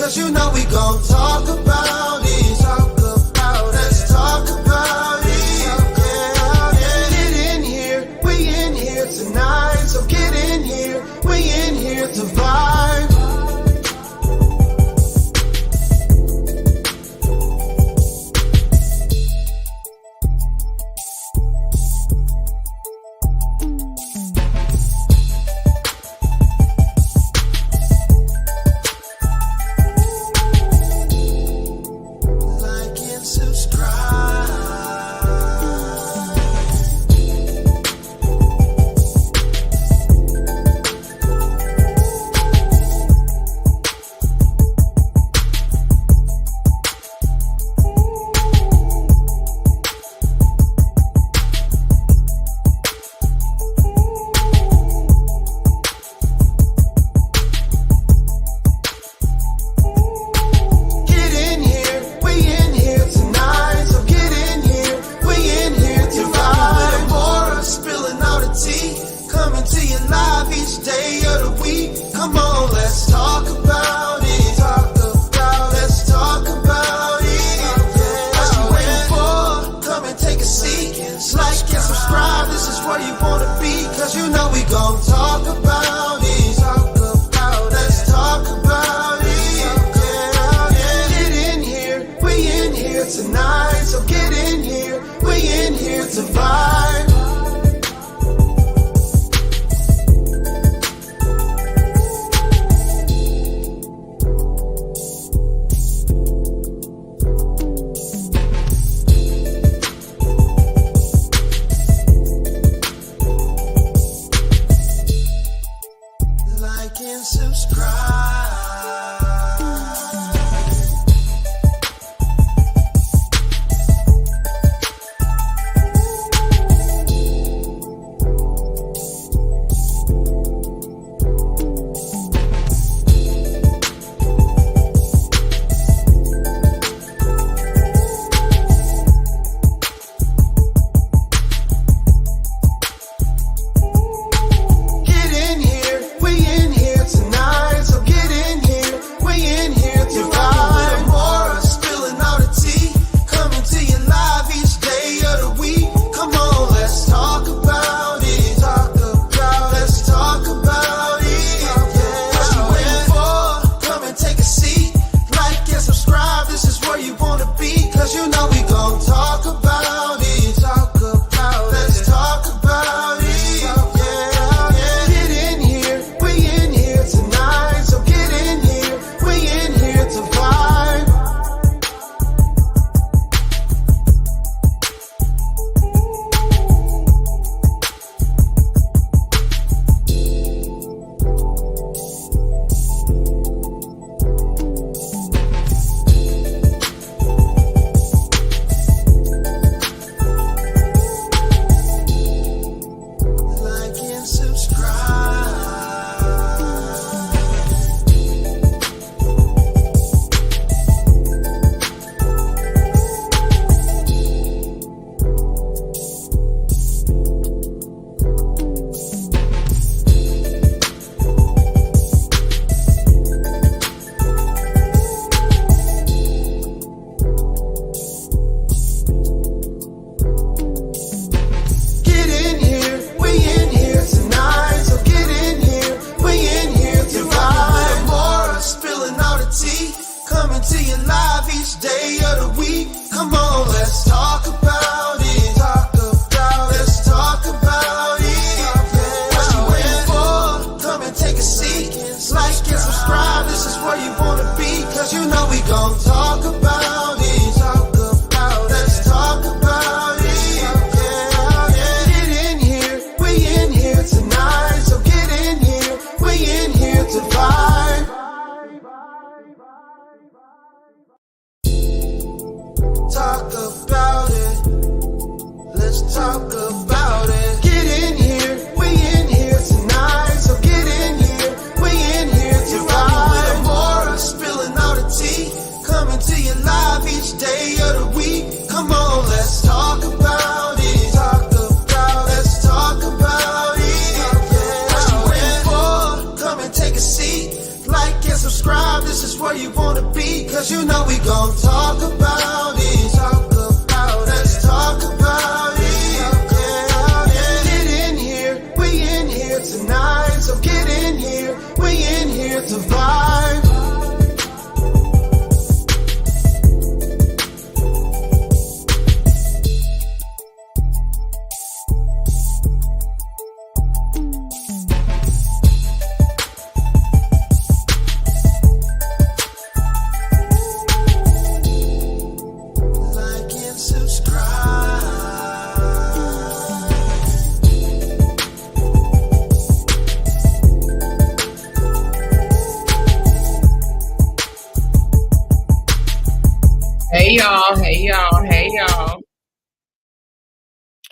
cause you know we gon' talk about it. Talk about it. Let's talk about it. Get in here, we in here tonight. So get in here, we in here to vibe. Coming to you live each day of the week. Come on, let's talk about it. Talk about, let's talk about it. What you waiting for? Come and take a seat. Like and subscribe, this is where you wanna be. Cause you know we gon' talk about it. Talk about, let's talk about it. Get in here, we in here tonight. So get in here, we in here to vibe. Like and subscribe. Cause you know we gon' talk about it. Talk about, let's talk about it. Get in here, we in here tonight. So get in here, we in here to vibe. Coming to you live each day of the week. Come on, let's talk about it. Talk about, let's talk about it. What you waiting for? Come and take a seat. Like and subscribe, this is where you wanna be. Cause you know we gon' talk about it. Talk about, let's talk about it. Get in here, we in here tonight. So get in here, we in here to vibe. Talk about it. Let's talk about it. Get in here, we in here tonight. So get in here, we in here to vibe. More spilling all the tea. Coming to you live each day of the week. Come on, let's talk about it. Talk about, let's talk about it. What you waiting for? Come and take a seat. Like and subscribe. This is where you wanna be, cause you know we gon' talk about it. Let's talk about it. Yeah. Get in here, we in here tonight. So get in here, we in here to vibe. Hey y'all, hey y'all, hey y'all.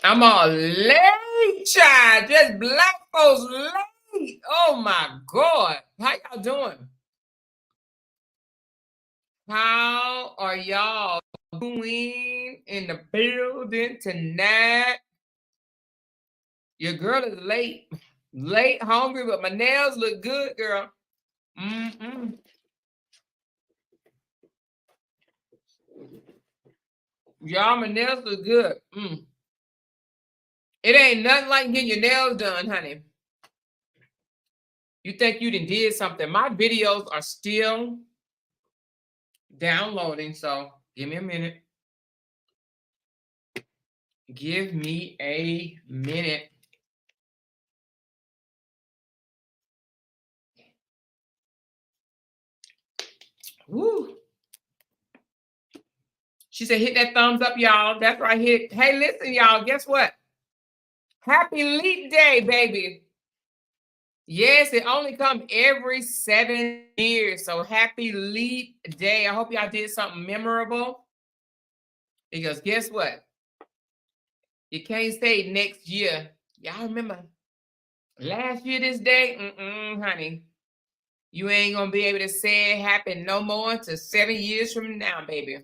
I'm all late, child. Just black folks late. Oh my God. How y'all doing? How are y'all doing in the building tonight? Your girl is late. Late, hungry, but my nails look good, girl. Mm-mm. Y'all, my nails look good. It ain't nothing like getting your nails done, honey. You think you did something. My videos are still downloading, so give me a minute. Give me a minute. Woo. She said, hit that thumbs up, y'all. That's right. Hit. Hey, listen, y'all. Guess what? Happy Leap Day, baby. Yes, it only comes every 7 years. So happy Leap Day. I hope y'all did something memorable. Because guess what? You can't say next year. Y'all remember last year this day? Honey. You ain't going to be able to say it happened no more until 7 years from now, baby.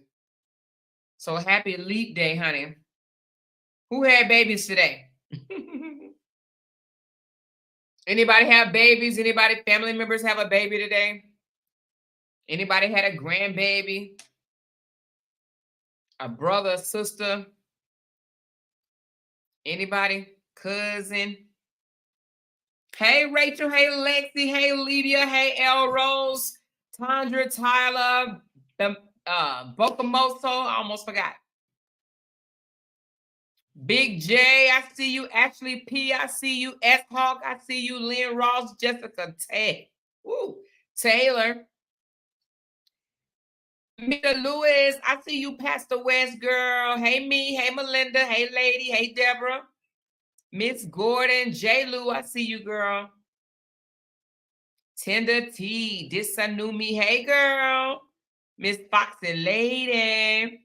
So happy Leap Day, honey. Who had babies today? Anybody have babies? Anybody, family members have a baby today? Anybody had a grandbaby? A brother, sister? Anybody? Cousin? Hey, Rachel. Hey, Lexi. Hey, Lydia. Hey, El Rose. Tandra, Tyler. Bocamoso. I almost forgot. Big J, I see you. Ashley P, I see you. S Hawk, I see you. Lynn Ross, Jessica Taylor. Mita Lewis, I see you. Pastor West, girl. Hey, me. Hey, Melinda. Hey, lady. Hey, Deborah. Miss Gordon. J. Lou, I see you, girl. Tender T, Disanumi. Hey, girl. Miss Foxy Lady.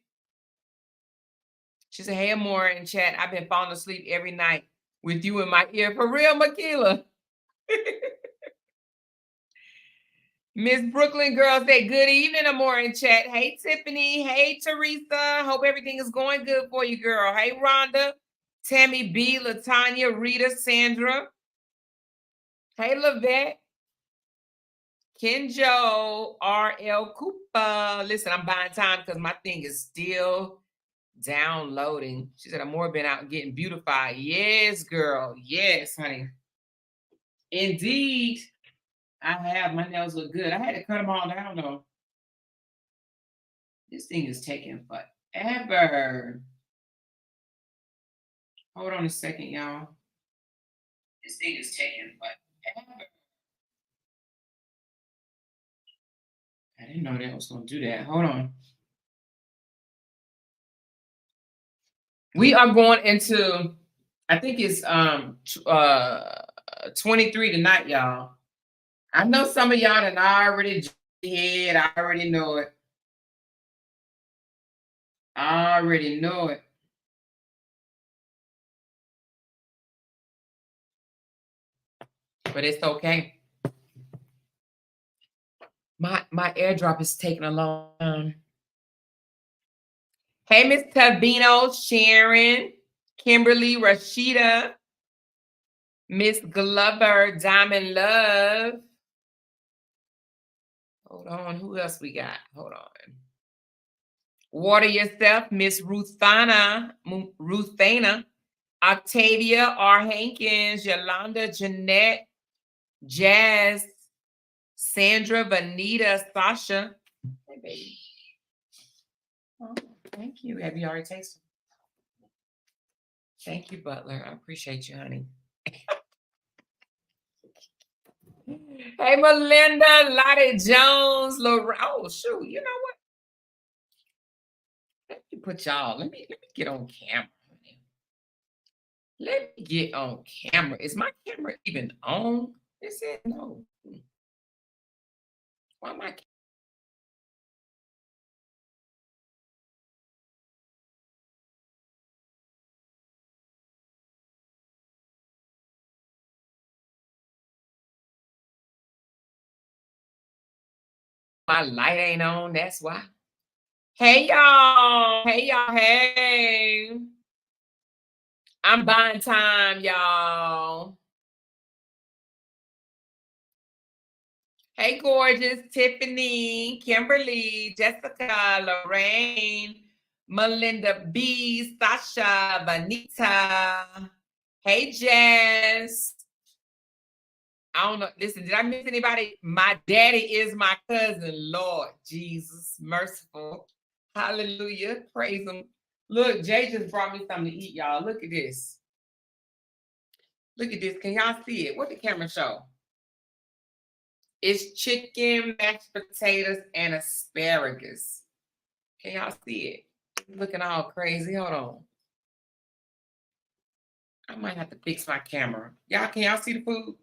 She said, hey, Amore in chat. I've been falling asleep every night with you in my ear. For real, Makila. Miss Brooklyn girl said, good evening, Amore in chat. Hey, Tiffany. Hey, Teresa. Hope everything is going good for you, girl. Hey, Rhonda. Tammy B, Latanya, Rita, Sandra. Hey, Lavette. Kenjo, R.L. Cooper. Listen, I'm buying time because my thing is still downloading. She said, Amore been out getting beautified. Yes, girl. Yes, honey. Indeed. I have. My nails look good. I had to cut them all down, though. This thing is taking forever. Hold on a second, y'all. This thing is taking forever. I didn't know that was going to do that. Hold on. We are going into, I think it's 23 tonight, y'all. I know some of y'all that I already did. I already know it. I already know it. But it's okay. My airdrop is taking a long time. Hey, Miss Tavino, Sharon, Kimberly, Rashida, Miss Glover, Diamond Love. Hold on. Who else we got? Hold on. Water Yourself, Miss Ruthana, Octavia R. Hankins, Yolanda, Jeanette, Jazz, Sandra, Vanita, Sasha. Hey, baby. Oh, thank you. Have you already tasted? Thank you, Butler. I appreciate you, honey. Hey, Melinda, Lottie Jones, Lorraine. Oh, shoot. You know what? Let me put y'all. Let me get on camera. Let me get on camera. Is my camera even on? It said no. Why my light ain't on? That's why. Hey y'all. Hey y'all. Hey. I'm buying time, y'all. Hey, gorgeous Tiffany, Kimberly, Jessica, Lorraine, Melinda B, Sasha, Vanita. Hey, Jess. I don't know. Listen, did I miss anybody? My daddy is my cousin. Lord Jesus, merciful. Hallelujah. Praise him. Look, Jay just brought me something to eat, y'all. Look at this. Look at this. Can y'all see it? What the camera show? It's chicken, mashed potatoes, and asparagus. Can y'all see it? It's looking all crazy. Hold on. I might have to fix my camera. Can y'all see the food?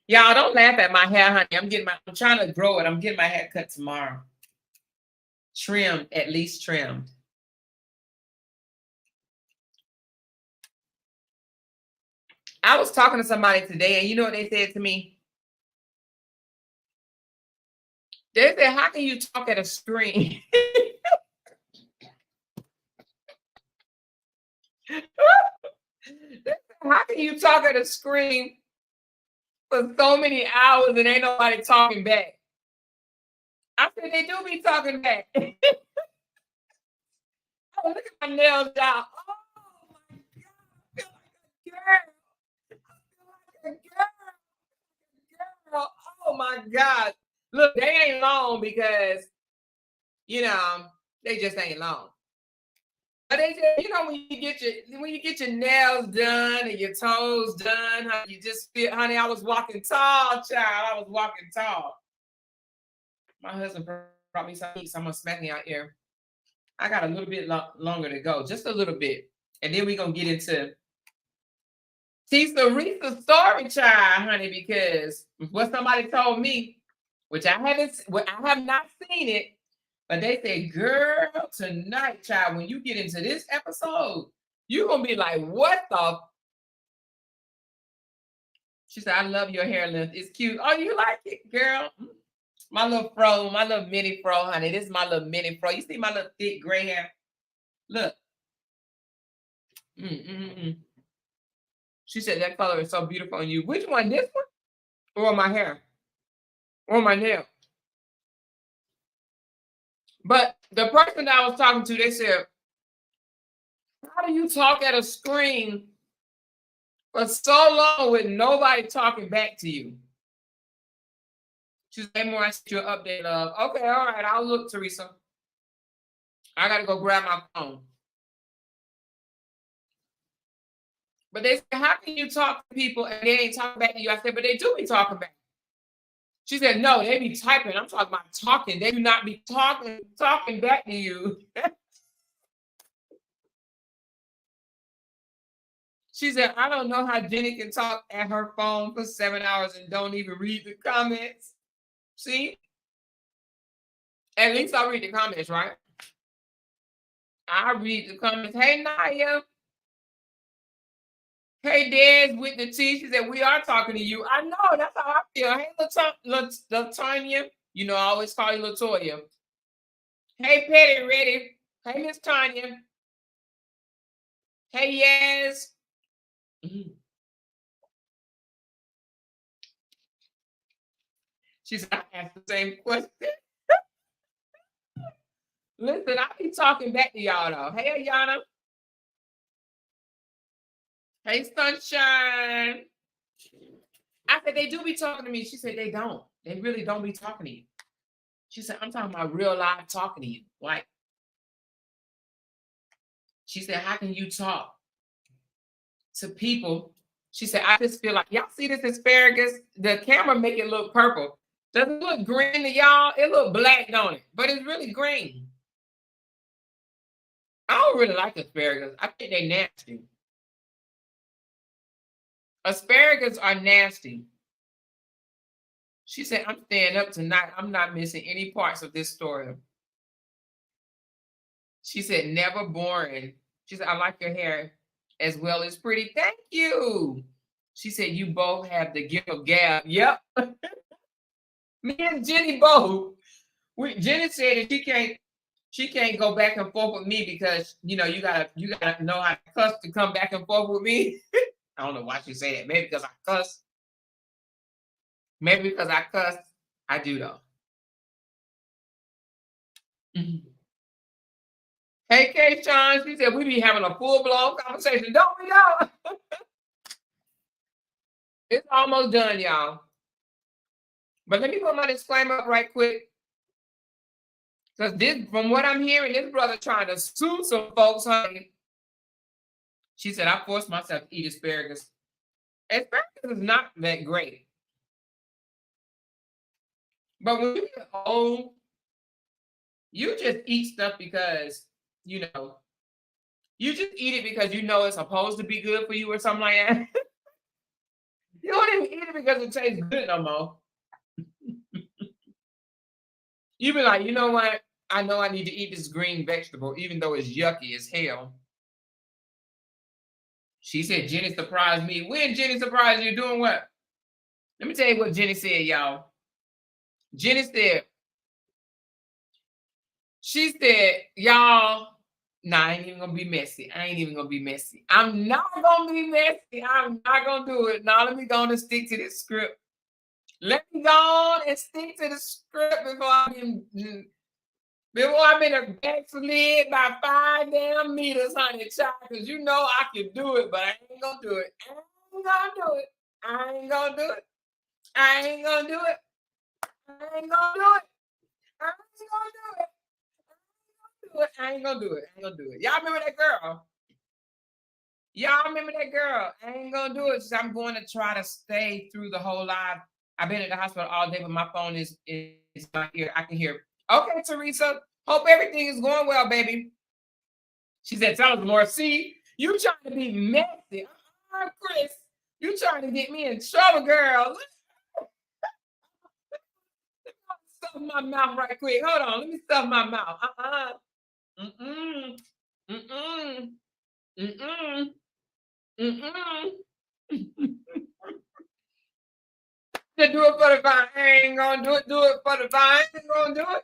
Y'all don't laugh at my hair, honey. I'm trying to grow it. I'm getting my hair cut tomorrow. Trimmed, at least trimmed. I was talking to somebody today, and you know what they said to me? They said, how can you talk at a screen? How can you talk at a screen for so many hours and ain't nobody talking back? I said, they do be talking back. Oh, look at my nails down. Oh my God. I feel like a girl. I feel like a girl. Oh my God. Look, they ain't long because, they just ain't long. But they just, when you get your nails done and your toes done, honey, you just feel, honey, I was walking tall, child. I was walking tall. My husband brought me something, so I'm gonna smack me out here. I got a little bit longer to go, just a little bit, and then we're gonna get into Reesa's story, child, honey, because what somebody told me, which I have not seen it, but they said, girl, tonight, child, when you get into this episode, you're gonna be like, what the? She said, I love your hair length. It's cute. Oh, you like it, girl? My little fro, my little mini fro, honey. This is my little mini fro. You see my little thick gray hair? Look. She said that color is so beautiful on you. Which one? This one? Or my hair? Or my nail? But the person that I was talking to, they said, how do you talk at a screen for so long with nobody talking back to you? She said, more I sent you an update of. Okay, all right, I'll look, Teresa. I gotta go grab my phone. But they said, how can you talk to people and they ain't talking back to you? I said, but they do be talking back. She said, no, they be typing. I'm talking about talking. They do not be talking back to you. She said, I don't know how Jenny can talk at her phone for 7 hours and don't even read the comments. See? At least I read the comments, right? I read the comments. Hey, Naya. Hey, Des with the T. She said, we are talking to you. I know. That's how I feel. Hey, Latonya. You know, I always call you Latoya. Hey, Petty Ready. Hey, Miss Tanya. Hey, yes. She said, I asked the same question. Listen, I be talking back to y'all though. Hey, Ayana. Hey, Sunshine. I said, they do be talking to me. She said, they don't. They really don't be talking to you. She said, I'm talking about real live talking to you. Like, she said, how can you talk to people? She said, I just feel like, y'all see this asparagus? The camera make it look purple. Does it look green to y'all? It look black, don't it? But it's really green. I don't really like asparagus. I think they're nasty. Asparagus are nasty. She said, I'm staying up tonight. I'm not missing any parts of this story. She said, never boring. She said, I like your hair as well as pretty. Thank you. She said, you both have the gift of gab. Yep. Me and Jenny both. Jenny said that she can't go back and forth with me because you gotta know how to cuss to come back and forth with me. I don't know why she say that. Maybe because I cuss. Maybe because I cuss. I do though. Hey, Kay Sean, she said we be having a full-blown conversation. Don't we know? It's almost done, y'all. But let me put my disclaimer up right quick. Because this, from what I'm hearing, this brother trying to sue some folks, honey. She said, I forced myself to eat asparagus. Asparagus is not that great. But when you get old, you just eat stuff because, you just eat it because you know it's supposed to be good for you or something like that. You don't even eat it because it tastes good no more. You be like, you know what? I know I need to eat this green vegetable, even though it's yucky as hell. She said, Jenny surprised me. When Jenny surprised you, doing what? Let me tell you what Jenny said, y'all. Jenny said, she said, y'all, nah, I ain't even gonna be messy. I ain't even gonna be messy. I'm not gonna be messy. I'm not gonna do it. Now let me go on and stick to this script. Let me go on and stick to the script before I'm in a backslid by 5 damn meters, honey, child. Because you know I can do it, but I ain't gonna do it. I ain't gonna do it. I ain't gonna do it. I ain't gonna do it. I ain't gonna do it. I ain't gonna do it. I ain't gonna do it. I ain't gonna do it. Y'all remember that girl? Y'all remember that girl? I ain't gonna do it. I'm going to try to stay through the whole live. I've been at the hospital all day, but my phone is not here. I can hear. Okay, Teresa. Hope everything is going well, baby. She said, tell us more. See, you trying to be messy. Chris, you trying to get me in trouble, girl. Stuff my mouth right quick. Hold on. Let me stuff my mouth. Mm-mm. Mm-mm. Mm-mm. Mm-mm. To do it for the vine. I ain't gonna do it. Do it for the vine. I ain't gonna do it.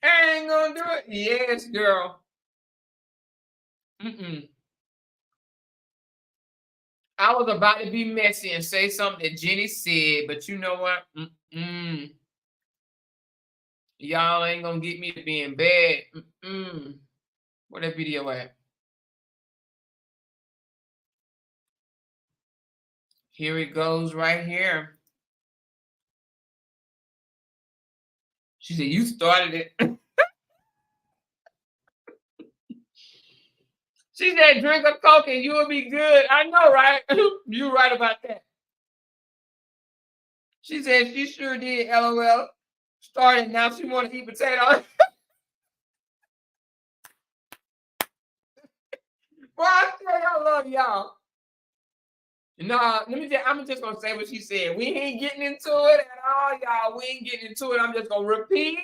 I ain't gonna do it. Yes, girl. Mm-mm. I was about to be messy and say something that Jenny said, but you know what? Mm-mm. Y'all ain't gonna get me to being bad. Mm-mm. Where that video at? Here it goes right here. She said, you started it. She said, drink a Coke and you will be good. I know, right? You right about that. She said she sure did, LOL. Started, now she want to eat potatoes. Well, I tell you, I love y'all. No, I'm just gonna say what she said. We ain't getting into it at all, y'all. We ain't getting into it. I'm just gonna repeat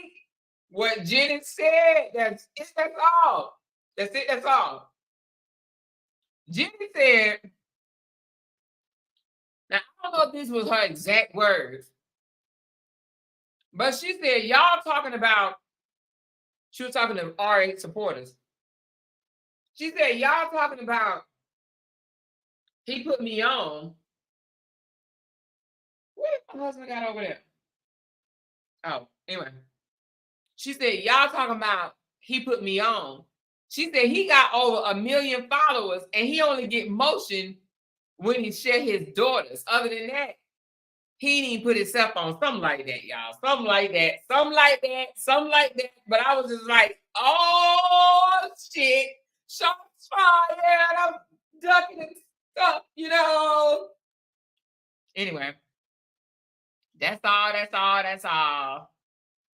what Jenny said. That's it, that's all. That's it, that's all. Jenny said, now I don't know if this was her exact words, but she said, y'all talking about, she was talking to RA supporters. She said, y'all talking about he put me on. What my husband got over there? Oh, anyway. She said, y'all talking about he put me on. She said he got over 1 million followers and he only get motion when he share his daughters. Other than that, he didn't put himself on. Something like that, y'all. Something like that. Something like that. Something like that. But I was just like, oh shit. Shots fired. I'm ducking and stuff, you know. Anyway. That's all. That's all. That's all.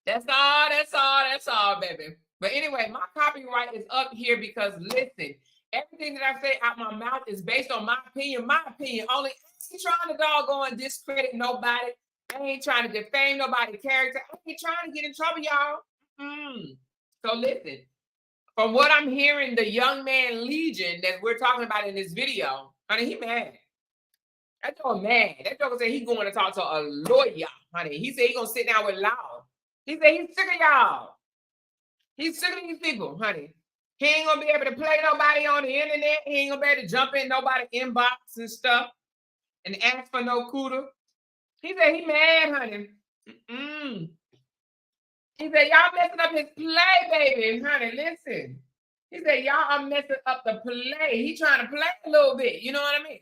That's all. That's all. That's all, baby. But anyway, my copyright is up here because listen, everything that I say out my mouth is based on my opinion. My opinion. Only I ain't trying to doggone discredit nobody. I ain't trying to defame nobody's character. I ain't trying to get in trouble, y'all. So listen, from what I'm hearing, the young man Legion that we're talking about in this video, honey, he mad. That joker mad. That joker said he's going to talk to a lawyer, honey. He said he's going to sit down with Law. He said he's sick of y'all. He's sick of these people, honey. He ain't gonna be able to play nobody on the internet. He ain't gonna be able to jump in nobody's inbox and stuff and ask for no cooter. He said he mad, honey. He said y'all messing up his play, baby, honey. Listen. He said y'all are messing up the play. He trying to play a little bit. You know what I mean?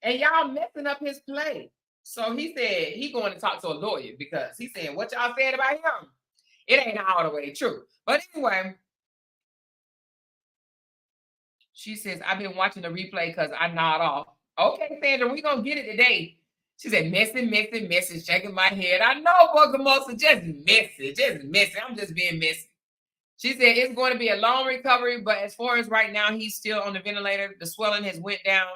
And y'all messing up his play. So he said he going to talk to a lawyer because he's saying what y'all said about him, it ain't all the way true. But anyway, she says, I've been watching the replay because I nod off. Okay, Sandra, we going to get it today. She said, messy, shaking my head. I know, Bogamosa, just messy. I'm just being messy. She said, it's going to be a long recovery, but as far as right now, he's still on the ventilator. The swelling has went down,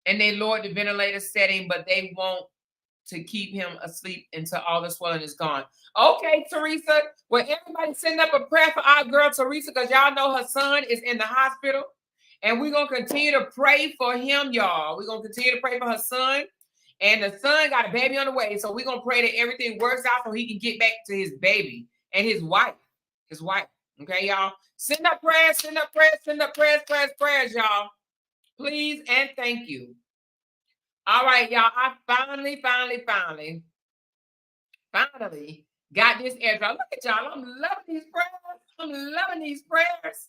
and they lowered the ventilator setting, but they won't to keep him asleep until all the swelling is gone. Okay, Teresa. Well, everybody send up a prayer for our girl, Teresa, because y'all know her son is in the hospital. And we're going to continue to pray for him, y'all. We're going to continue to pray for her son. And the son got a baby on the way. So we're going to pray that everything works out so he can get back to his baby and his wife. His wife. Okay, y'all? Send up prayers, prayers, y'all. Please and thank you. All right, y'all. I finally got this airdrop. Look at y'all. I'm loving these prayers.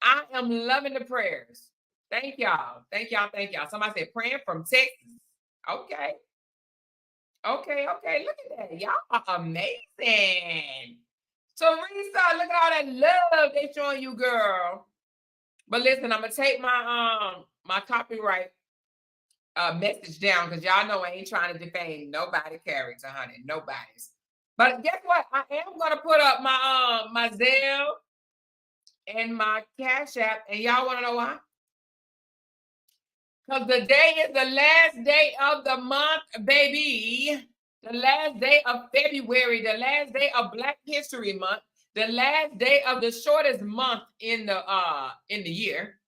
I am loving the prayers. Thank y'all. Somebody said praying from Texas. Okay. Look at that. Y'all are amazing. Teresa, look at all that love they showing you, girl. But listen, I'm gonna take my my copyright message down because y'all know I ain't trying to defame nobody's character, honey. Nobody's. But guess what? I am gonna put up my my Zelle and my Cash App, and y'all want to know why? Because the day is the last day of the month, baby. The last day of February, the last day of Black History Month, the last day of the shortest month in the year.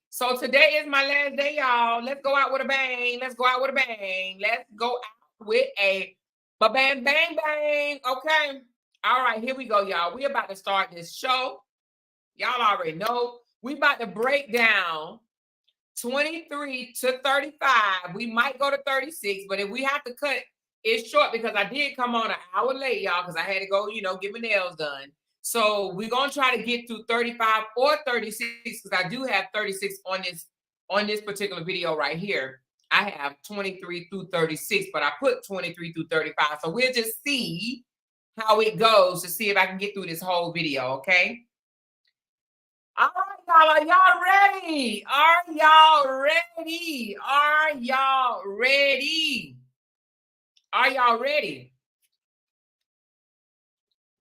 So today is my last day, y'all. Let's go out with a bang. Let's go out with a bang, bang. Okay. All right, here we go, y'all. We about to start this show. Y'all already know. We about to break down 23 to 35. We might go to 36, but if we have to cut it short because I did come on an hour late, y'all, because I had to go, get my nails done. So we're gonna try to get through 35 or 36 because I do have 36 on this particular video right here. I have 23 through 36, but I put 23 through 35. So we'll just see how it goes to see if I can get through this whole video, okay? All right, y'all. Are y'all ready? Are y'all ready? Are y'all ready? Are y'all ready?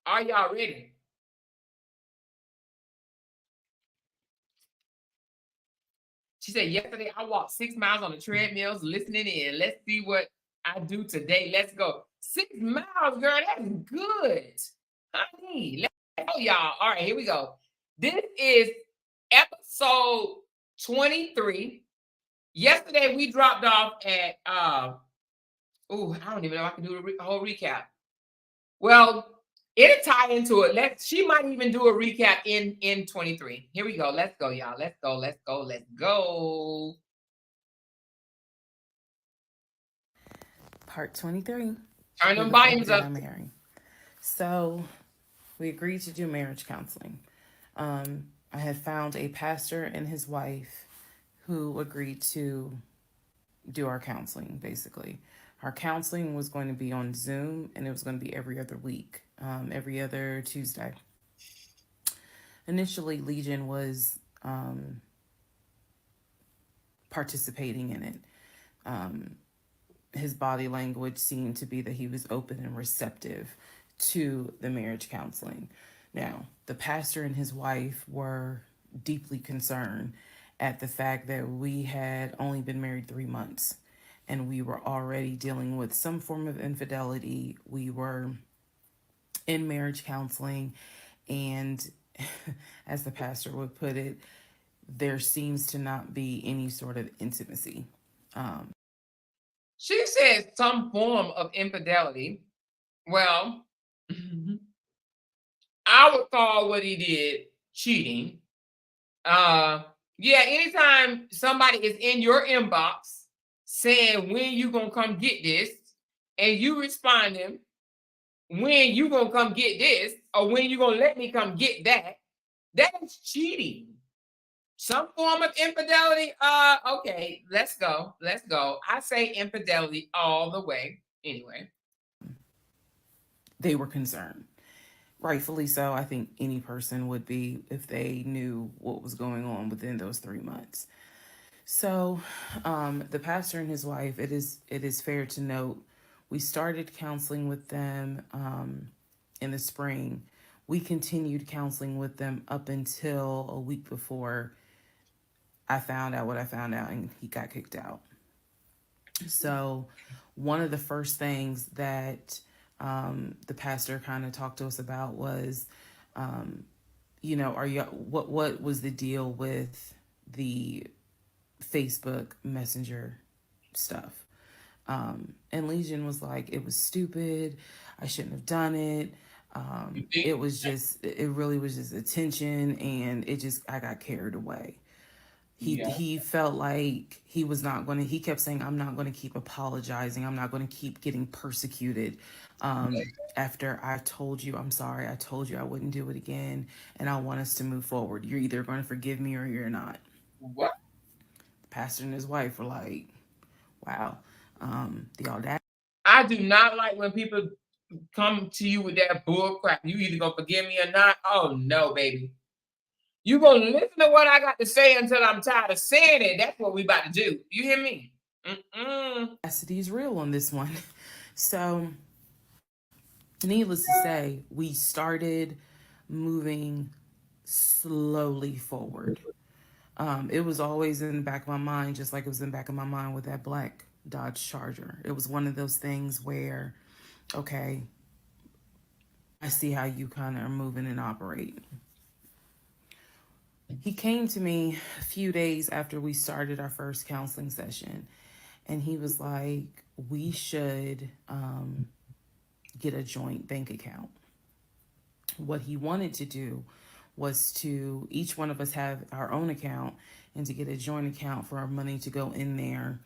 Are y'all ready? She said, yesterday I walked 6 miles on the treadmills listening in. Let's see what I do today. Let's go. 6 miles, girl. That's good. Honey, let's go, y'all. All right, here we go. This is episode 23. Yesterday we dropped off at I don't even know if I can do a whole recap. Well, it'll tie into it. She might even do a recap in 23. Here we go. Let's go, y'all. Let's go. Part 23. Turn who them the fuck volumes did up. I marry? So we agreed to do marriage counseling. I had found a pastor and his wife who agreed to do our counseling, basically. Our counseling was going to be on Zoom and it was going to be every other week, every other Tuesday. Initially, Legion was participating in it. His body language seemed to be that he was open and receptive to the marriage counseling. Now, the pastor and his wife were deeply concerned at the fact that we had only been married 3 months and we were already dealing with some form of infidelity. We were in marriage counseling, and as the pastor would put it, there seems to not be any sort of intimacy. She said some form of infidelity. Well, I would call what he did cheating. Yeah, anytime somebody is in your inbox saying when you gonna come get this, and you responding when you gonna come get this, or when you gonna let me come get that, that is cheating. Some form of infidelity. Okay, let's go. Let's go. I say infidelity all the way. Anyway. They were concerned. Rightfully so. I think any person would be if they knew what was going on within those 3 months. So, the pastor and his wife, it is fair to note, we started counseling with them in the spring. We continued counseling with them up until a week before I found out what I found out, and he got kicked out. So, one of the first things that the pastor kind of talked to us about was, are you what was the deal with the Facebook Messenger stuff? And Legion was like, it was stupid. I shouldn't have done it. It really was just attention, and I got carried away. He felt like he was not going to, he kept saying, I'm not going to keep apologizing. I'm not going to keep getting persecuted. After I told you, I'm sorry, I told you I wouldn't do it again, and I want us to move forward. You're either going to forgive me or you're not. What? The pastor and his wife were like, wow, the audacity. I do not like when people come to you with that bull crap. You either gonna forgive me or not. Oh no, baby. You gonna listen to what I got to say until I'm tired of saying it. That's what we about to do. You hear me? Is real on this one. So, needless to say, we started moving slowly forward. It was always in the back of my mind, just like it was in the back of my mind with that black Dodge Charger. It was one of those things where, okay, I see how you kind of are moving and operating. He came to me a few days after we started our first counseling session, and he was like, we should get a joint bank account. What he wanted to do was to each one of us have our own account and to get a joint account for our money to go in there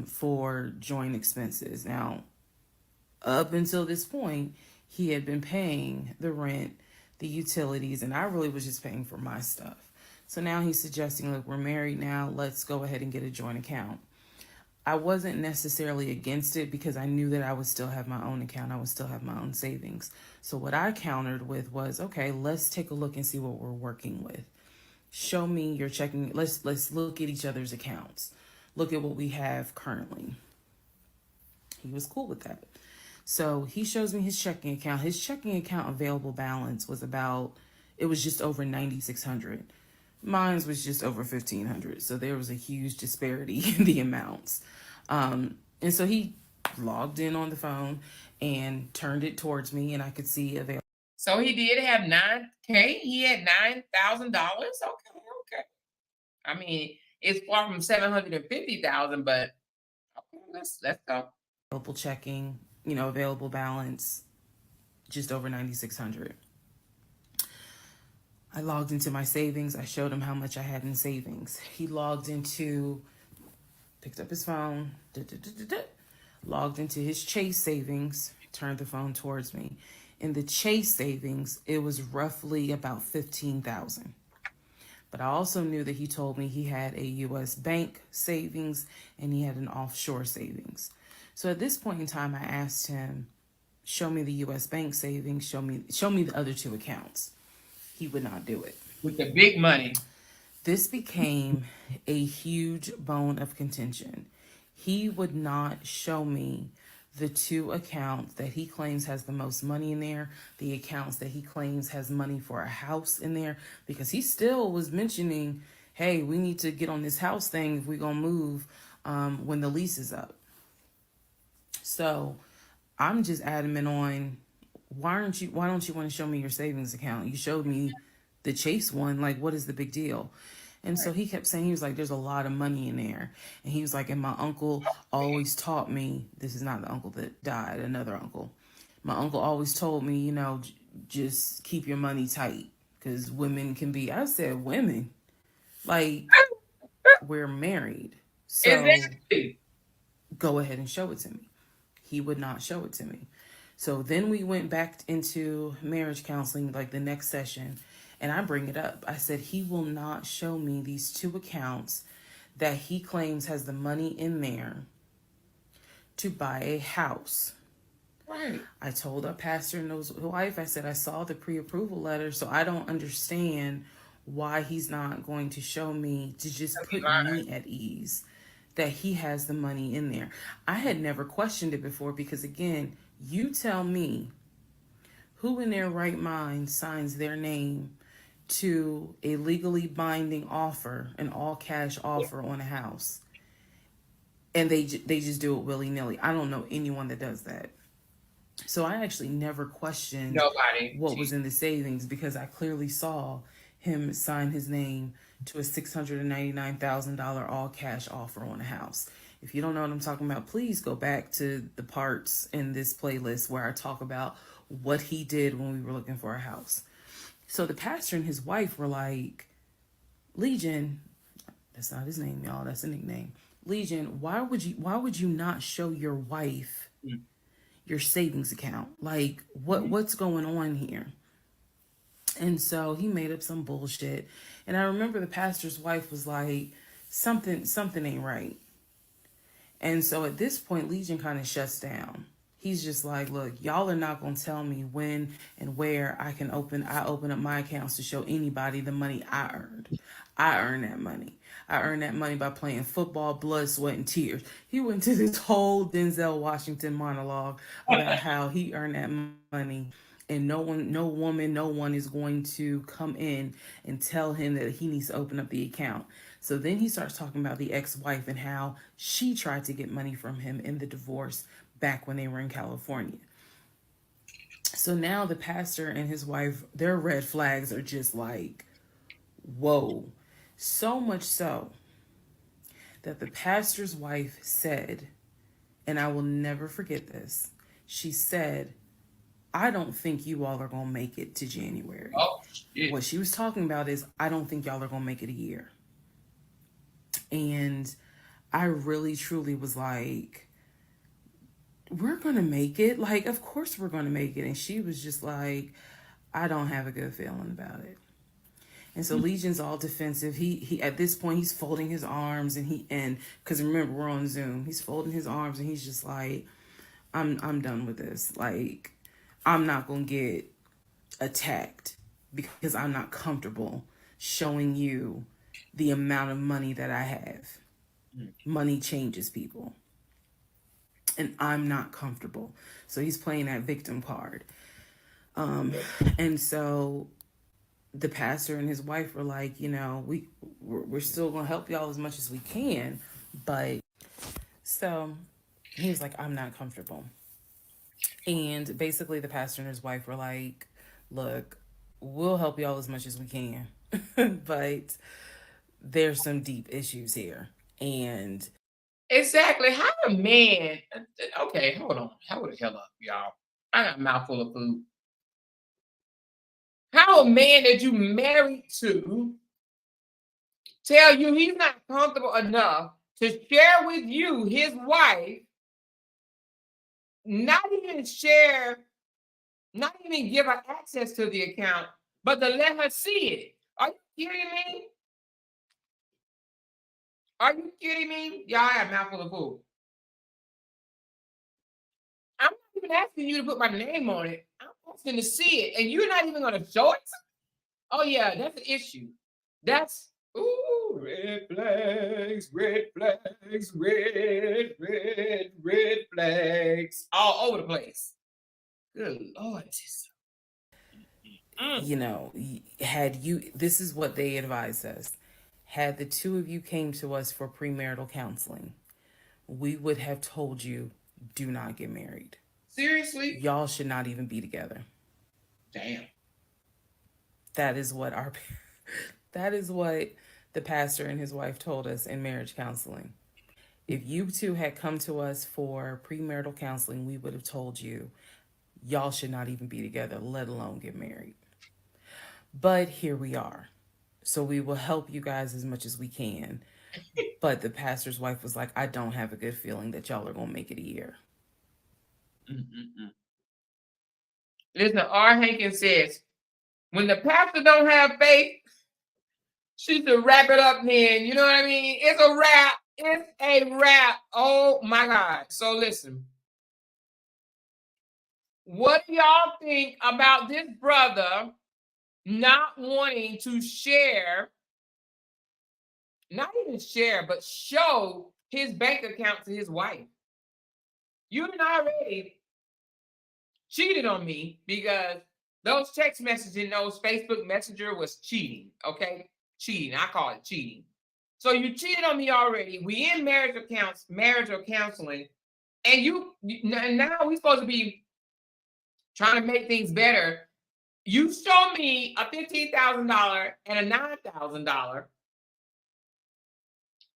for joint expenses. Now, up until this point, he had been paying the rent, the utilities, and I really was just paying for my stuff. So now he's suggesting, look, we're married now, let's go ahead and get a joint account. I wasn't necessarily against it because I knew that I would still have my own account. I would still have my own savings. So what I countered with was, okay, let's take a look and see what we're working with. Show me your checking. Let's look at each other's accounts. Look at what we have currently. He was cool with that. So he shows me his checking account. His checking account available balance was it was just over 9,600. Mine was just over 1,500. So there was a huge disparity in the amounts. And so he logged in on the phone and turned it towards me, and I could see available. So he did have 9K. He had $9,000. Okay. I mean, it's far from 750,000, but okay, let's go. Available checking, available balance, just over 9,600. I logged into my savings. I showed him how much I had in savings. He picked up his phone, logged into his Chase savings, turned the phone towards me. In the Chase savings, it was roughly about 15,000. But I also knew that he told me he had a US bank savings and he had an offshore savings. So at this point in time, I asked him, show me the US bank savings, show me the other two accounts. He would not do it. With the big money. This became a huge bone of contention. He would not show me the two accounts that he claims has the most money in there, the accounts that he claims has money for a house in there, because he still was mentioning, hey, we need to get on this house thing if we're going to move when the lease is up. So I'm just adamant on, why don't you want to show me your savings account? You showed me the Chase one, like, what is the big deal? And so he kept saying, he was like, there's a lot of money in there. And he was like, and my uncle always taught me, this is not the uncle that died, another uncle. My uncle always told me, you know, just keep your money tight because women can be, I said, women, like, we're married. So Exactly. go ahead and show it to me. He would not show it to me. So then we went back into marriage counseling, like the next session. And I bring it up. I said, he will not show me these two accounts that he claims has the money in there to buy a house. Right. I told our pastor and his wife, I said, I saw the pre-approval letter, so I don't understand why he's not going to show me to just put me at ease that he has the money in there. I had never questioned it before because, again, you tell me who in their right mind signs their name to a legally binding offer, an all-cash offer on a house, and they just do it willy-nilly. I don't know anyone that does that. So I actually never questioned what was in the savings because I clearly saw him sign his name to a $699,000 all-cash offer on a house. If you don't know what I'm talking about, please go back to the parts in this playlist where I talk about what he did when we were looking for a house. So the pastor and his wife were like, Legion, that's not his name, y'all, that's a nickname. Legion, why would you not show your wife your savings account? Like, what's going on here? And so he made up some bullshit. And I remember the pastor's wife was like, something ain't right. And so at this point, Legion kind of shuts down. He's just like, look, y'all are not going to tell me when and where I open up my accounts to show anybody the money I earned. I earned that money. I earned that money by playing football, blood, sweat, and tears. He went to this whole Denzel Washington monologue about how he earned that money. And no one is going to come in and tell him that he needs to open up the account. So then he starts talking about the ex-wife and how she tried to get money from him in the divorce back when they were in California. So now the pastor and his wife, their red flags are just like, whoa. So much so that the pastor's wife said, and I will never forget this, she said, I don't think you all are going to make it to January. Oh, shit. What she was talking about is, I don't think y'all are going to make it a year. And I really, truly was like, we're going to make it. Like, of course we're going to make it. And she was just like, I don't have a good feeling about it. And so Legion's all defensive. He at this point, he's folding his arms and because remember, we're on Zoom. He's folding his arms and he's just like, I'm done with this. Like, I'm not going to get attacked because I'm not comfortable showing you the amount of money that I have. Money changes people. And I'm not comfortable. So he's playing that victim card. And so the pastor and his wife were like, you know, we're still going to help y'all as much as we can. But so he was like, I'm not comfortable. And basically the pastor and his wife were like, look, we'll help y'all as much as we can. But there's some deep issues here. And Exactly. How a man, okay, hold on. Hold the hell up, y'all. I got a mouthful of food. How a man that you married to tell you he's not comfortable enough to share with you, his wife, not even share, not even give her access to the account, but to let her see it. Are you kidding me? Are you kidding me? Y'all have a mouthful of food. I'm not even asking you to put my name on it. I'm asking to see it, and you're not even going to show it. Oh yeah, that's an issue. That's ooh, red flags, red flags, red flags, all over the place. Good Lord, You know, had you, this is what they advised us. Had the two of you came to us for premarital counseling, we would have told you, do not get married. seriously? Y'all should not even be together. Damn. That is what our that is what the pastor and his wife told us in marriage counseling. If you two had come to us for premarital counseling, we would have told you y'all should not even be together, let alone get married. But here we are. So we will help you guys as much as we can. But the pastor's wife was like, I don't have a good feeling that y'all are going to make it a year. Mm-mm-mm. Listen, R. Hankins says, when the pastor don't have faith, she should wrap it up then. You know what I mean? It's a wrap. It's a wrap. Oh my God. So listen. What do y'all think about this brother not wanting to share, not even share, but show his bank account to his wife? You and I already cheated on me because those text messages in those Facebook Messenger was cheating, okay? Cheating. I call it cheating. So you cheated on me already. We in marital counseling, and now we supposed to be trying to make things better. You show me a $15,000 and a $9,000,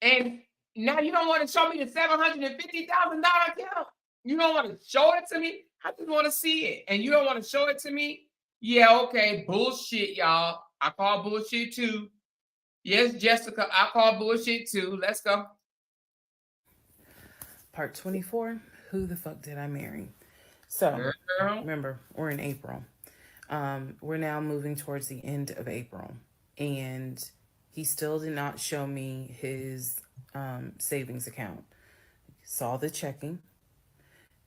and now you don't want to show me the $750,000 account. You don't want to show it to me. I just want to see it, and you don't want to show it to me. Yeah, okay, bullshit, y'all. I call bullshit too. Yes, Jessica, I call bullshit too. Let's go. Part 24, who the fuck did I marry? So, Girl. remember, we're in April. We're now moving towards the end of April. And he still did not show me his savings account. Saw the checking,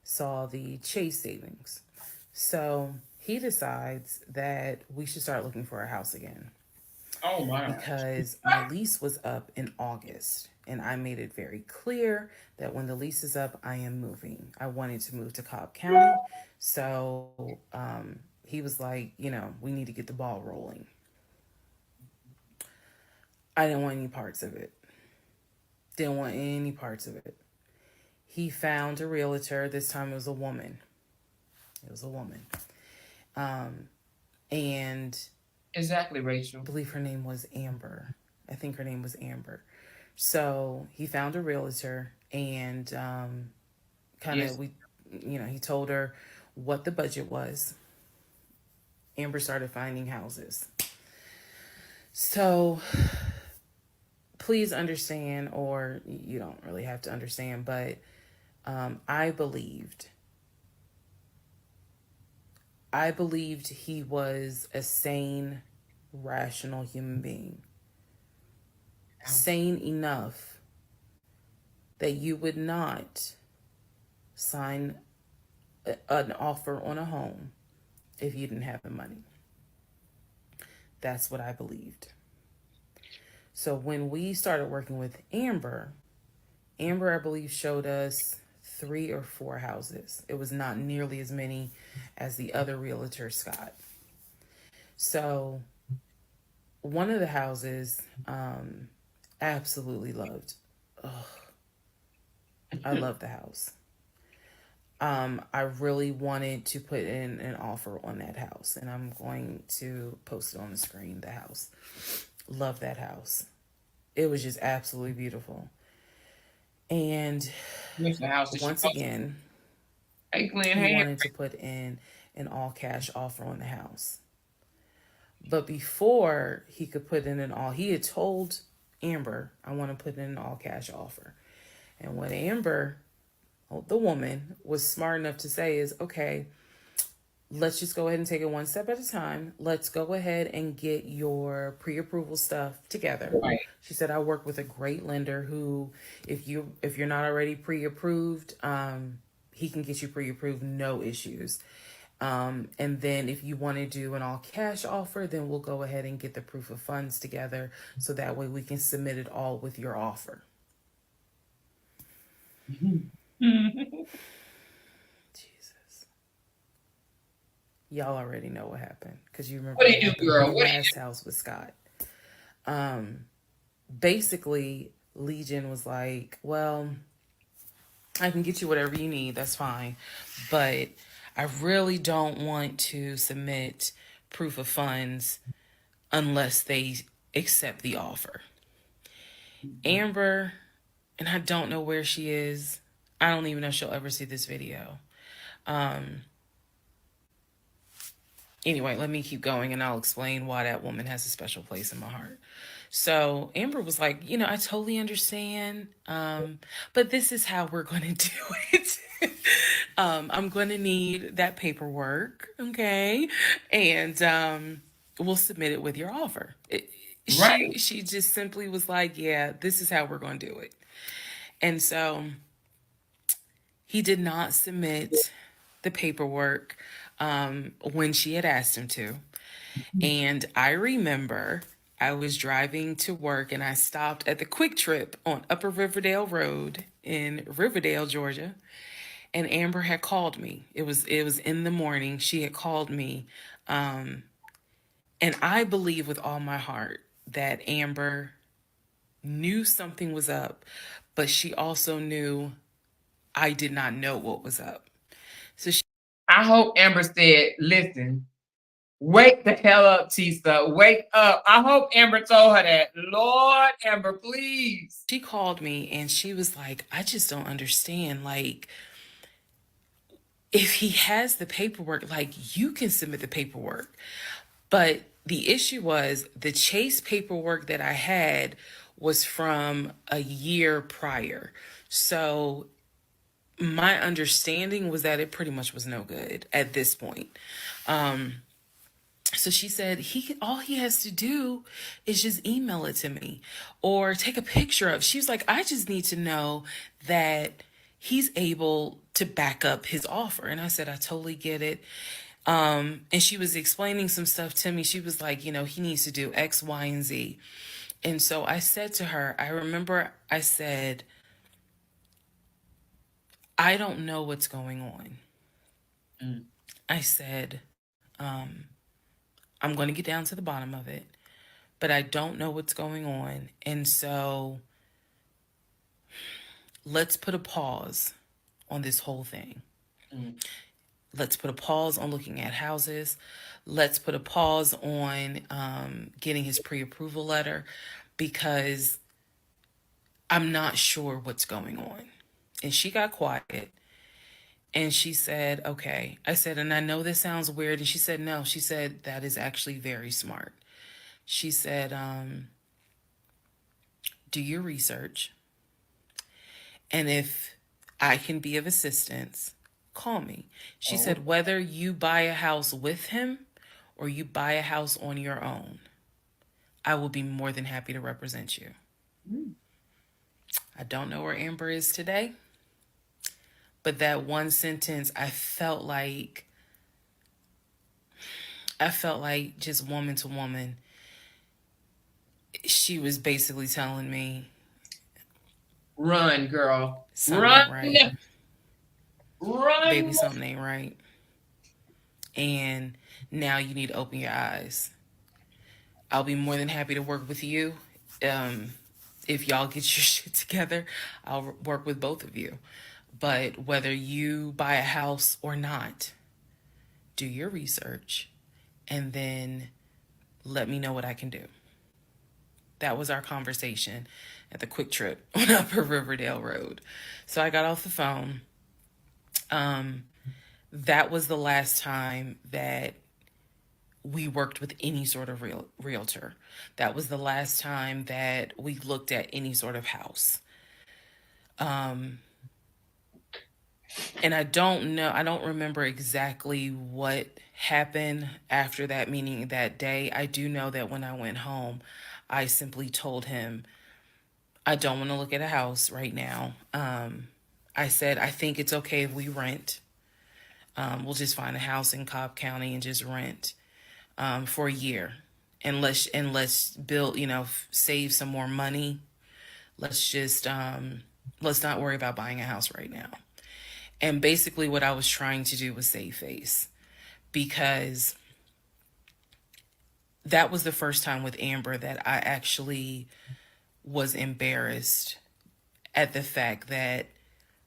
saw the Chase savings. So he decides that we should start looking for a house again. Oh my. Because my lease was up in August. And I made it very clear that when the lease is up, I am moving. I wanted to move to Cobb County. So he was like, you know, we need to get the ball rolling. I didn't want any parts of it. Didn't want any parts of it. He found a realtor. This time it was a woman. It was a woman. And Exactly, Rachel. I believe her name was Amber. I think her name was Amber. So he found a realtor and he told her what the budget was. Amber started finding houses. So please understand, or you don't really have to understand, but I believed he was a sane, rational human being. Sane enough that you would not sign an offer on a home if you didn't have the money. That's what I believed. So when we started working with Amber, I believe, showed us 3 or 4 houses. It was not nearly as many as the other realtor, Scott. So one of the houses, absolutely loved. Ugh. I love the house. I really wanted to put in an offer on that house, and I'm going to post it on the screen. The house. Love that house. It was just absolutely beautiful. And once again, he wanted to put in an all cash offer on the house. But before he could put in he had told Amber, I want to put in an all cash offer. And what Amber the woman was smart enough to say is, okay, let's just go ahead and take it one step at a time. Let's go ahead and get your pre-approval stuff together. Right. She said, I work with a great lender who, if you're not already pre-approved, he can get you pre-approved, no issues. And then if you want to do an all cash offer, then we'll go ahead and get the proof of funds together so that way we can submit it all with your offer. Jesus. Y'all already know what happened because you remember What what did you do, happened girl? in the What did last house with Scott. Basically, Legion was like, well, I can get you whatever you need. That's fine. But I really don't want to submit proof of funds unless they accept the offer. Amber, and I don't know where she is. I don't even know if she'll ever see this video. Anyway, let me keep going and I'll explain why that woman has a special place in my heart. So Amber was like, I totally understand, but this is how we're going to do it. I'm going to need that paperwork, okay? And we'll submit it with your offer. Right. She just simply was like, yeah, this is how we're going to do it. And so he did not submit the paperwork when she had asked him to. And I remember I was driving to work and I stopped at the Quick Trip on Upper Riverdale Road in Riverdale, Georgia. And Amber had called me. It was in the morning. She had called me. And I believe with all my heart that Amber knew something was up, but she also knew I did not know what was up. So she I hope Amber said, listen, wake the hell up, Teesa. Wake up. I hope Amber told her that. Lord, Amber, please. she called me and she was like, I just don't understand. Like, if he has the paperwork, like, you can submit the paperwork. But the issue was the Chase paperwork that I had was from a year prior. So my understanding was that it pretty much was no good at this point. So she said all he has to do is just email it to me or take a picture of. She was like, I just need to know that he's able to back up his offer. And I said, I totally get it. And she was explaining some stuff to me. She was like, he needs to do X, Y, and Z. And so I said to her, I remember I said, I don't know what's going on. I said, I'm going to get down to the bottom of it, but I don't know what's going on. And so let's put a pause on this whole thing. Let's put a pause on looking at houses. Let's put a pause on getting his pre-approval letter because I'm not sure what's going on. And she got quiet and she said, okay. I said, and I know this sounds weird. And she said, no. She said, that is actually very smart. She said, do your research. And if I can be of assistance, call me. She said, whether you buy a house with him or you buy a house on your own, I will be more than happy to represent you. I don't know where Amber is today, but that one sentence, I felt like just woman to woman, she was basically telling me, run, girl. something Run. ain't right. Run. Baby, something ain't right. And now you need to open your eyes. I'll be more than happy to work with you. If y'all get your shit together, I'll work with both of you. But whether you buy a house or not, do your research and then let me know what I can do. That was our conversation at the Quick Trip on Upper Riverdale Road. So I got off the phone. That was the last time that we worked with any sort of realtor. That was the last time that we looked at any sort of house. And I don't remember exactly what happened after that, meaning that day. I do know that when I went home, I simply told him, I don't want to look at a house right now. I said, I think it's okay if we rent. We'll just find a house in Cobb County and just rent for a year. And let's build, save some more money. Let's just let's not worry about buying a house right now. And basically, what I was trying to do was save face, because that was the first time with Amber that I actually was embarrassed at the fact that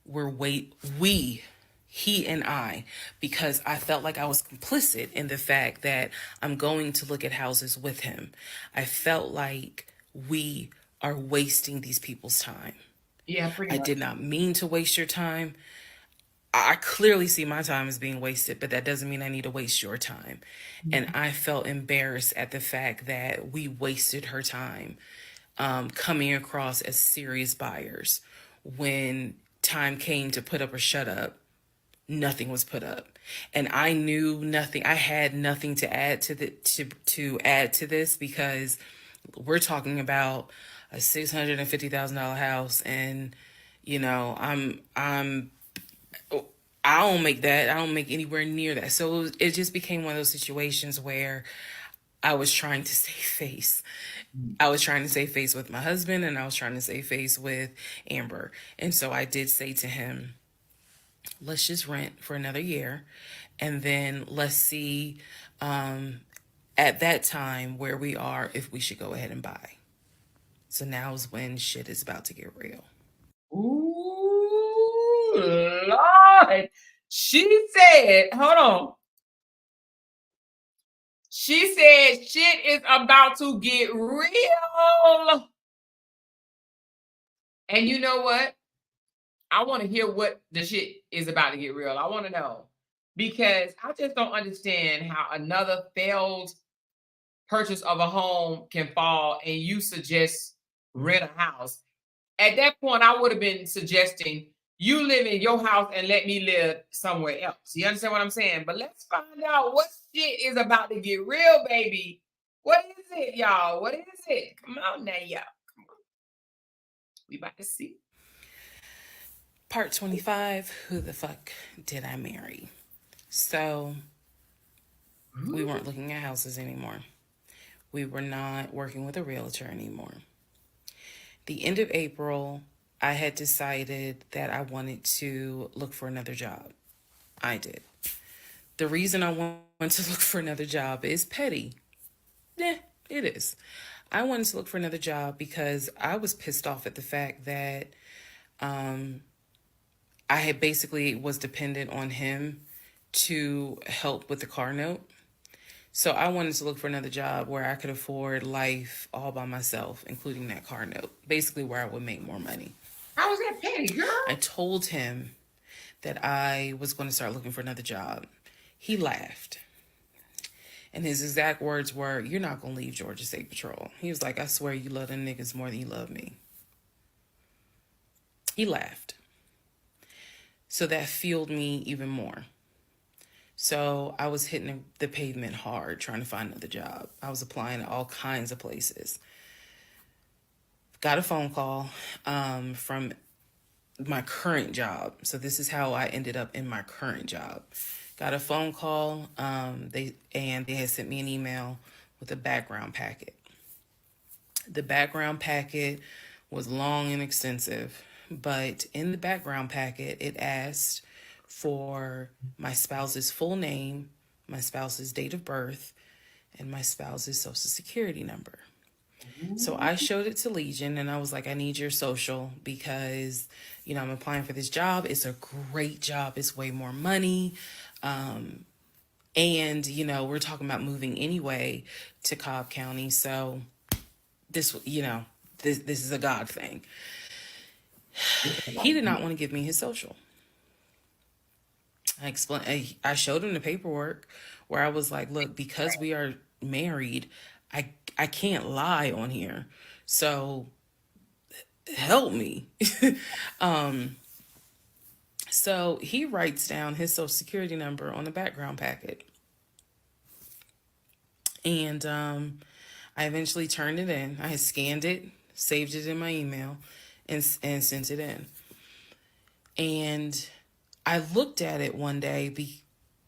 we, he and I, because I felt like I was complicit in the fact that I'm going to look at houses with him. I felt like we are wasting these people's time. Yeah, pretty I much. did not mean to waste your time. I clearly see my time as being wasted, but that doesn't mean I need to waste your time. And I felt embarrassed at the fact that we wasted her time coming across as serious buyers. When time came to put up or shut up, nothing was put up. And I knew nothing. I had nothing to add to add to this, because we're talking about a $650,000 house, and I don't make that. I don't make anywhere near that. So it just became one of those situations where I was trying to save face. I was trying to save face with my husband, and I was trying to save face with Amber. And so I did say to him, let's just rent for another year, and then let's see at that time where we are, if we should go ahead and buy. So now is when shit is about to get real. Ooh, Lord. She said, hold on. She said shit is about to get real. And you know what? I want to hear what the shit is about to get real. I want to know. Because I just don't understand how another failed purchase of a home can fall and you suggest rent a house. At that point, I would have been suggesting you live in your house and let me live somewhere else. You understand what I'm saying? But let's find out what shit is about to get real, baby. What is it, y'all? What is it? Come on now, y'all. Come on. We about to see. Part 25, who the fuck did I marry? So we weren't looking at houses anymore. We were not working with a realtor anymore. The end of April, I had decided that I wanted to look for another job. I did. The reason I wanted to look for another job is petty. Yeah, it is. I wanted to look for another job because I was pissed off at the fact that I had basically was dependent on him to help with the car note. So I wanted to look for another job where I could afford life all by myself, including that car note. Basically where I would make more money. How was that petty, girl? I told him that I was going to start looking for another job. He laughed. And his exact words were, "You're not going to leave Georgia State Patrol." He was like, "I swear you love them niggas more than you love me." He laughed. So that fueled me even more. So I was hitting the pavement hard trying to find another job. I was applying to all kinds of places. Got a phone call from my current job. So this is how I ended up in my current job. Got a phone call. They had sent me an email with a background packet. The background packet was long and extensive, but in the background packet, it asked for my spouse's full name, my spouse's date of birth, and my spouse's social security number. So I showed it to Legion and I was like, I need your social because, I'm applying for this job. It's a great job. It's way more money. And, we're talking about moving anyway to Cobb County. So this, this is a God thing. He did not want to give me his social. I showed him the paperwork where I was like, look, because we are married, I can't lie on here. So help me. So he writes down his social security number on the background packet. And I eventually turned it in. I had scanned it, saved it in my email, and sent it in. And I looked at it one day,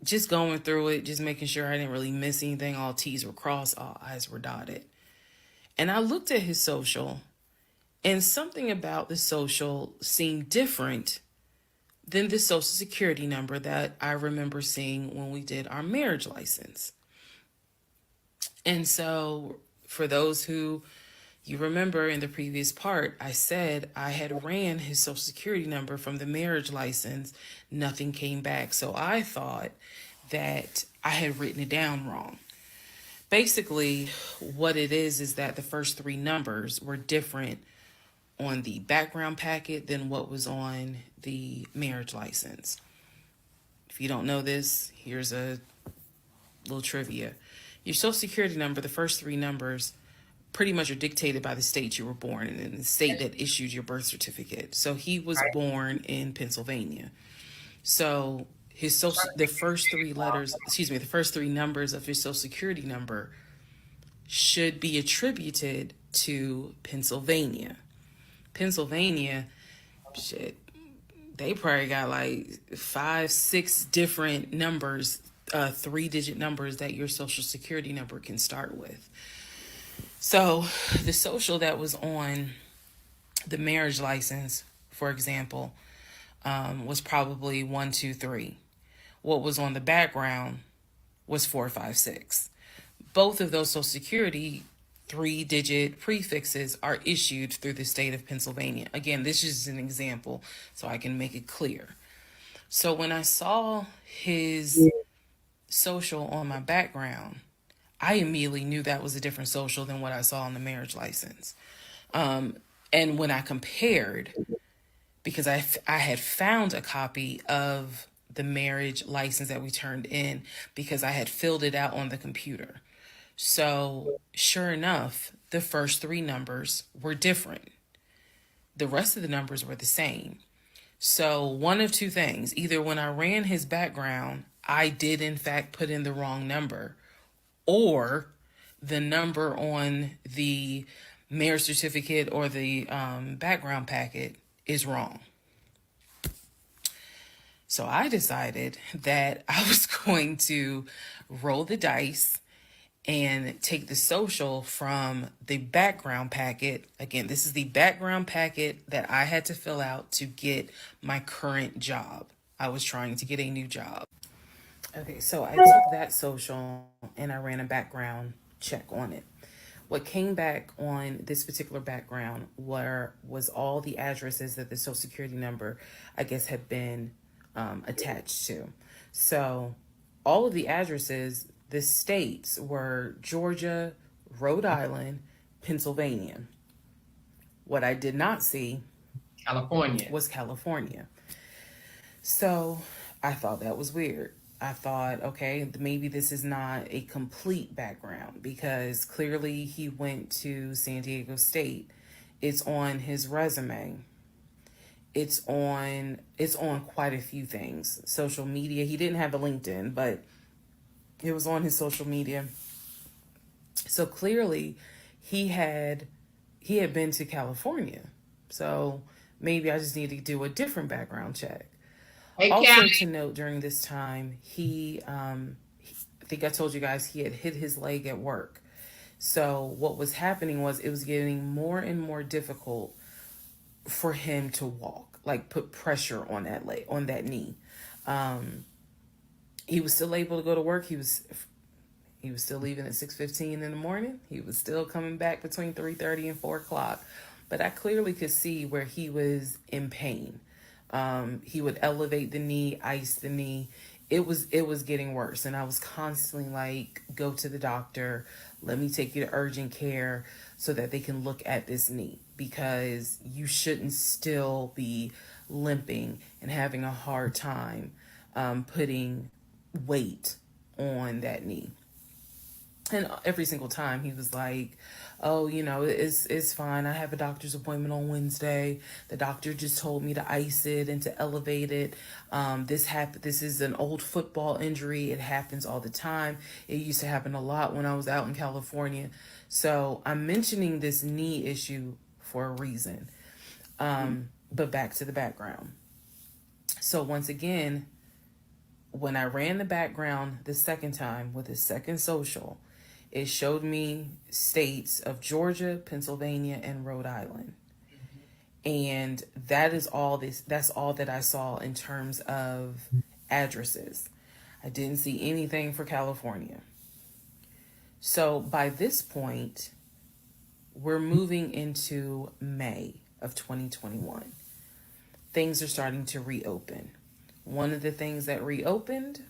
just going through it, just making sure I didn't really miss anything. All T's were crossed, all I's were dotted. And I looked at his social, and something about the social seemed different than the social security number that I remember seeing when we did our marriage license. And so, for those who you remember in the previous part, I said I had ran his social security number from the marriage license. Nothing came back. So I thought that I had written it down wrong. Basically, what it is that the first three numbers were different on the background packet than what was on the marriage license. If you don't know this, here's a little trivia. Your social security number, the first three numbers, pretty much are dictated by the state you were born in and the state that issued your birth certificate. So he was born in Pennsylvania. So the first three numbers of his social security number should be attributed to Pennsylvania. Pennsylvania, shit, they probably got like 5, 6 different numbers, 3-digit numbers that your social security number can start with. So the social that was on the marriage license, for example, was probably 1, 2, 3. What was on the background was 4, 5, 6. Both of those social security 3-digit prefixes are issued through the state of Pennsylvania. Again, this is an example so I can make it clear. So when I saw his social on my background, I immediately knew that was a different social than what I saw on the marriage license. And when I compared, because I had found a copy of the marriage license that we turned in because I had filled it out on the computer. So sure enough, the first three numbers were different. The rest of the numbers were the same. So one of two things, either when I ran his background, I did in fact put in the wrong number, or the number on the marriage certificate or the background packet is wrong. So I decided that I was going to roll the dice and take the social from the background packet. Again, this is the background packet that I had to fill out to get my current job. I was trying to get a new job. Okay, so I took that social and I ran a background check on it. What came back on this particular background was all the addresses that the social security number, I guess, had been attached to. So all of the addresses, the states were Georgia, Rhode Island, Pennsylvania. What I did not see was California. So I thought that was weird. I thought, okay, maybe this is not a complete background because clearly he went to San Diego State. It's on his resume. It's on quite a few things. Social media. He didn't have a LinkedIn, but it was on his social media. So clearly he had been to California. So maybe I just need to do a different background check. Hey, Also Callie. to note, during this time, I think I told you guys he had hit his leg at work. So what was happening was it was getting more and more difficult for him to walk, like put pressure on that leg, on that knee. He was still able to go to work. He was still leaving at 6:15 in the morning. He was still coming back between 3:30 and 4 o'clock. But I clearly could see where he was in pain. He would elevate the knee, ice the knee. It was getting worse. And I was constantly like, go to the doctor. Let me take you to urgent care so that they can look at this knee, because you shouldn't still be limping and having a hard time putting weight on that knee. And every single time he was like, "Oh, it's fine. I have a doctor's appointment on Wednesday. The doctor just told me to ice it and to elevate it. This is an old football injury. It happens all the time. It used to happen a lot when I was out in California. So I'm mentioning this knee issue for a reason. But back to the background. So once again, when I ran the background the second time with the second social, it showed me states of Georgia, Pennsylvania, and Rhode Island. And that's all that I saw in terms of addresses. I didn't see anything for California. So by this point, we're moving into May of 2021. Things are starting to reopen. One of the things that reopened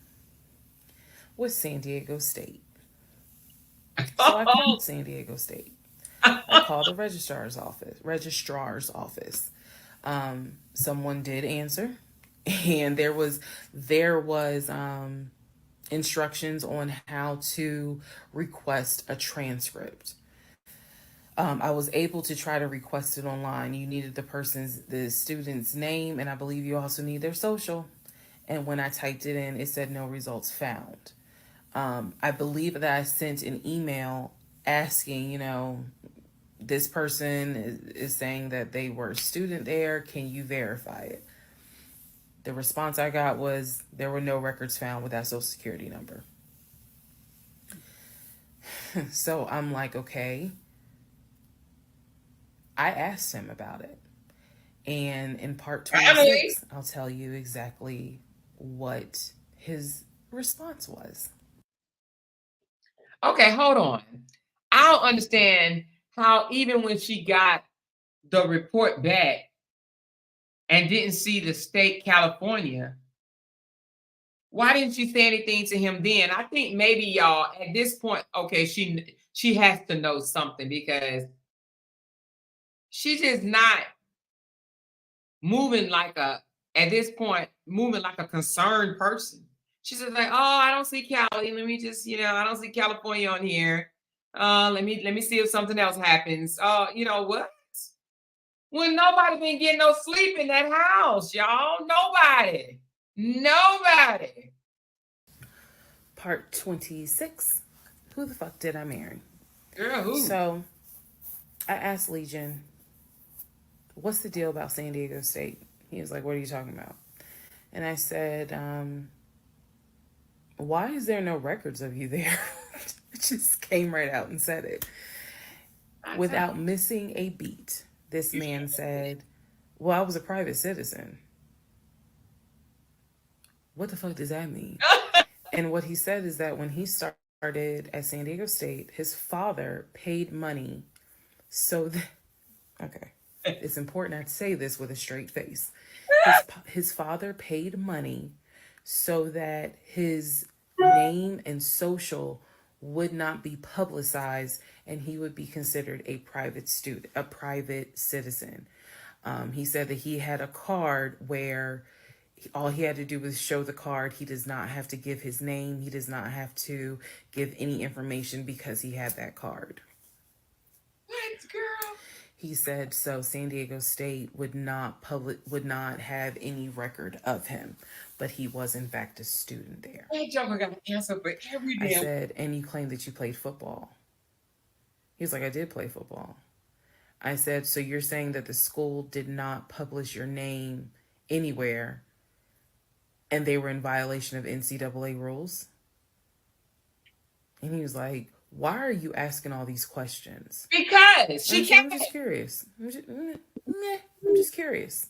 was San Diego State. So I called San Diego State. I called the registrar's office. Someone did answer, and there was instructions on how to request a transcript. I was able to try to request it online. You needed the student's name, and I believe you also need their social. And when I typed it in, it said no results found. I believe that I sent an email asking, this person is saying that they were a student there. Can you verify it? The response I got was there were no records found with that social security number. So I'm like, okay. I asked him about it. And in part 26, I'll tell you exactly what his response was. Okay, hold on. I don't understand how even when she got the report back and didn't see the state California, why didn't she say anything to him then? I think maybe y'all at this point, okay, she has to know something because she's just not moving like a at this point moving like a concerned person. She's just like, oh, I don't see Cali. Let me just, I don't see California on here. Let me see if something else happens. You know what? When nobody been getting no sleep in that house, y'all. Nobody. Nobody. Part 26. Who the fuck did I marry? Girl, who? So I asked Legion, what's the deal about San Diego State? He was like, what are you talking about? And I said, why is there no records of you there? It just came right out and said it. Without missing a beat, this man said, well, I was a private citizen. What the fuck does that mean? And what he said is that when he started at San Diego State, his father paid money so that, okay, it's important I say this with a straight face. His father paid money so that his name and social would not be publicized and he would be considered a private citizen. He said that he had a card where all he had to do was show the card. He does not have to give his name. He does not have to give any information because he had that card. What, girl? He said so San Diego State would not have any record of him, but he was in fact a student there. That joker got an answer for every damn. I said, and you claim that you played football. He was like, I did play football. I said, so you're saying that the school did not publish your name anywhere and they were in violation of NCAA rules? And he was like, why are you asking all these questions? Because she can't. I'm just curious. I'm just curious.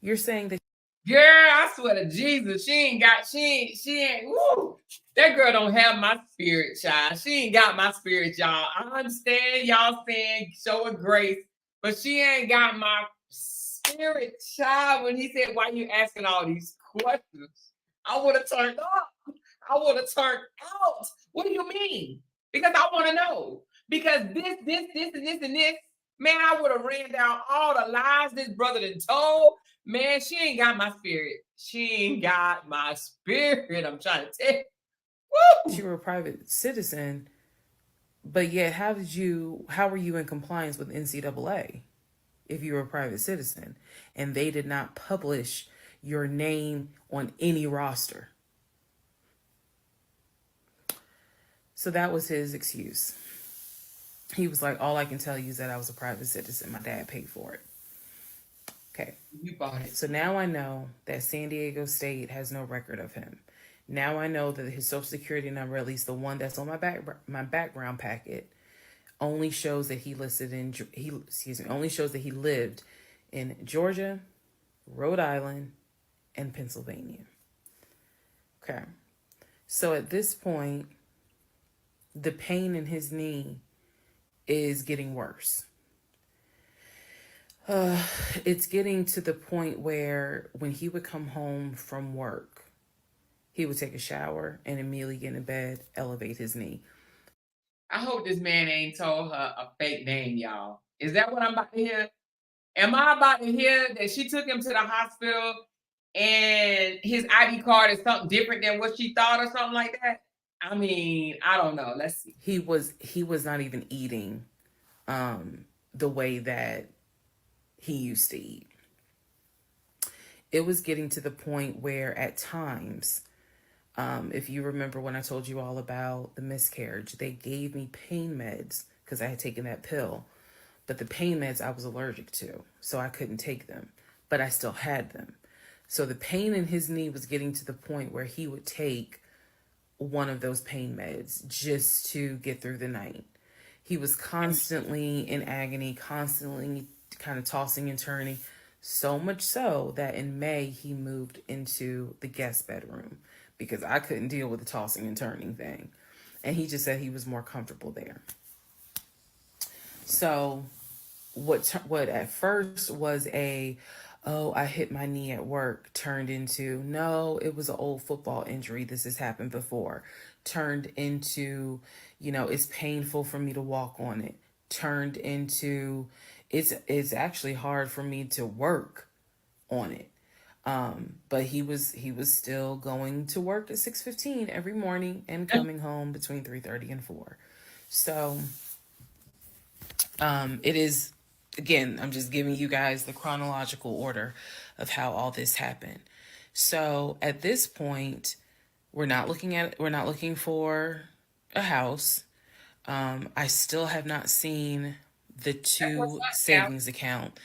You're saying that. Girl, I swear to Jesus, she ain't, woo. That girl don't have my spirit, child. She ain't got my spirit, y'all. I understand y'all saying show her grace, but she ain't got my spirit, child. When he said, why you asking all these questions? I would have turned off. I would have turned out. What do you mean? Because I want to know. Because this, and this. Man, I would have ran down all the lies this brother done told. Man, she ain't got my spirit. She ain't got my spirit. I'm trying to tell you. Woo! You were a private citizen. But yet, how were you in compliance with NCAA if you were a private citizen and they did not publish your name on any roster? So that was his excuse. He was like, all I can tell you is that I was a private citizen. My dad paid for it. Okay. You bought it. So now I know that San Diego State has no record of him. Now I know that his social security number, at least the one that's on my background packet, only shows that he only shows that he lived in Georgia, Rhode Island, and Pennsylvania. Okay. So at this point, the pain in his knee is getting worse. It's getting to the point where when he would come home from work, he would take a shower and immediately get in bed, elevate his knee. I hope this man ain't told her a fake name, y'all. Is that what I'm about to hear? Am I about to hear that she took him to the hospital and his ID card is something different than what she thought or something like that? I mean, I don't know. Let's see. He was not even eating the way that he used to eat. It was getting to the point where at times, if you remember when I told you all about the miscarriage, they gave me pain meds because I had taken that pill. But the pain meds I was allergic to, so I couldn't take them. But I still had them. So the pain in his knee was getting to the point where he would take one of those pain meds just to get through the night. He was constantly in agony, constantly kind of tossing and turning, so much so that in May he moved into the guest bedroom because I couldn't deal with the tossing and turning thing. And he just said he was more comfortable there. So what at first was I hit my knee at work, turned into, no, it was an old football injury. This has happened before. Turned into, it's painful for me to walk on it. Turned into, it's actually hard for me to work on it. But he was still going to work at 6:15 every morning and coming home between 3:30 and 4. So it is, again, I'm just giving you guys the chronological order of how all this happened. So at this point, we're not looking for a house. I still have not seen the two savings account.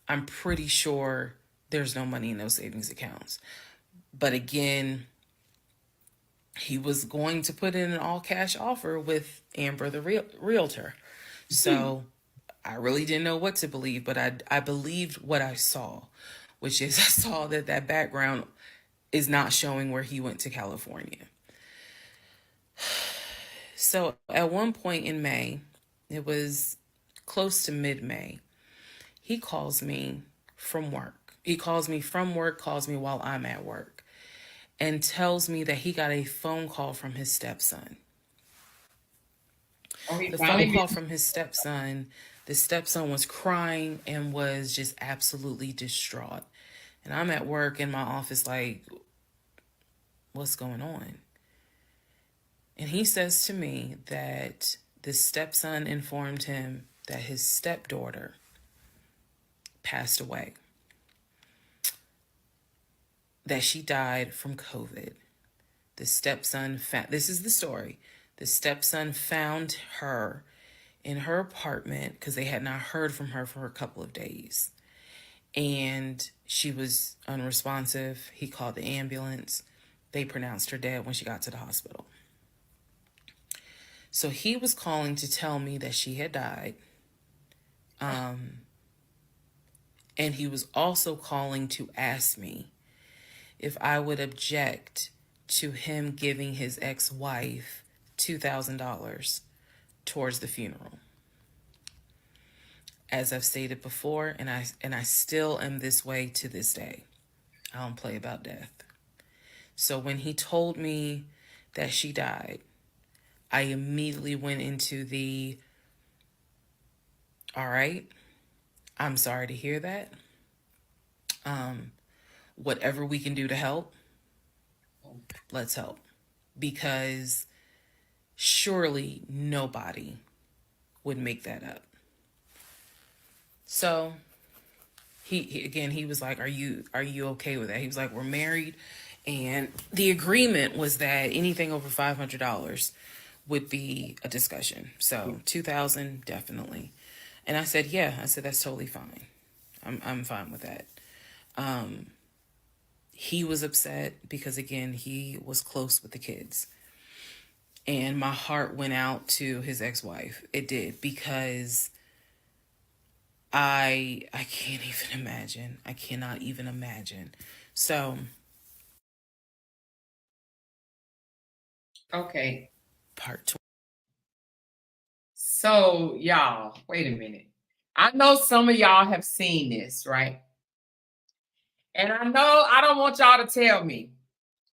I'm pretty sure there's no money in those savings accounts. But again, he was going to put in an all cash offer with Amber, the realtor. So I really didn't know what to believe, but I believed what I saw, which is I saw that background is not showing where he went to California. So at one point in May, it was close to mid-May, he calls me from work. He calls me from work, calls me while I'm at work, and tells me that he got a phone call from his stepson. The phone call from his stepson, the stepson was crying and was just absolutely distraught. And I'm at work in my office like, what's going on? And he says to me that the stepson informed him that his stepdaughter passed away, that she died from COVID. The stepson this is the story. The stepson found her in her apartment because they had not heard from her for a couple of days. And she was unresponsive. He called the ambulance. They pronounced her dead when she got to the hospital. So he was calling to tell me that she had died. And he was also calling to ask me if I would object to him giving his ex-wife $2,000 towards the funeral. As I've stated before, and I still am this way to this day. I don't play about death. So when he told me that she died, I immediately went into the, all right, I'm sorry to hear that. Whatever we can do to help, let's help. Because surely nobody would make that up. So he was like, are you okay with that? He was like, we're married, and the agreement was that anything over $500 would be a discussion. So 2,000 definitely. And I said, yeah. I said, that's totally fine. I'm fine with that. He was upset because, again, he was close with the kids. And my heart went out to his ex-wife. It did, because I can't even imagine. I cannot even imagine. So, Okay. part two. So, y'all, wait a minute. I know some of y'all have seen this, right? And I know I don't want y'all to tell me.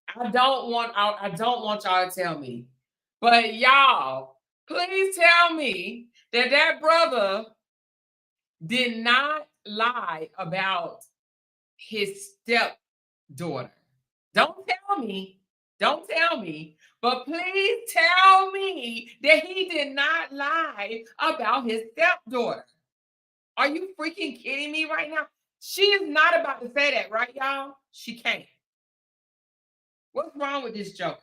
I don't want y'all to tell me. But y'all, please tell me that that brother did not lie about his stepdaughter. Don't tell me. Don't tell me. But please tell me that he did not lie about his stepdaughter. Are you freaking kidding me right now? She is not about to say that, right, y'all? She can't. What's wrong with this joker?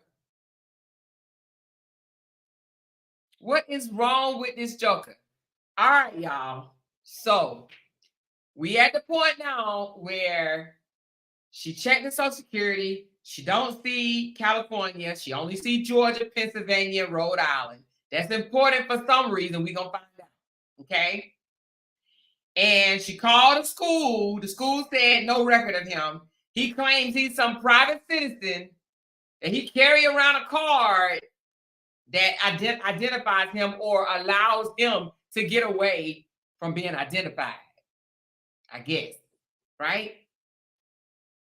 What is wrong with this joker? All right, y'all. So we at the point now where she checked the Social Security. She don't see California. She only see Georgia, Pennsylvania, Rhode Island. That's important for some reason. We're going to find out. Okay? And she called the school. The school said no record of him. He claims he's some private citizen, that he carry around a card that identifies him or allows him to get away from being identified, I guess, right?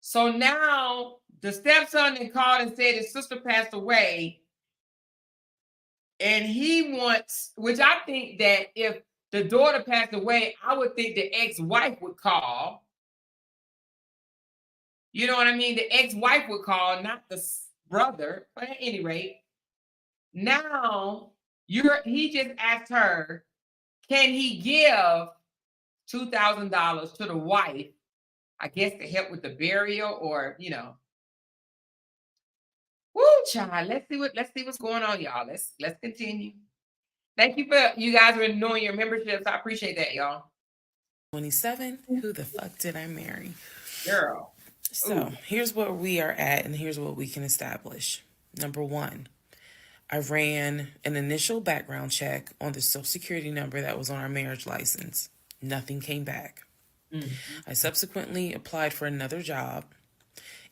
So now the stepson then called and said his sister passed away, and he wants, which I think that if the daughter passed away, I would think the ex-wife would call. You know what I mean? The ex-wife would call, not the brother. But at any rate, now he just asked her, can he give $2,000 to the wife, I guess, to help with the burial, or woo, child. Let's see what's going on, y'all. Let's continue. Thank you for you guys renewing your memberships. I appreciate that, y'all. 27. Who the fuck did I marry? Girl. So here's where we are at, and here's what we can establish. Number one, I ran an initial background check on the Social Security number that was on our marriage license. Nothing came back. I subsequently applied for another job.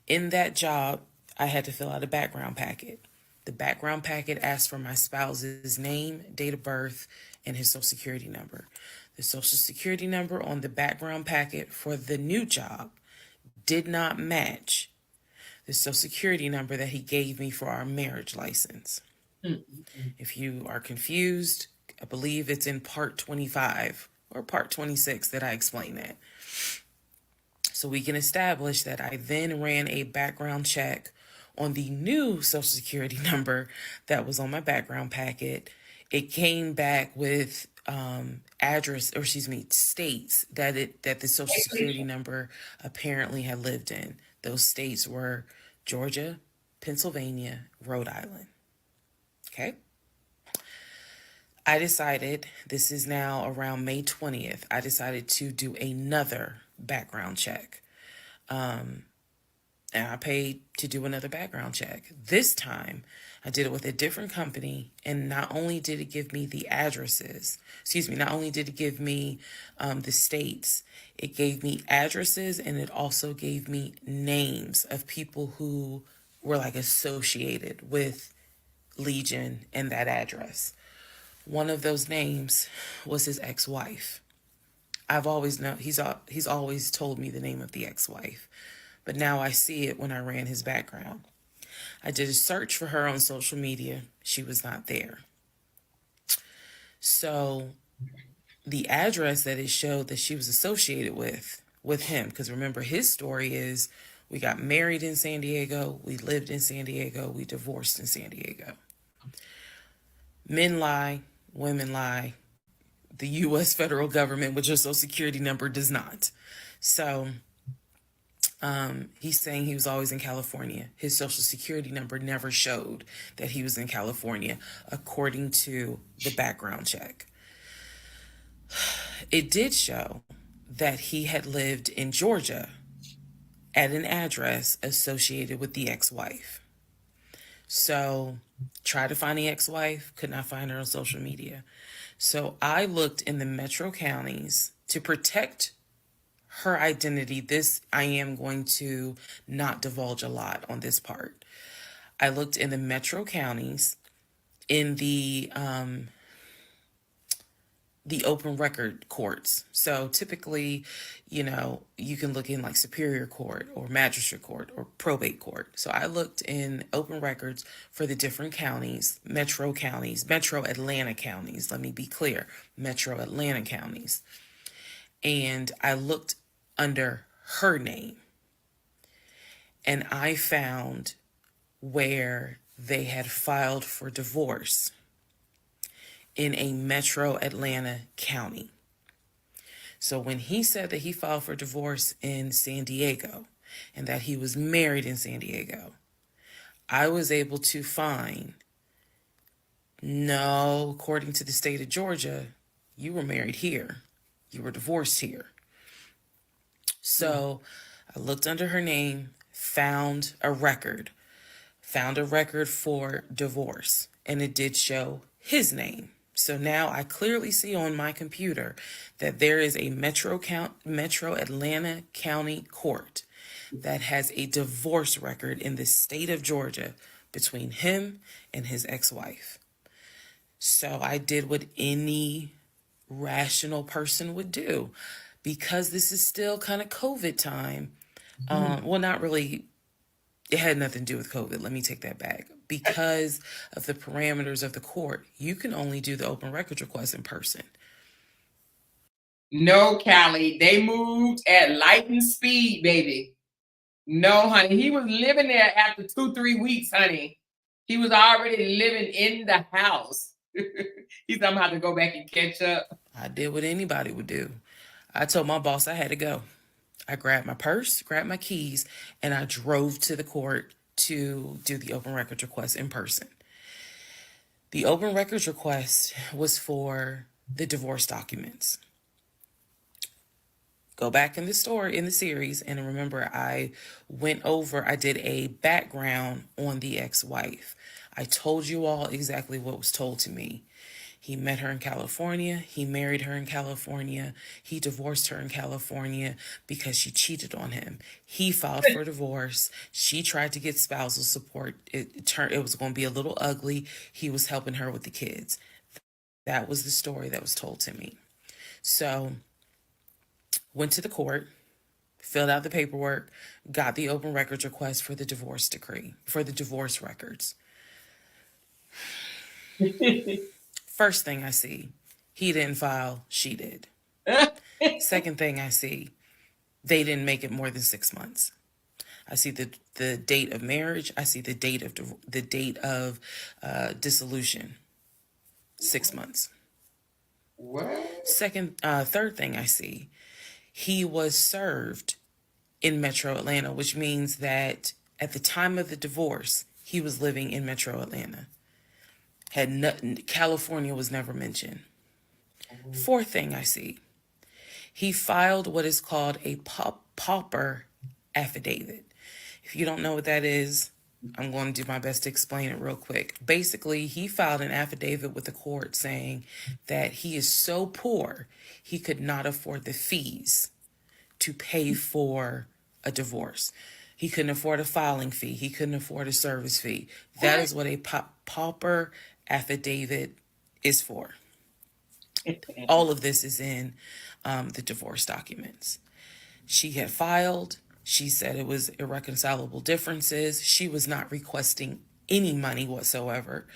In that job, I had to fill out a background packet. The background packet asked for my spouse's name, date of birth, and his Social Security number. The Social Security number on the background packet for the new job did not match the Social Security number that he gave me for our marriage license. If you are confused, I believe it's in part 25 or part 26 that I explain that. So we can establish that I then ran a background check on the new Social Security number that was on my background packet. It came back with states that the Social Security number apparently had lived in. Those states were Georgia, Pennsylvania, Rhode Island. Okay. I decided, this is now around May 20th, I decided to do another background check. And I paid to do another background check. This time, I did it with a different company, and not only did it give me the addresses, not only did it give me the states, it gave me addresses, and it also gave me names of people who were like associated with Legion and that address. One of those names was his ex-wife. I've always known, he's always told me the name of the ex-wife, but now I see it when I ran his background. I did a search for her on social media. She was not there. So the address that it showed that she was associated with him, because remember, his story is we got married in San Diego, we lived in San Diego, we divorced in San Diego. Men lie, women lie, the U.S. federal government, which your social security number does not. So he's saying he was always in California. His social security number never showed that he was in California, according to the background check. It did show that he had lived in Georgia at an address associated with the ex-wife. So, tried to find the ex-wife, could not find her on social media. So I looked in the metro counties to protect her identity. This, I am going to not divulge a lot on this part. I looked in the metro counties in the open record courts. So typically, you can look in like Superior Court or Magistrate Court or Probate Court. So I looked in open records for the different counties, metro Atlanta counties. Let me be clear, metro Atlanta counties. And I looked under her name. And I found where they had filed for divorce in a metro Atlanta county. So when he said that he filed for divorce in San Diego and that he was married in San Diego, I was able to find, no, according to the state of Georgia, you were married here. You were divorced here. So I looked under her name, found a record for divorce, and it did show his name. So now I clearly see on my computer that there is a metro Atlanta County Court that has a divorce record in the state of Georgia between him and his ex-wife. So I did what any rational person would do. Because this is still kind of COVID time. Well, not really. It had nothing to do with COVID. Let me take that back. Because of the parameters of the court, you can only do the open records request in person. No, Callie, they moved at lightning speed, baby. No, honey, he was living there after 2-3 weeks, honey. He was already living in the house. He's gonna have to go back and catch up. I did what anybody would do. I told my boss I had to go. I grabbed my purse, grabbed my keys, and I drove to the court to do the open records request in person. The open records request was for the divorce documents. Go back in the series, and remember I did a background on the ex-wife. I told you all exactly what was told to me. He met her in California. He married her in California. He divorced her in California because she cheated on him. He filed for divorce. She tried to get spousal support. It was going to be a little ugly. He was helping her with the kids. That was the story that was told to me. So, went to the court, filled out the paperwork, got the open records request for the divorce decree, for the divorce records. First thing I see, he didn't file, she did. Second thing I see, they didn't make it more than 6 months. I see the date of marriage. I see the date of dissolution. 6 months. What? Third thing I see, he was served in Metro Atlanta, which means that at the time of the divorce, he was living in Metro Atlanta. California was never mentioned. Fourth thing I see, he filed what is called a pauper affidavit. If you don't know what that is, I'm going to do my best to explain it real quick. Basically, he filed an affidavit with the court saying that he is so poor, he could not afford the fees to pay for a divorce. He couldn't afford a filing fee. He couldn't afford a service fee. That is what a pauper affidavit is for. All of this is in the divorce documents. She had filed. She said it was irreconcilable differences. She was not requesting any money whatsoever.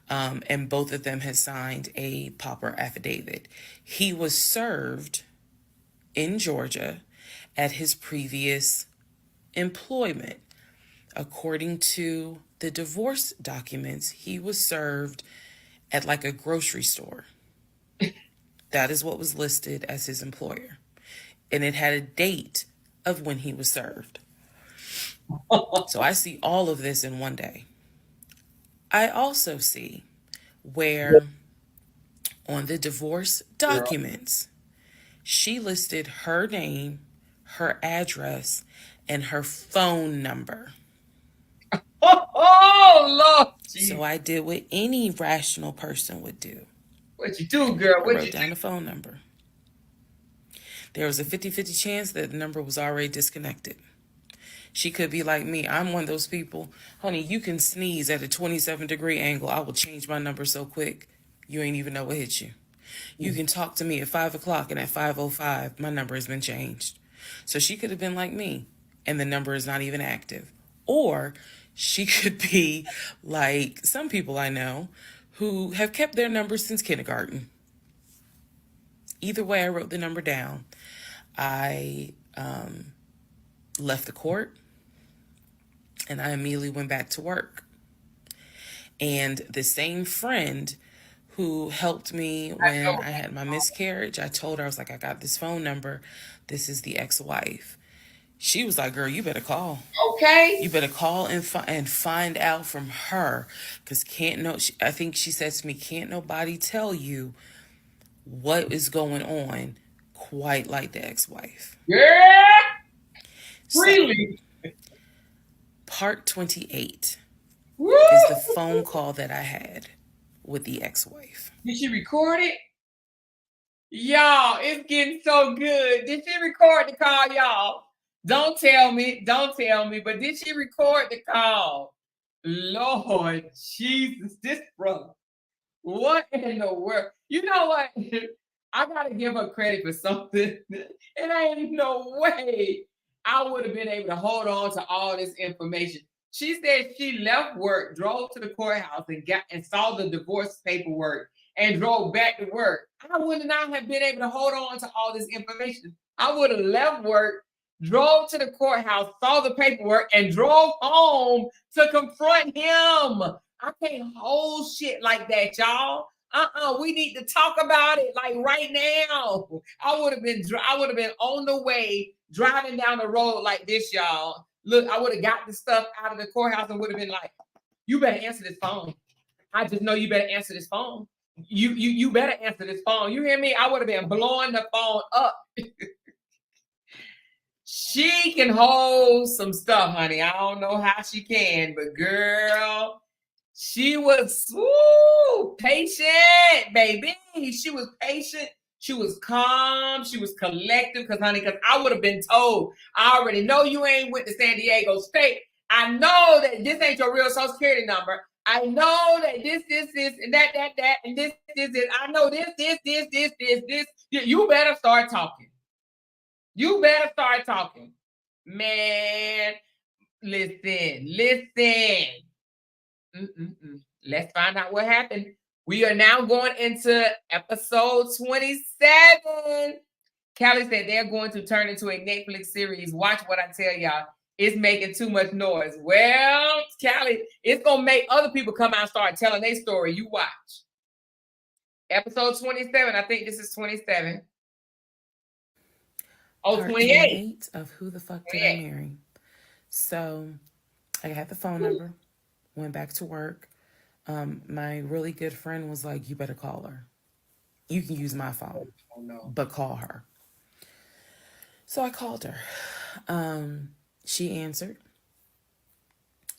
And both of them had signed a pauper affidavit. He was served in Georgia at his previous employment. According to the divorce documents, he was served at like a grocery store. That is what was listed as his employer. And it had a date of when he was served. So I see all of this in one day. I also see where on the divorce documents, she listed her name, her address, and her phone number. Oh, Lord. So I did what any rational person would do. What you do, girl? I What wrote you do? down the phone number. There was a 50-50 chance that the number was already disconnected. She could be like me. I'm one of those people. Honey, you can sneeze at a 27-degree angle. I will change my number so quick, you ain't even know what hit you. You can talk to me at 5 o'clock, and at 5:05, my number has been changed. So she could have been like me, and the number is not even active. Or she could be like some people I know who have kept their number since kindergarten. Either way, I wrote the number down. I left the court, and I immediately went back to work. And the same friend who helped me when I had my miscarriage, I told her, I was like, I got this phone number. This is the ex-wife. She was like, girl, you better call. Okay. You better call and find out from her. Because I think she said to me, can't nobody tell you what is going on quite like the ex-wife. Yeah. So, Really? part 28 Woo! is the phone call that I had with the ex-wife. Did she record it? Y'all, it's getting so good. Did she record the call, y'all? Don't tell me, but did she record the call? Lord Jesus, this brother. What in the world? You know what? I gotta give her credit for something. It ain't no way I would have been able to hold on to all this information. She said she left work, drove to the courthouse, and saw the divorce paperwork and drove back to work. I would not have been able to hold on to all this information. I would have left work, drove to the courthouse, saw the paperwork, and drove home to confront him. I can't hold shit like that, y'all. We need to talk about it like right now. I would have been on the way driving down the road like this, y'all. Look, I would have got the stuff out of the courthouse and would have been like, you better answer this phone. I just know you better answer this phone. You better answer this phone. You hear me? I would have been blowing the phone up. She can hold some stuff, honey. I don't know how she can, but girl, she was patient, baby. She was patient. She was calm. She was collective. Because I would have been told, I already know you ain't went to San Diego State. I know that this ain't your real Social Security number. I know that this, and that, and this. I know this. You better start talking. You better start talking. Man, listen. Let's find out what happened. We are now going into episode 27. Callie said they're going to turn into a Netflix series. Watch what I tell y'all. It's making too much noise. Well, Callie, it's going to make other people come out and start telling their story. You watch. Episode 27. I think this is 27. Oh, Part 28 of Who the Fuck Did I Marry? So I had the phone number, went back to work. My really good friend was like, you better call her. You can use my phone, but call her. So I called her. She answered.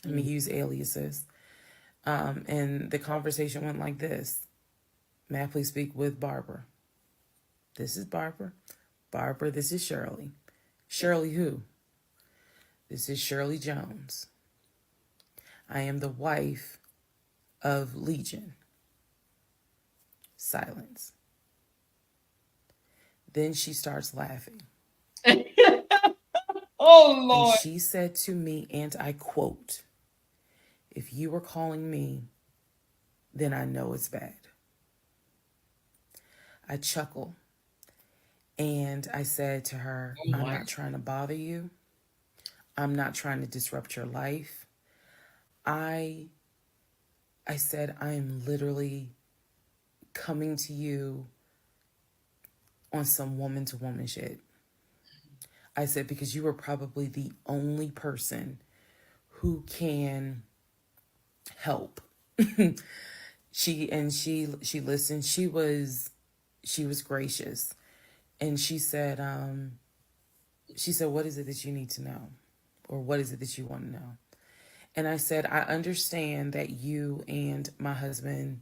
Let me use aliases. And the conversation went like this. May I please speak with Barbara? This is Barbara. Barbara, this is Shirley. Shirley who? This is Shirley Jones. I am the wife of Legion. Silence. Then she starts laughing. Oh, Lord. And she said to me, and I quote, if you were calling me, then I know it's bad. I chuckle. And I said to her, I'm not trying to bother you. I'm not trying to disrupt your life. I said, I am literally coming to you on some woman to woman shit. I said, because you are probably the only person who can help. she listened. She was gracious. And she said, what is it that you need to know? Or what is it that you want to know? And I said, I understand that you and my husband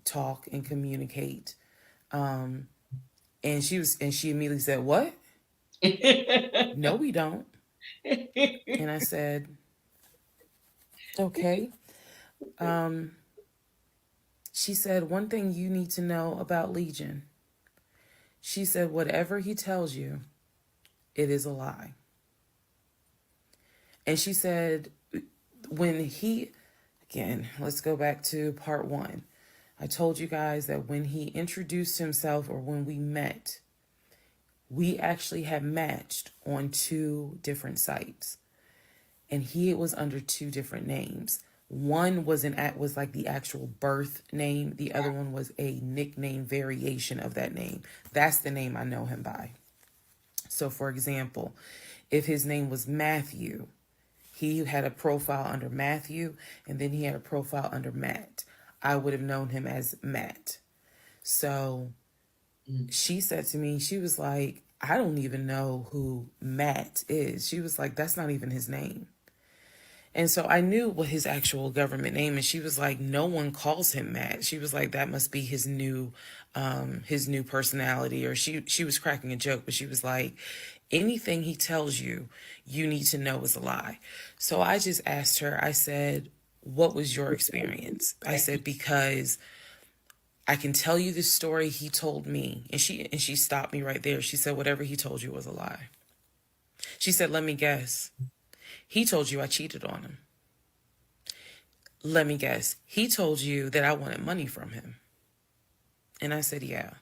talk and communicate. And she immediately said, what? No, we don't. And I said, okay. She said, one thing you need to know about Legion. She said, whatever he tells you, it is a lie. And she said, again, let's go back to part 1. I told you guys that when he introduced himself, or when we met, we actually had matched on 2 different sites. And he was under 2 different names. One was like the actual birth name. The other one was a nickname variation of that name. That's the name I know him by. So for example, if his name was Matthew, he had a profile under Matthew, and then he had a profile under Matt. I would have known him as Matt. So she said to me, she was like, I don't even know who Matt is. She was like, that's not even his name. And so I knew what his actual government name, and she was like, no one calls him Matt. She was like, that must be his new personality. Or she was cracking a joke, but she was like, anything he tells you, you need to know is a lie. So I just asked her, I said, what was your experience? I said, because I can tell you the story he told me. And she stopped me right there. She said, whatever he told you was a lie. She said, let me guess. He told you I cheated on him. Let me guess. He told you that I wanted money from him. And I said, yeah.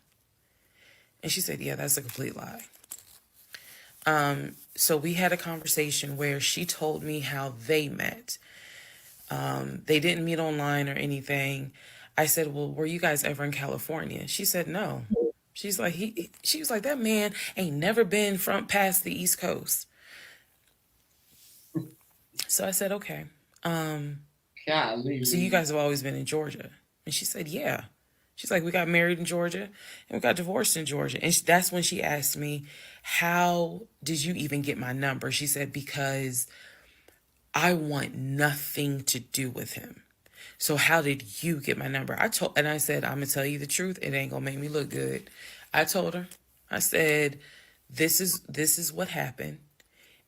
And she said, yeah, that's a complete lie. So we had a conversation where she told me how they met. They didn't meet online or anything. I said, well, were you guys ever in California? She said, no. She's like, she was like, that man ain't never been past the East Coast. So I said, okay. So you guys have always been in Georgia? And she said, yeah. She's like, we got married in Georgia and we got divorced in Georgia. And that's when she asked me, how did you even get my number? She said, because I want nothing to do with him. So how did you get my number? I said, I'm going to tell you the truth. It ain't going to make me look good. I told her, I said, this is what happened.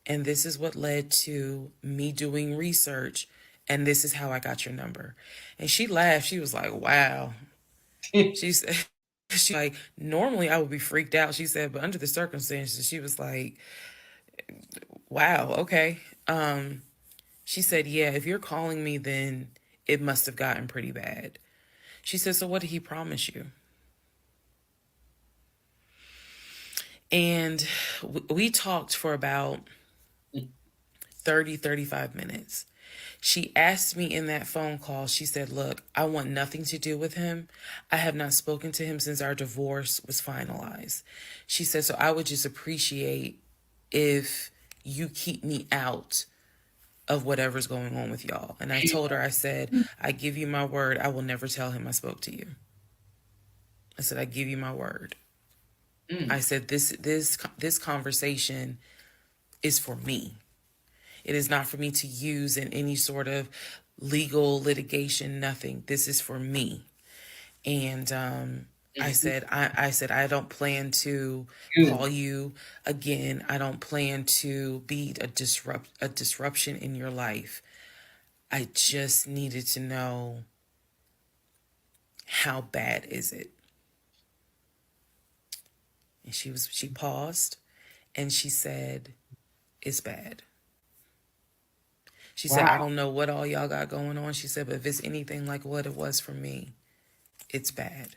And this is what led to me doing research. And this is how I got your number. And she laughed. She was like, wow. She said, she like, normally I would be freaked out. She said, but under the circumstances, she was like, wow, okay. She said, yeah, if you're calling me, then it must have gotten pretty bad. She said, so what did he promise you? And we talked for about 35 minutes. She asked me in that phone call, she said, look, I want nothing to do with him. I have not spoken to him since our divorce was finalized. She said, so I would just appreciate if you keep me out of whatever's going on with y'all. And I told her, I said, I give you my word, I will never tell him I spoke to you. I said, I give you my word. I said, this conversation is for me. It is not for me to use in any sort of legal litigation, nothing. This is for me. And I said, I don't plan to call you again. I don't plan to be a disruption in your life. I just needed to know, how bad is it? And she paused and she said, it's bad. She said, I don't know what all y'all got going on. She said, but if it's anything like what it was for me, it's bad.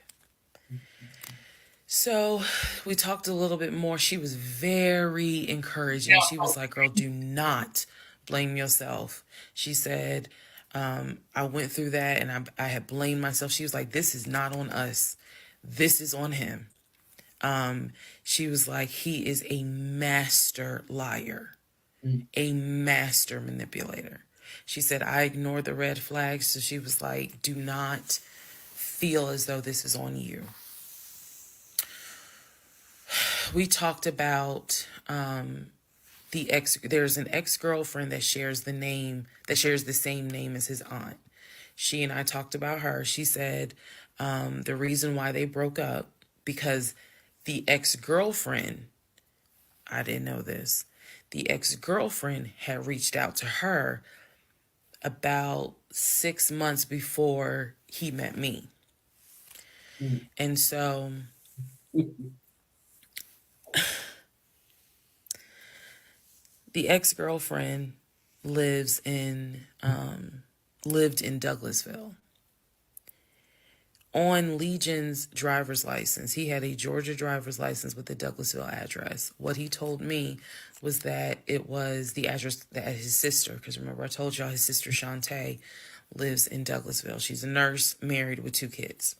So we talked a little bit more. She was very encouraging. She was like, girl, do not blame yourself. She said, I went through that and I had blamed myself. She was like, this is not on us. This is on him. She was like, he is a master liar, a master manipulator. She said, I ignored the red flags. So she was like, do not feel as though this is on you. We talked about there's an ex-girlfriend that shares the same name as his aunt. She and I talked about her. She said the reason why they broke up because the ex-girlfriend, I didn't know this, the ex-girlfriend had reached out to her about 6 months before he met me. And so the ex-girlfriend lived in Douglasville. On Legion's driver's license, he had a Georgia driver's license with the Douglasville address. What he told me was that it was the address that his sister, because remember I told y'all his sister Shantae lives in Douglasville. She's a nurse, married with 2 kids.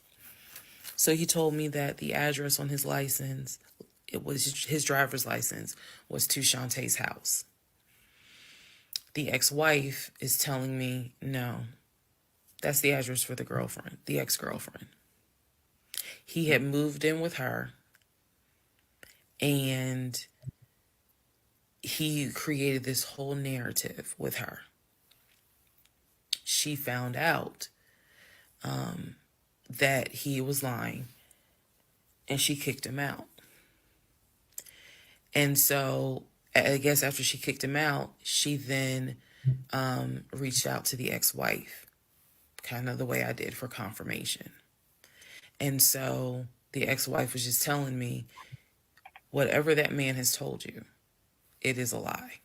So he told me that the address on his license, it was his driver's license, was to Shantae's house. The ex-wife is telling me, no, that's the address for the ex-girlfriend. He had moved in with her and he created this whole narrative with her. She found out that he was lying and she kicked him out. And so I guess after she kicked him out, she then reached out to the ex-wife, kind of the way I did for confirmation. And so the ex-wife was just telling me, whatever that man has told you, it is a lie.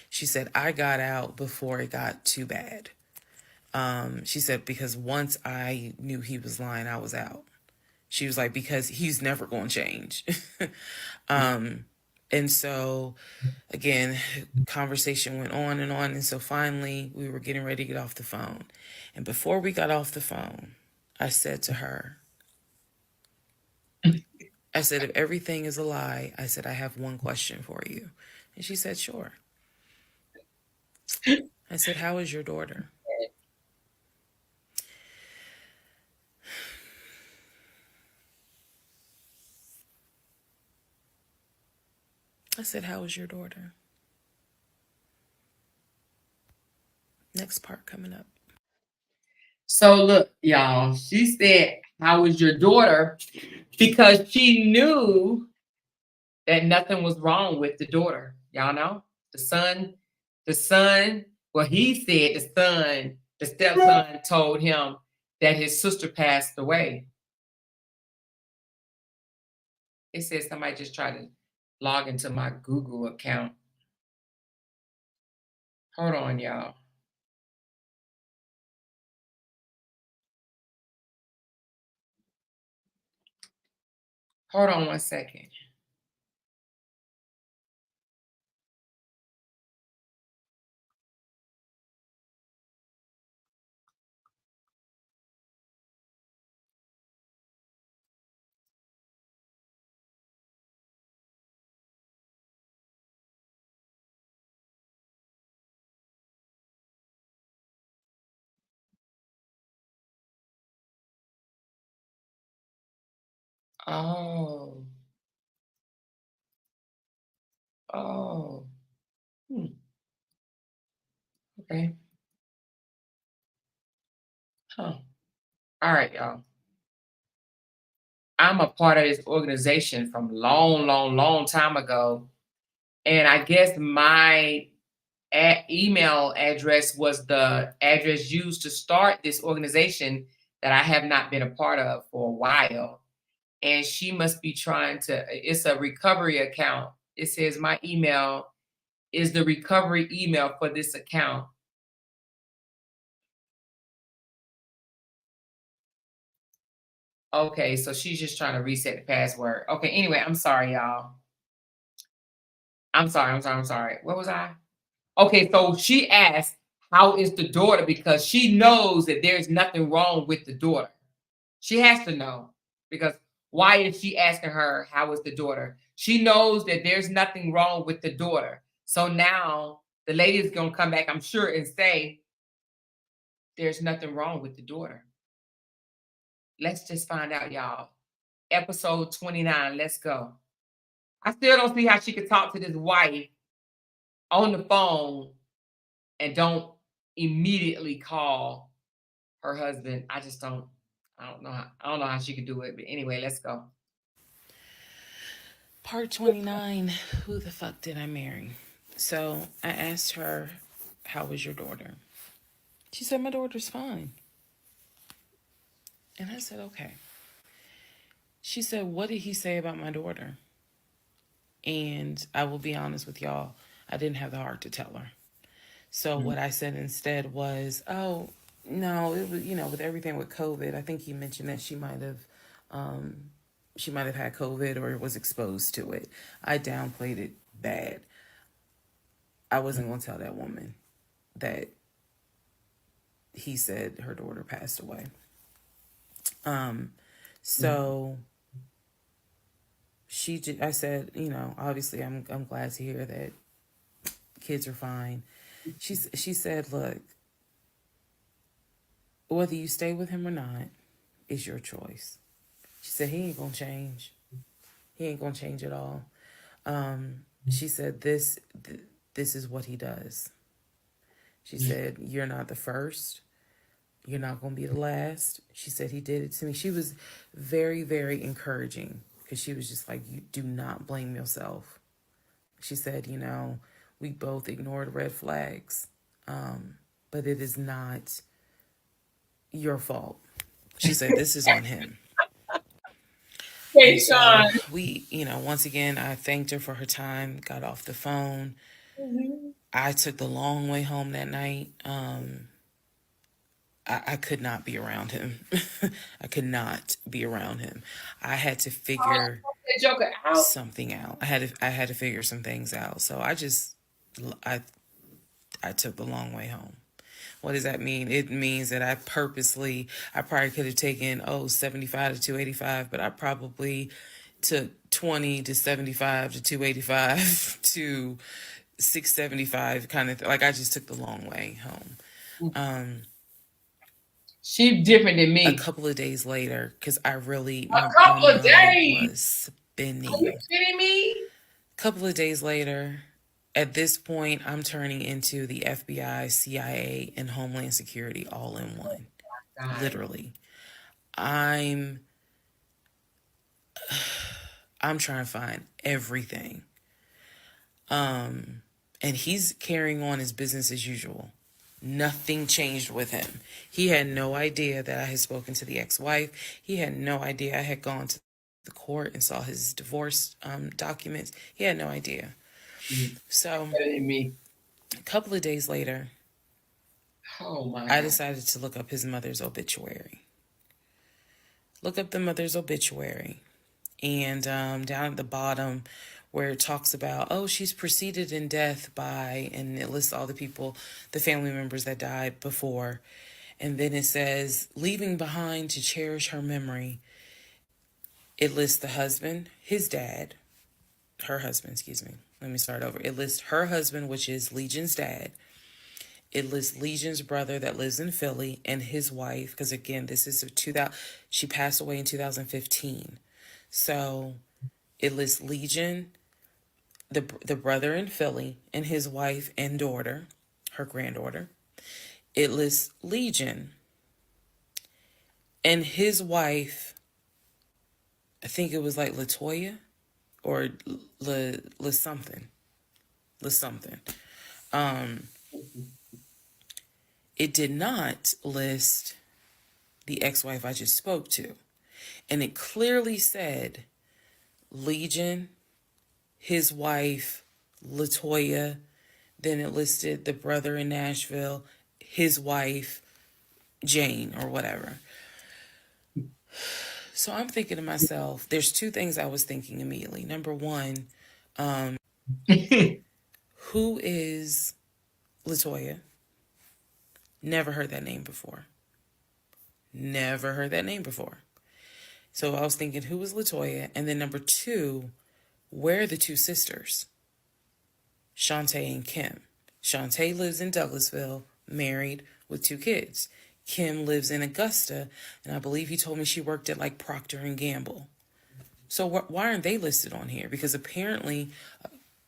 She said, I got out before it got too bad. She said, because once I knew he was lying, I was out. She was like, because he's never going to change. And so, again, conversation went on. And so finally, we were getting ready to get off the phone. And before we got off the phone, I said to her, I said, if everything is a lie, I said, I have one question for you. And she said, sure. I said, how is your daughter? I said, how is your daughter? Next part coming up. So look, y'all, she said, how is your daughter? Because she knew that nothing was wrong with the daughter. Y'all know? The son, well, he said the stepson told him that his sister passed away. It says somebody just tried to log into my Google account. Hold on, y'all. Hold on 1 second. Oh. Oh. Okay. Huh. All right, y'all. I'm a part of this organization from long time ago. And I guess my email address was the address used to start this organization that I have not been a part of for a while. And she must be trying to, it's a recovery account. It says my email is the recovery email for this account. Okay, so she's just trying to reset the password. Okay, anyway, I'm sorry, y'all. I'm sorry. What was I? Okay, so she asked, how is the daughter? Because she knows that there's nothing wrong with the daughter. She has to know because Why is she asking her how is the daughter? She knows that there's nothing wrong with the daughter. So now the lady is going to come back, I'm sure, and say, there's nothing wrong with the daughter. Let's just find out, y'all. Episode 29, let's go. I still don't see how she could talk to this wife on the phone and don't immediately call her husband. I don't know how she could do it. But anyway, let's go. Part 29, who the fuck did I marry? So I asked her, how was your daughter? She said, my daughter's fine. And I said, okay. She said, what did he say about my daughter? And I will be honest with y'all, I didn't have the heart to tell her. So what I said instead was, oh, no, it was, with everything with COVID, I think he mentioned that she might have had COVID or was exposed to it. I downplayed it bad. I wasn't going to tell that woman that he said her daughter passed away. So I said, obviously I'm glad to hear that kids are fine. She said, look, whether you stay with him or not is your choice. She said, he ain't gonna change. He ain't gonna change at all. She said, this is what he does. She said, you're not the first. You're not going to be the last. She said, he did it to me. She was very, very encouraging because she was just like, you do not blame yourself. She said, we both ignored red flags, but it is not your fault. She said, this is on him. Hey, so we, once again, I thanked her for her time, got off the phone. I took the long way home that night. I could not be around him. I could not be around him. I had to figure something out. I had to figure some things out. So I took the long way home. What does that mean? It means that I probably could have taken 75 to 285, but I probably took 20 to 75 to 285 to 675 kind of like I just took the long way home. She's different than me. A couple of days later, because my of days was spinning. Are you kidding me? A couple of days later, at this point, I'm turning into the FBI, CIA, and Homeland Security all in one. Literally. I'm trying to find everything. And he's carrying on his business as usual. Nothing changed with him. He had no idea that I had spoken to the ex-wife. He had no idea I had gone to the court and saw his divorce documents. He had no idea. So a couple of days later, I decided to look up his mother's obituary. Look up the mother's obituary. And down at the bottom where it talks about, she's preceded in death by, and it lists all the people, the family members that died before. And then it says, leaving behind to cherish her memory. It lists the husband, her husband, excuse me. Let me start over. It lists her husband, which is Legion's dad. It lists Legion's brother that lives in Philly and his wife, because again, this is she passed away in 2015. So it lists Legion, the brother in Philly, and his wife and daughter, her granddaughter. It lists Legion and his wife, I think it was like Latoya or Le something. It did not list the ex-wife I just spoke to. And it clearly said Legion, his wife, Latoya. Then it listed the brother in Nashville, his wife, Jane, or whatever. So I'm thinking to myself, there's two things I was thinking immediately. Number one, who is Latoya? Never heard that name before. So I was thinking, who was Latoya? And then number two, where are the two sisters? Shantae and Kim. Shantae lives in Douglasville, married with two kids. Kim lives in Augusta, and I believe he told me she worked at like Procter and Gamble. So why aren't they listed on here? Because apparently,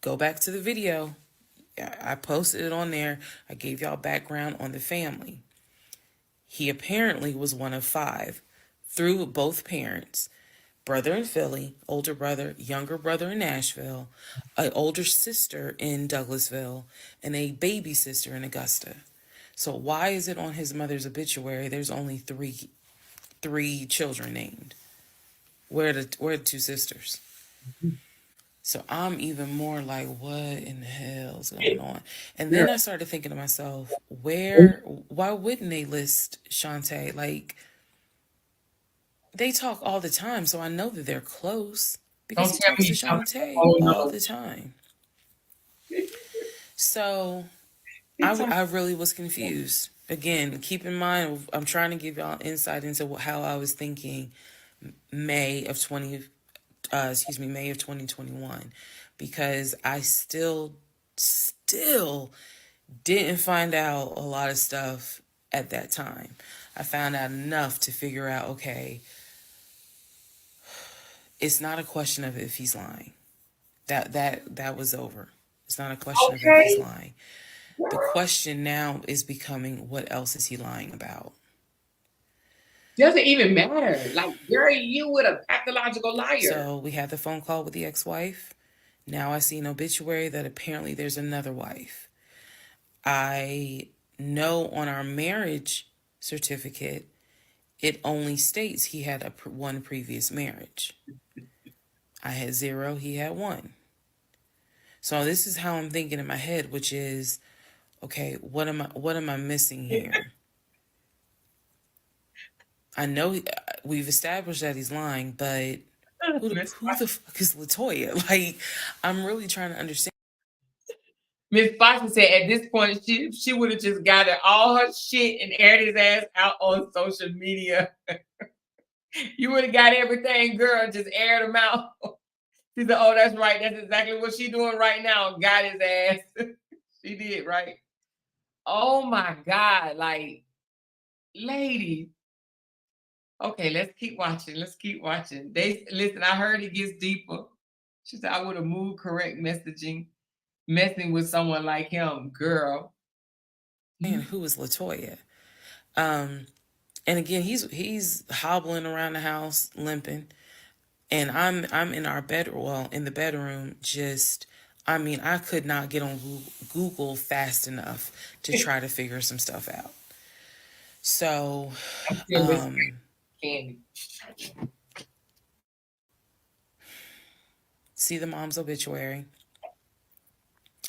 go back to the video. I posted it on there. I gave y'all background on the family. He apparently was one of five through both parents. Brother in Philly, older brother, younger brother in Nashville, an older sister in Douglasville, and a baby sister in Augusta. So why is it on his mother's obituary there's only three children named? Where are the two sisters? So I'm even more like, what in the hell's going on? And then I started thinking to myself, why wouldn't they list Shantae? Like, they talk all the time, so I know that they're close because Don't he tell talks to me something. Shantae Oh all no. the time. So I really was confused. Again, keep in mind, I'm trying to give y'all insight into how I was thinking May of 2021, because I still didn't find out a lot of stuff at that time. I found out enough to figure out, okay, it's not a question of if he's lying. That was over. It's not a question of if he's Okay. lying. The question now is becoming, what else is he lying about? Doesn't even matter. Like, girl, you with a pathological liar. So we had the phone call with the ex-wife. Now I see an obituary that apparently there's another wife. I know on our marriage certificate, it only states he had one previous marriage. I had 0, he had 1. So this is how I'm thinking in my head, which is, okay, what am I missing here? I know we've established that he's lying, but who the fuck is Latoya? Like, I'm really trying to understand. Miss Foster said at this point she would have just gathered all her shit and aired his ass out on social media. You would have got everything, girl, just aired him out. She said, oh, that's right. That's exactly what she's doing right now. Got his ass. She did, right? Oh my God. Like, lady. Okay, let's keep watching. Let's keep watching. They listen, I heard it gets deeper. She said, I would have moved correct messaging, messing with someone like him, girl. And who is Latoya? And again, he's hobbling around the house, limping, and I'm in our bedroom, well, in the bedroom, just. I mean, I could not get on Google fast enough to try to figure some stuff out. So, Candy. see the mom's obituary,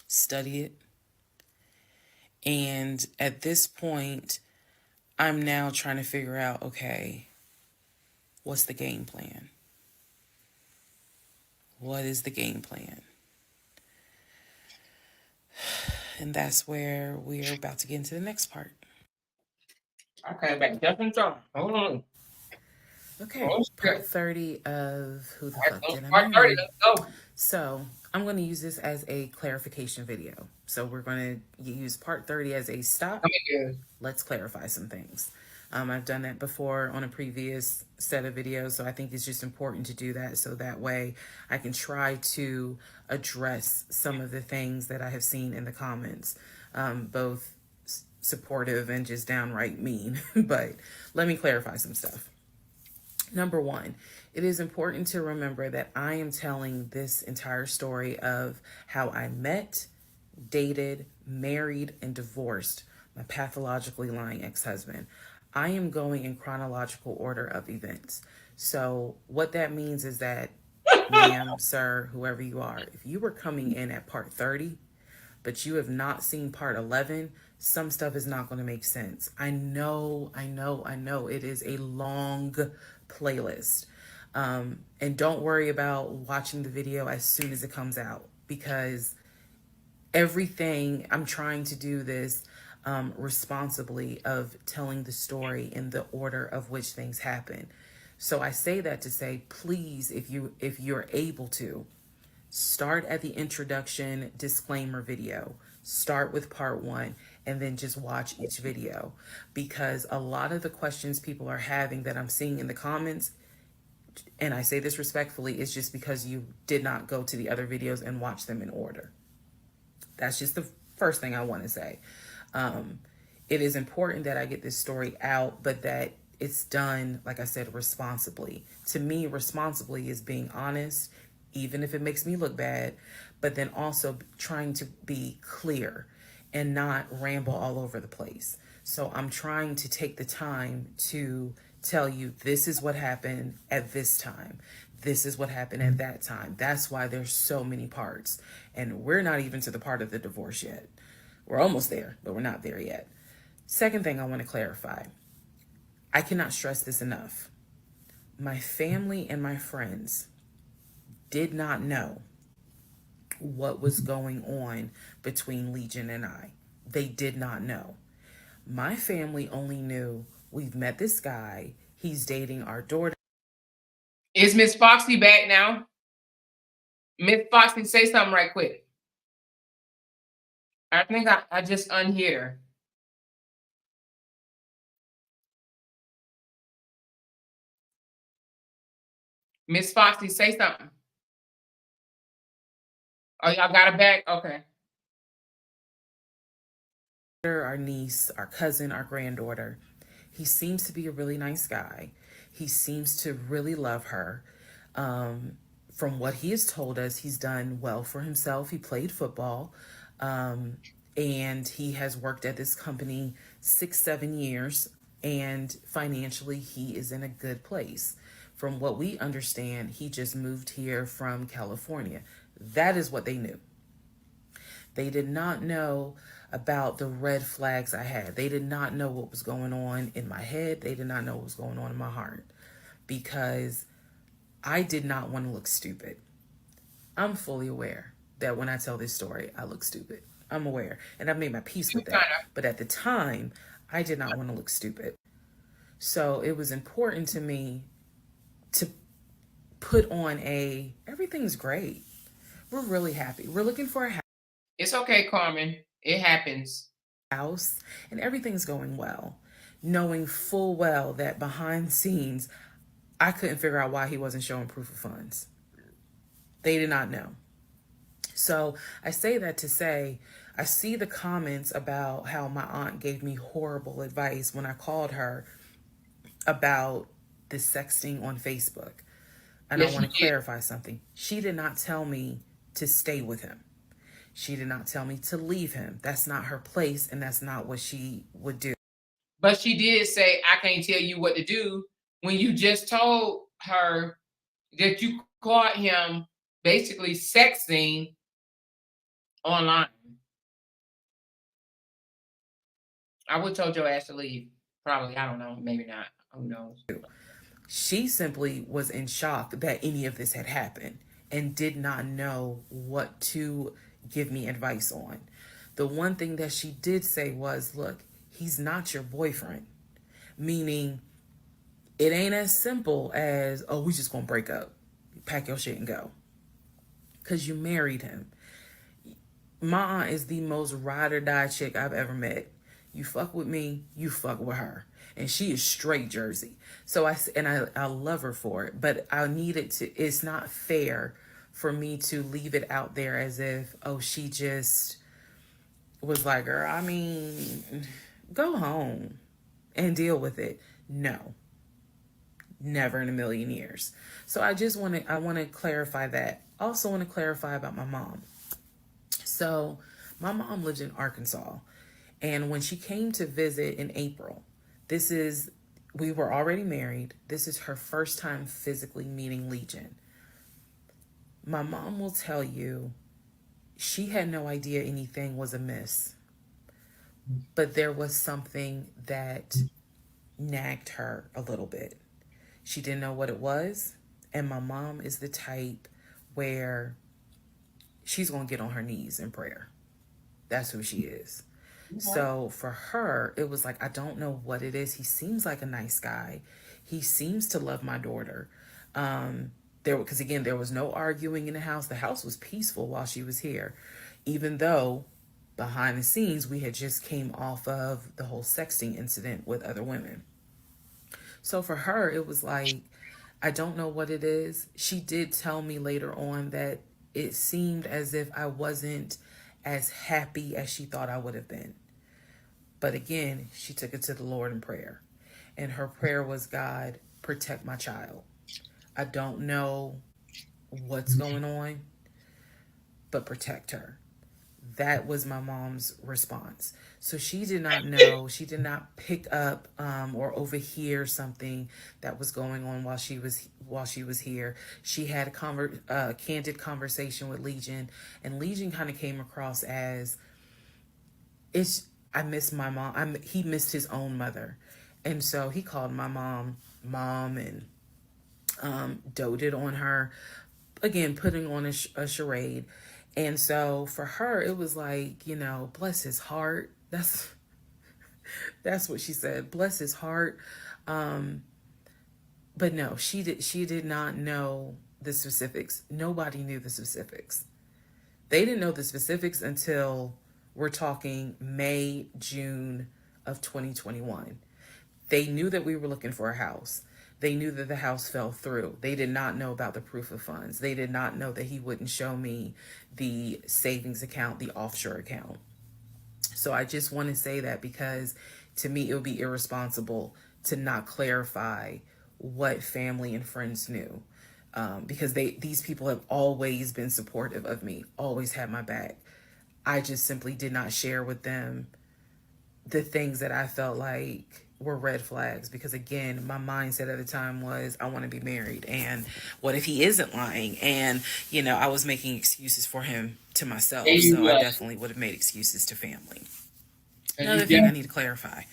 study it, and at this point, I'm now trying to figure out, okay, what's the game plan? What is the game plan? And that's where we're about to get into the next part. Okay, back just in time. Hold on. Okay, part 30 of Who the Fuck Did I Part 30, Marry? let's go. So I'm going to use this as a clarification video. So we're going to use part 30 as a stop. Let's clarify some things. I've done that before on a previous set of videos, so I think it's just important to do that so that way I can try to address some of the things that I have seen in the comments, both supportive and just downright mean. But let me clarify some stuff. Number one, it is important to remember that I am telling this entire story of how I met, dated, married, and divorced my pathologically lying ex-husband. I am going in chronological order of events. So what that means is that, ma'am, sir, whoever you are, if you were coming in at part 30, but you have not seen part 11, some stuff is not going to make sense. I know. It is a long playlist. And don't worry about watching the video as soon as it comes out, because everything, I'm trying to do this responsibly of telling the story in the order of which things happen. So I say that to say, please, if you're able to, start at the introduction disclaimer video. Start with part 1 and then just watch each video, because a lot of the questions people are having that I'm seeing in the comments, and I say this respectfully, is just because you did not go to the other videos and watch them in order. That's just the first thing I want to say. It is important that I get this story out, but that it's done, like I said, responsibly. To me, responsibly is being honest, even if it makes me look bad, but then also trying to be clear and not ramble all over the place. So I'm trying to take the time to tell you, this is what happened at this time. This is what happened at that time. That's why there's so many parts. And we're not even to the part of the divorce yet. We're almost there, but we're not there yet. Second thing I want to clarify. I cannot stress this enough. My family and my friends did not know what was going on between Legion and I. They did not know. My family only knew, we've met this guy. He's dating our daughter. Is Miss Foxy back now? Miss Foxy, say something right quick. I think I just unhear. Miss Foxy, say something. Oh, y'all got it back? Okay. Our niece, our cousin, our granddaughter. He seems to be a really nice guy. He seems to really love her. From what he has told us, he's done well for himself. He played football, and he has worked at this company 6-7 years, and financially he is in a good place. From what we understand, he just moved here from California. That is what they knew. They did not know about the red flags I had. They did not know what was going on in my head. They did not know what was going on in my heart, because I did not want to look stupid. I'm fully aware that when I tell this story, I look stupid. I'm aware, and I've made my peace with that. But at the time, I did not want to look stupid. So it was important to me to put on everything's great. We're really happy. We're looking for a house. It's okay, Carmen. It happens. House, and everything's going well, knowing full well that behind the scenes, I couldn't figure out why he wasn't showing proof of funds. They did not know. So I say that to say, I see the comments about how my aunt gave me horrible advice when I called her about the sexting on Facebook. And yes, I want to clarify something. She did not tell me to stay with him. She did not tell me to leave him. That's not her place, and that's not what she would do. But she did say, I can't tell you what to do, when you just told her that you caught him basically sexting online. I would have told your ass to leave. Probably. I don't know. Maybe not. Who knows? She simply was in shock that any of this had happened and did not know what to give me advice on. The one thing that she did say was, look, he's not your boyfriend. Meaning, it ain't as simple as, oh, we just gonna break up. Pack your shit and go. Because you married him. My aunt is the most ride or die chick I've ever met. You fuck with me, you fuck with her. And she is straight Jersey. So I love her for it. But I needed to, it's not fair for me to leave it out there as if, oh, she just was like, girl, I mean, go home and deal with it. No. Never in a million years. So I want to clarify that. Also want to clarify about my mom. So my mom lives in Arkansas. And when she came to visit in April, we were already married. This is her first time physically meeting Legion. My mom will tell you she had no idea anything was amiss. But there was something that nagged her a little bit. She didn't know what it was. And my mom is the type where she's going to get on her knees in prayer. That's who she is. So for her, it was like, I don't know what it is. He seems like a nice guy. He seems to love my daughter. Because again, there was no arguing in the house. The house was peaceful while she was here, even though behind the scenes we had just came off of the whole sexting incident with other women. So for her, it was like, I don't know what it is. She did tell me later on that it seemed as if I wasn't as happy as she thought I would have been. But again, she took it to the Lord in prayer. And her prayer was, God, protect my child. I don't know what's going on, but protect her. That was my mom's response. So she did not know, she did not pick up or overhear something that was going on while she was here. She had a candid conversation with Legion, and Legion kind of came across as, I miss my mom. He missed his own mother, and so he called my mom and doted on her, again putting on a charade. And so for her, it was like, bless his heart. That's what she said. Bless his heart. But no, she did not know the specifics. Nobody knew the specifics. They didn't know the specifics until we're talking May, June of 2021. They knew that we were looking for a house. They knew that the house fell through. They did not know about the proof of funds. They did not know that he wouldn't show me the savings account, the offshore account. So I just want to say that because to me, it would be irresponsible to not clarify what family and friends knew. Because these people have always been supportive of me, always had my back. I just simply did not share with them the things that I felt like were red flags, because again, my mindset at the time was, I want to be married, and what if he isn't lying? And I was making excuses for him to myself, so I definitely would have made excuses to family. Another thing I need to clarify,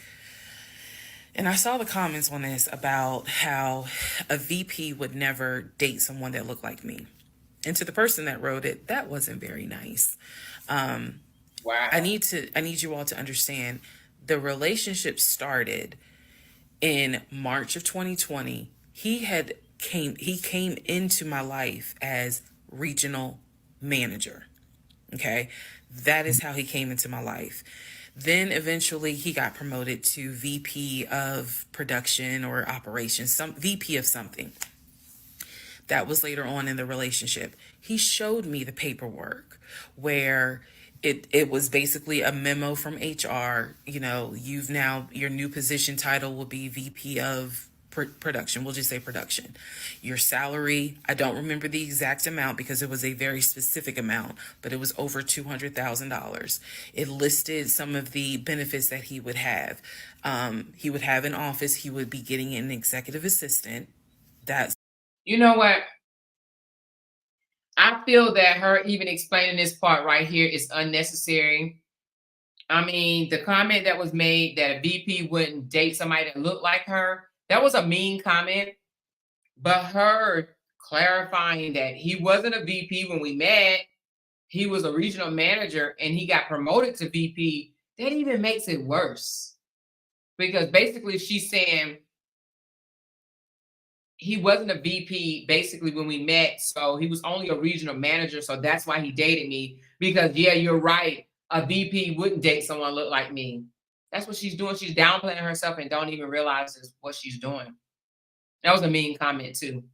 and I saw the comments on this about how a VP would never date someone that looked like me, and to the person that wrote it, that wasn't very nice. Wow. I need you all to understand, the relationship started in March of 2020. He came into my life as regional manager. Okay. That is how he came into my life. Then eventually he got promoted to VP of production or operations, some VP of something. That was later on in the relationship. He showed me the paperwork where it was basically a memo from HR. Your new position title will be VP of production. We'll just say production. Your salary, I don't remember the exact amount because it was a very specific amount, but it was over $200,000. It listed some of the benefits that he would have. He would have an office. He would be getting an executive assistant. You know what? I feel that her even explaining this part right here is unnecessary. I mean, the comment that was made that a VP wouldn't date somebody that looked like her, that was a mean comment. But her clarifying that he wasn't a VP when we met, he was a regional manager and he got promoted to VP, that even makes it worse. Because basically she's saying he wasn't a VP basically when we met, so he was only a regional manager, so that's why he dated me. Because yeah, you're right, a VP wouldn't date someone look like me. That's what she's doing. She's downplaying herself and don't even realize what she's doing. That was a mean comment too.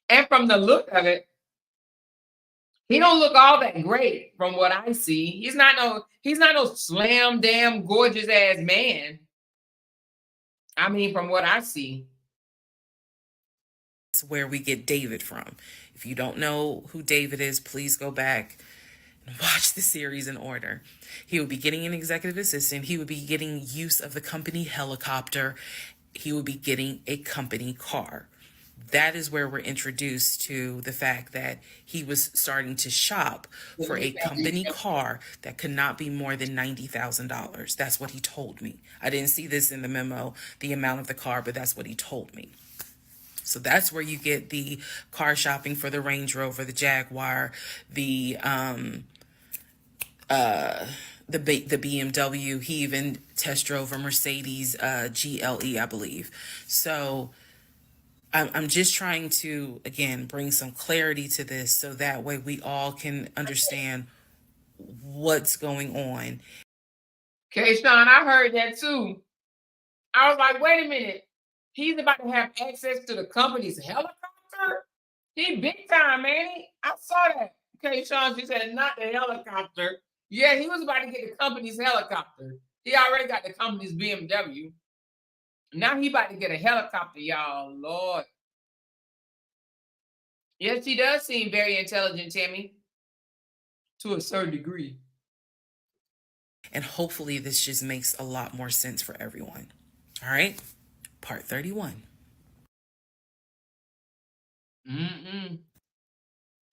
And from the look of it, he don't look all that great from what I see. He's not no slam damn gorgeous ass man. I mean, from what I see. Where we get David from. If you don't know who David is, please go back and watch the series in order. He would be getting an executive assistant. He would be getting use of the company helicopter. He would be getting a company car. That is where we're introduced to the fact that he was starting to shop for a company car that could not be more than $90,000. That's what he told me. I didn't see this in the memo, the amount of the car, but that's what he told me. So that's where you get the car shopping for the Range Rover, the Jaguar, the the BMW. He even test drove a Mercedes GLE, I believe. So I'm just trying to, again, bring some clarity to this so that way we all can understand what's going on. Okay, Sean, I heard that too. I was like, wait a minute. He's about to have access to the company's helicopter? He big time, ain't he? I saw that. Okay, Sean, she said, not the helicopter. Yeah, he was about to get the company's helicopter. He already got the company's BMW. Now he about to get a helicopter, y'all. Lord. Yes, he does seem very intelligent, Timmy. To a certain degree. And hopefully this just makes a lot more sense for everyone. All right, part 31.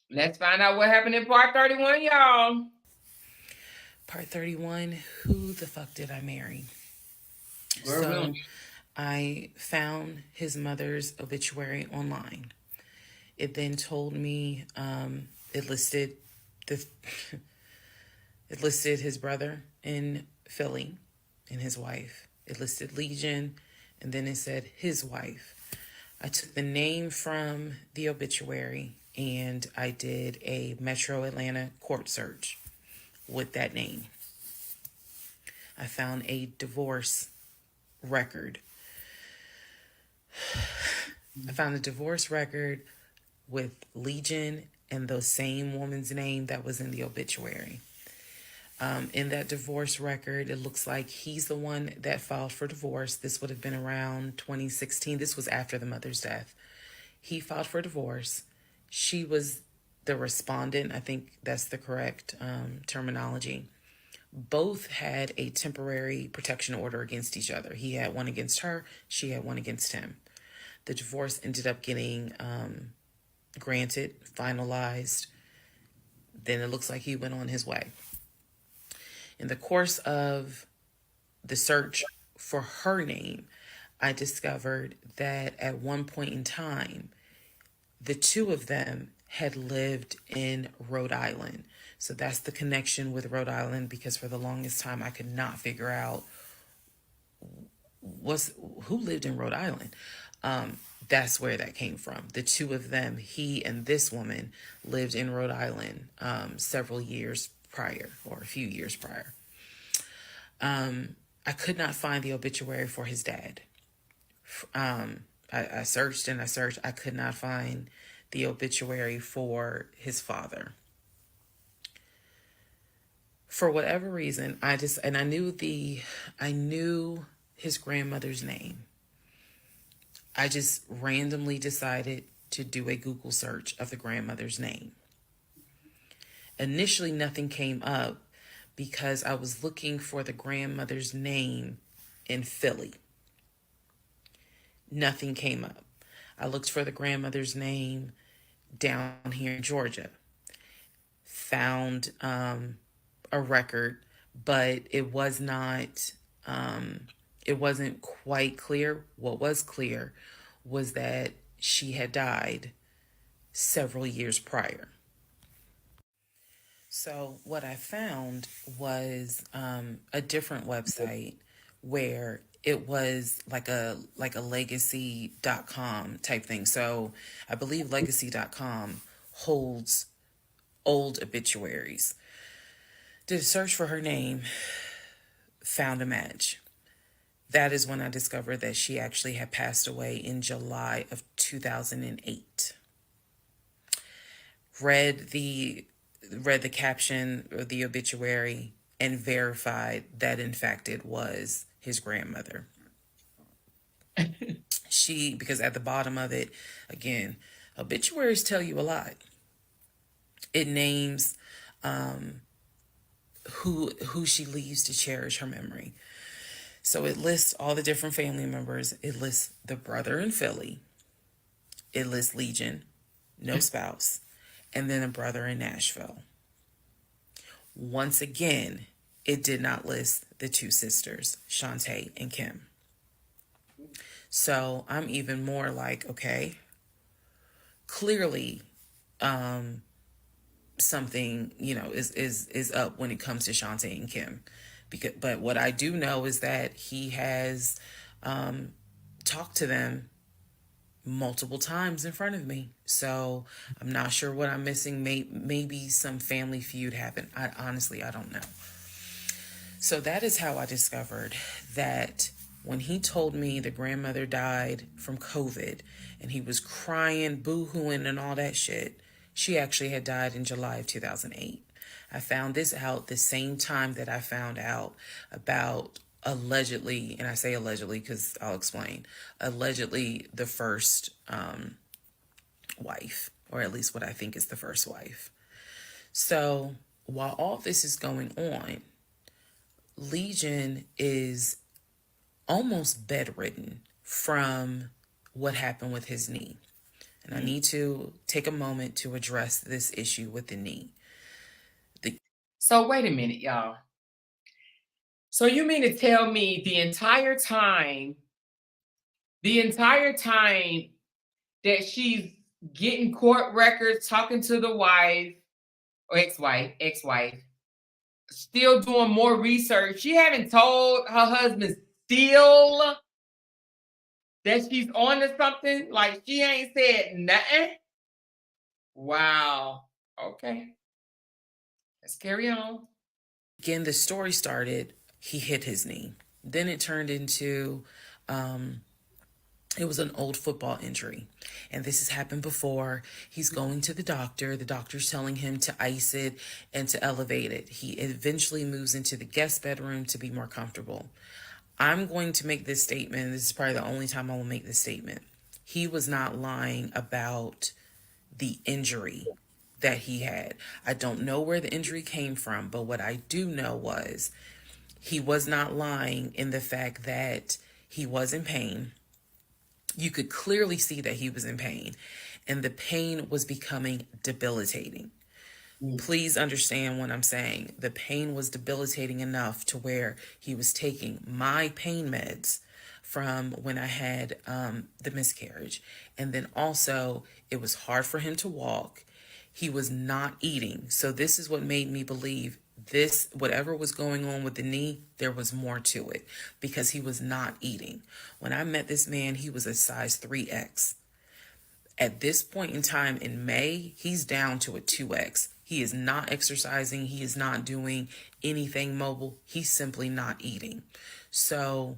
Let's find out what happened in part 31, y'all. Part 31, who the fuck did I marry? Girl, So I found his mother's obituary online. It then told me it listed the it listed his brother in Philly and his wife. It listed Legion, and then it said his wife. I took the name from the obituary and I did a Metro Atlanta court search with that name. I found a divorce record. I found a divorce record with Legion and the same woman's name that was in the obituary. In that divorce record, it looks like he's the one that filed for divorce. This would have been around 2016. This was after the mother's death. He filed for divorce. She was the respondent. I think that's the correct terminology. Both had a temporary protection order against each other. He had one against her. She had one against him. The divorce ended up getting granted, finalized. Then it looks like he went on his way. In the course of the search for her name, I discovered that at one point in time, the two of them had lived in Rhode Island. So that's the connection with Rhode Island, because for the longest time I could not figure out who lived in Rhode Island. That's where that came from. The two of them, he and this woman, lived in Rhode Island several years prior, or a few years prior. I could not find the obituary for his dad. I searched and I searched. I could not find the obituary for his father. For whatever reason, I knew his grandmother's name. I just randomly decided to do a Google search of the grandmother's name. Initially, nothing came up because I was looking for the grandmother's name in Philly. Nothing came up. I looked for the grandmother's name down here in Georgia. Found a record, but it wasn't quite clear. What was clear was that she had died several years prior. So what I found was a different website where it was like a legacy.com type thing. So I believe legacy.com holds old obituaries. Did a search for her name, found a match. That is when I discovered that she actually had passed away in July of 2008. Read the caption of the obituary and verified that in fact it was his grandmother. Because at the bottom of it, again, obituaries tell you a lot. It names who she leaves to cherish her memory. So it lists all the different family members. It lists the brother in Philly. It lists Legion, no spouse, and then a brother in Nashville. Once again, it did not list the two sisters, Shantae and Kim. So I'm even more like, okay, clearly something, is up when it comes to Shantae and Kim. But what I do know is that he has talked to them multiple times in front of me. So I'm not sure what I'm missing. Maybe some family feud happened. I don't know. So that is how I discovered that when he told me the grandmother died from COVID and he was crying, boo-hooing and all that shit, she actually had died in July of 2008. I found this out the same time that I found out about allegedly, and I say allegedly because I'll explain, allegedly the first wife, or at least what I think is the first wife. So while all this is going on, Legion is almost bedridden from what happened with his knee. And I need to take a moment to address this issue with the knee. So wait a minute, y'all. So you mean to tell me the entire time that she's getting court records, talking to the wife or ex-wife, still doing more research, she haven't told her husband still that she's on to something? Like, she ain't said nothing? Wow. Okay. Let's carry on. Again, the story started, he hit his knee. Then it turned into, it was an old football injury. And this has happened before. He's going to the doctor. The doctor's telling him to ice it and to elevate it. He eventually moves into the guest bedroom to be more comfortable. I'm going to make this statement. This is probably the only time I will make this statement. He was not lying about the injury that he had. I don't know where the injury came from, but what I do know was he was not lying in the fact that he was in pain. You could clearly see that he was in pain, and the pain was becoming debilitating. Please understand what I'm saying. The pain was debilitating enough to where he was taking my pain meds from when I had the miscarriage. And then also, it was hard for him to walk. He was not eating. So this is what made me believe this, whatever was going on with the knee, there was more to it because he was not eating. When I met this man, he was a size 3X. At this point in time in May, he's down to a 2X. He is not exercising. He is not doing anything mobile. He's simply not eating. So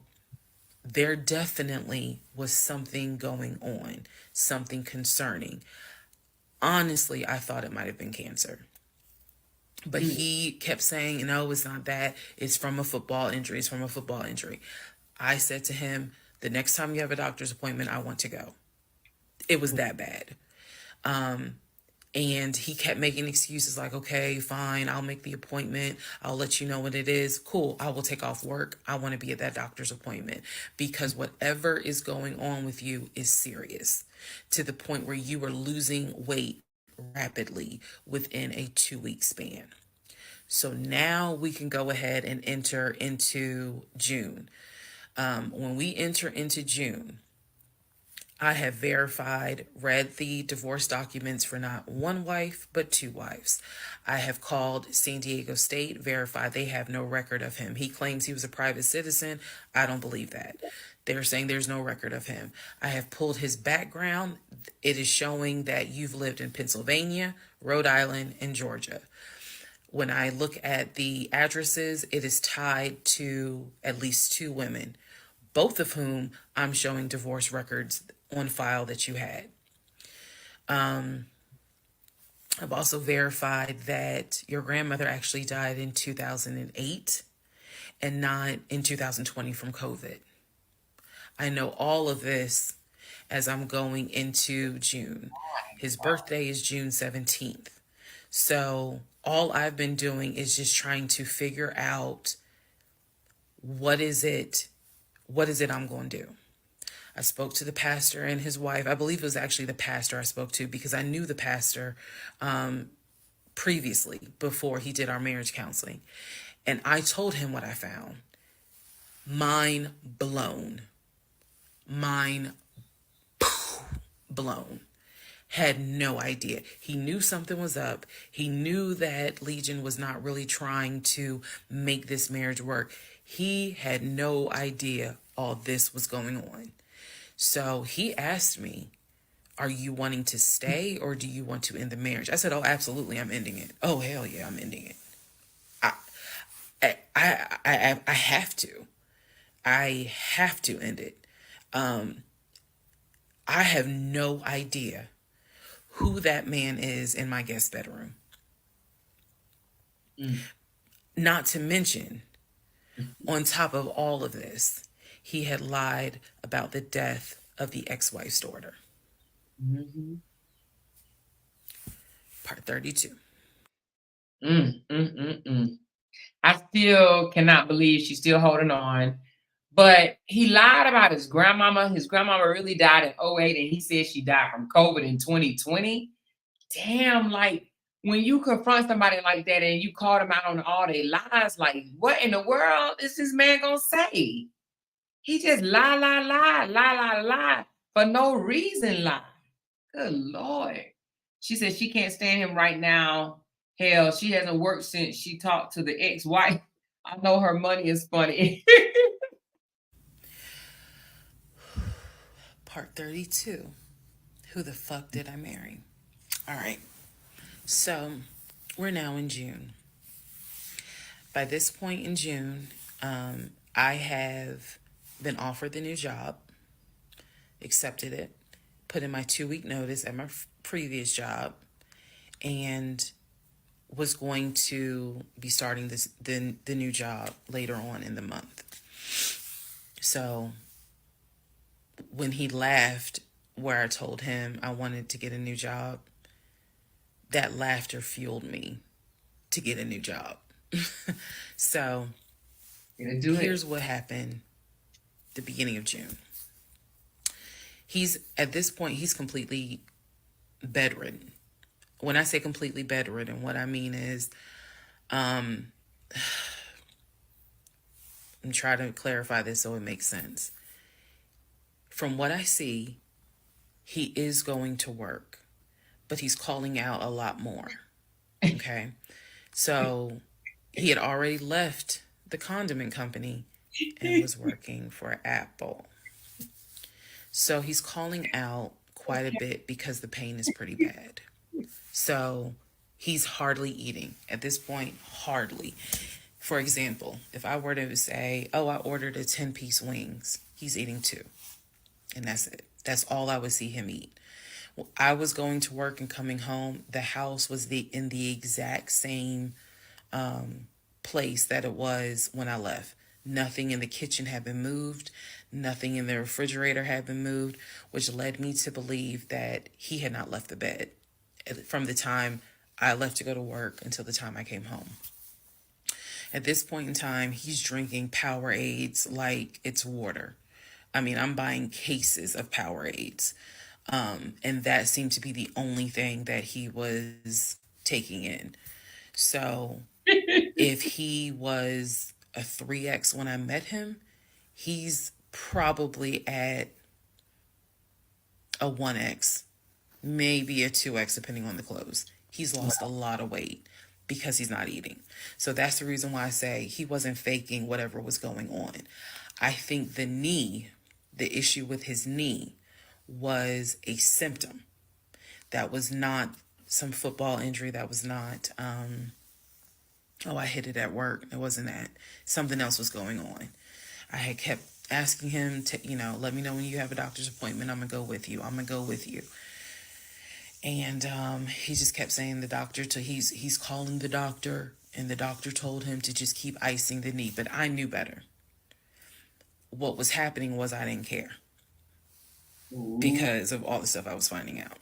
there definitely was something going on, something concerning. Honestly, I thought it might have been cancer. But he kept saying, no, it's not that. It's from a football injury. It's from a football injury. I said to him, the next time you have a doctor's appointment, I want to go. It was that bad. And he kept making excuses like, okay, fine, I'll make the appointment. I'll let you know what it is. Cool, I will take off work. I want to be at that doctor's appointment because whatever is going on with you is serious to the point where you are losing weight rapidly within a 2-week span. So now we can go ahead and enter into June. When we enter into June, I have read the divorce documents for not one wife, but 2 wives. I have called San Diego State, verified they have no record of him. He claims he was a private citizen. I don't believe that. They're saying there's no record of him. I have pulled his background. It is showing that you've lived in Pennsylvania, Rhode Island, and Georgia. When I look at the addresses, it is tied to at least 2 women, both of whom I'm showing divorce records on file that you had. I've also verified that your grandmother actually died in 2008 and not in 2020 from COVID. I know all of this as I'm going into June. His birthday is June 17th. So all I've been doing is just trying to figure out what is it I'm going to do. I spoke to the pastor and his wife. I believe it was actually the pastor I spoke to because I knew the pastor previously before he did our marriage counseling. And I told him what I found. Mind blown. Mind blown. had no idea. He knew something was up. He knew that Legion was not really trying to make this marriage work. He had no idea all this was going on. So he asked me, are you wanting to stay or do you want to end the marriage? I said, oh, absolutely, I'm ending it. Oh, hell yeah, I'm ending it. I have to. I have to end it. I have no idea who that man is in my guest bedroom. Not to mention, on top of all of this, he had lied about the death of the ex-wife's daughter. Part 32. I still cannot believe she's still holding on. But he lied about his grandmama. His grandmama really died in 2008, and he said she died from COVID in 2020. Damn, like when you confront somebody like that and you call them out on all their lies, like what in the world is this man gonna say? He just lie for no reason, lie. Good Lord. She said she can't stand him right now. Hell, she hasn't worked since she talked to the ex-wife. I know her money is funny. Part 32. Who the fuck did I marry? All right. So we're now in June. By this point in June, I have been offered the new job, accepted it, put in my 2-week notice at my previous job, and was going to be starting the new job later on in the month. So when he laughed where I told him I wanted to get a new job, that laughter fueled me to get a new job. So here's what happened the beginning of June. At this point, he's completely bedridden. When I say completely bedridden, what I mean is, I'm trying to clarify this so it makes sense. From what I see, he is going to work, but he's calling out a lot more. Okay? So he had already left the condiment company and was working for Apple. So he's calling out quite a bit because the pain is pretty bad. So he's hardly eating. At this point, hardly. For example, if I were to say, oh, I ordered a 10-piece wings, he's eating 2. And that's it. That's all I would see him eat. I was going to work and coming home. The house was in the exact same place that it was when I left. Nothing in the kitchen had been moved. Nothing in the refrigerator had been moved, which led me to believe that he had not left the bed from the time I left to go to work until the time I came home. At this point in time, he's drinking Powerades like it's water. I mean, I'm buying cases of Powerades. And that seemed to be the only thing that he was taking in. So if he was a 3X when I met him, he's probably at a 1X, maybe a 2X, depending on the clothes. He's lost a lot of weight because he's not eating. So that's the reason why I say he wasn't faking whatever was going on. I think the issue with his knee was a symptom. That was not some football injury. That was not, I hit it at work. It wasn't that. Something else was going on. I had kept asking him to, let me know when you have a doctor's appointment. I'm going to go with you. I'm going to go with you. And he just kept saying the doctor, he's calling the doctor, and the doctor told him to just keep icing the knee. But I knew better. What was happening was I didn't care because of all the stuff I was finding out.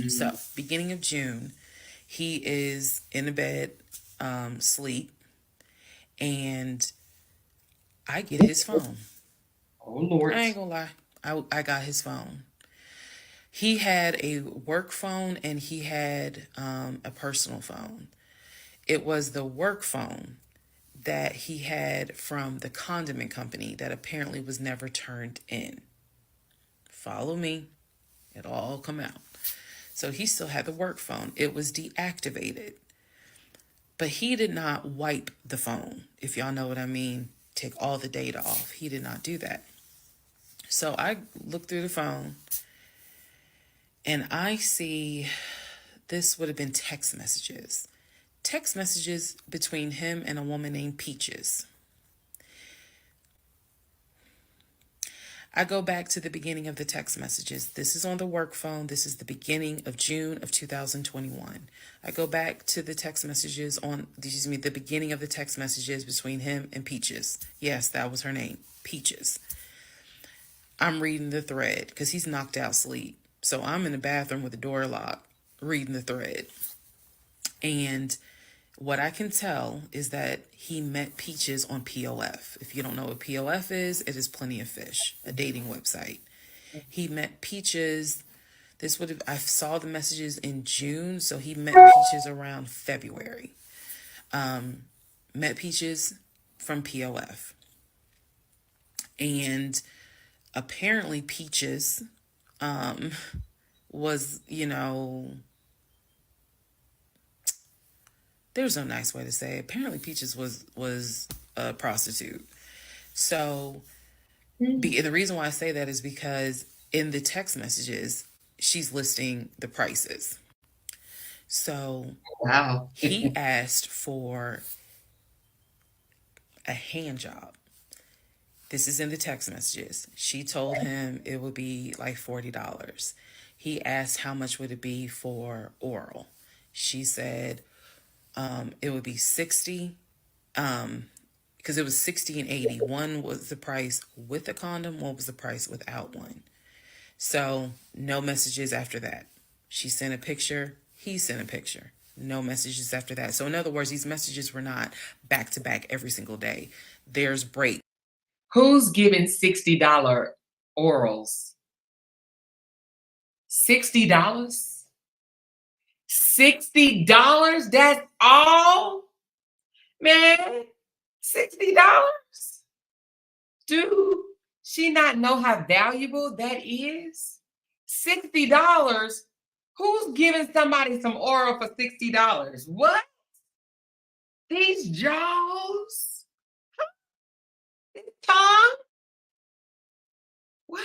So, beginning of June, he is in the bed, sleep, and I get his phone. Oh, Lord. I ain't gonna lie. I got his phone. He had a work phone and he had a personal phone. It was the work phone that he had from the condiment company that apparently was never turned in. Follow me. It'll all come out. So he still had the work phone. It was deactivated. But he did not wipe the phone, if y'all know what I mean. Take all the data off. He did not do that. So I look through the phone and I see this would have been text messages. Text messages between him and a woman named Peaches. I go back to the beginning of the text messages. This is on the work phone. This is the beginning of June of 2021. I go back to the text messages the beginning of the text messages between him and Peaches. Yes, that was her name, Peaches. I'm reading the thread because he's knocked out sleep. So I'm in the bathroom with the door locked, reading the thread. And what I can tell is that he met Peaches on POF. If you don't know what POF is, it is Plenty of Fish, a dating website. He met Peaches. I saw the messages in June, so he met Peaches around February. Met Peaches from POF. And apparently Peaches was, there's no nice way to say it. Apparently Peaches was a prostitute. So and the reason why I say that is because in the text messages, she's listing the prices. So Wow. he asked for a hand job. This is in the text messages. She told him it would be like $40. He asked how much would it be for oral. She said it would be 60, because it was 60 and 80. One was the price with a condom, one was the price without one. So no messages after that. She sent a picture, he sent a picture. No messages after that. So in other words, these messages were not back to back every single day. There's break. Who's giving $60 orals? $60? $60? That's all? Man, $60? Dude, she not know how valuable that is? $60? Who's giving somebody some oral for $60? What? These jaws? This tongue? What?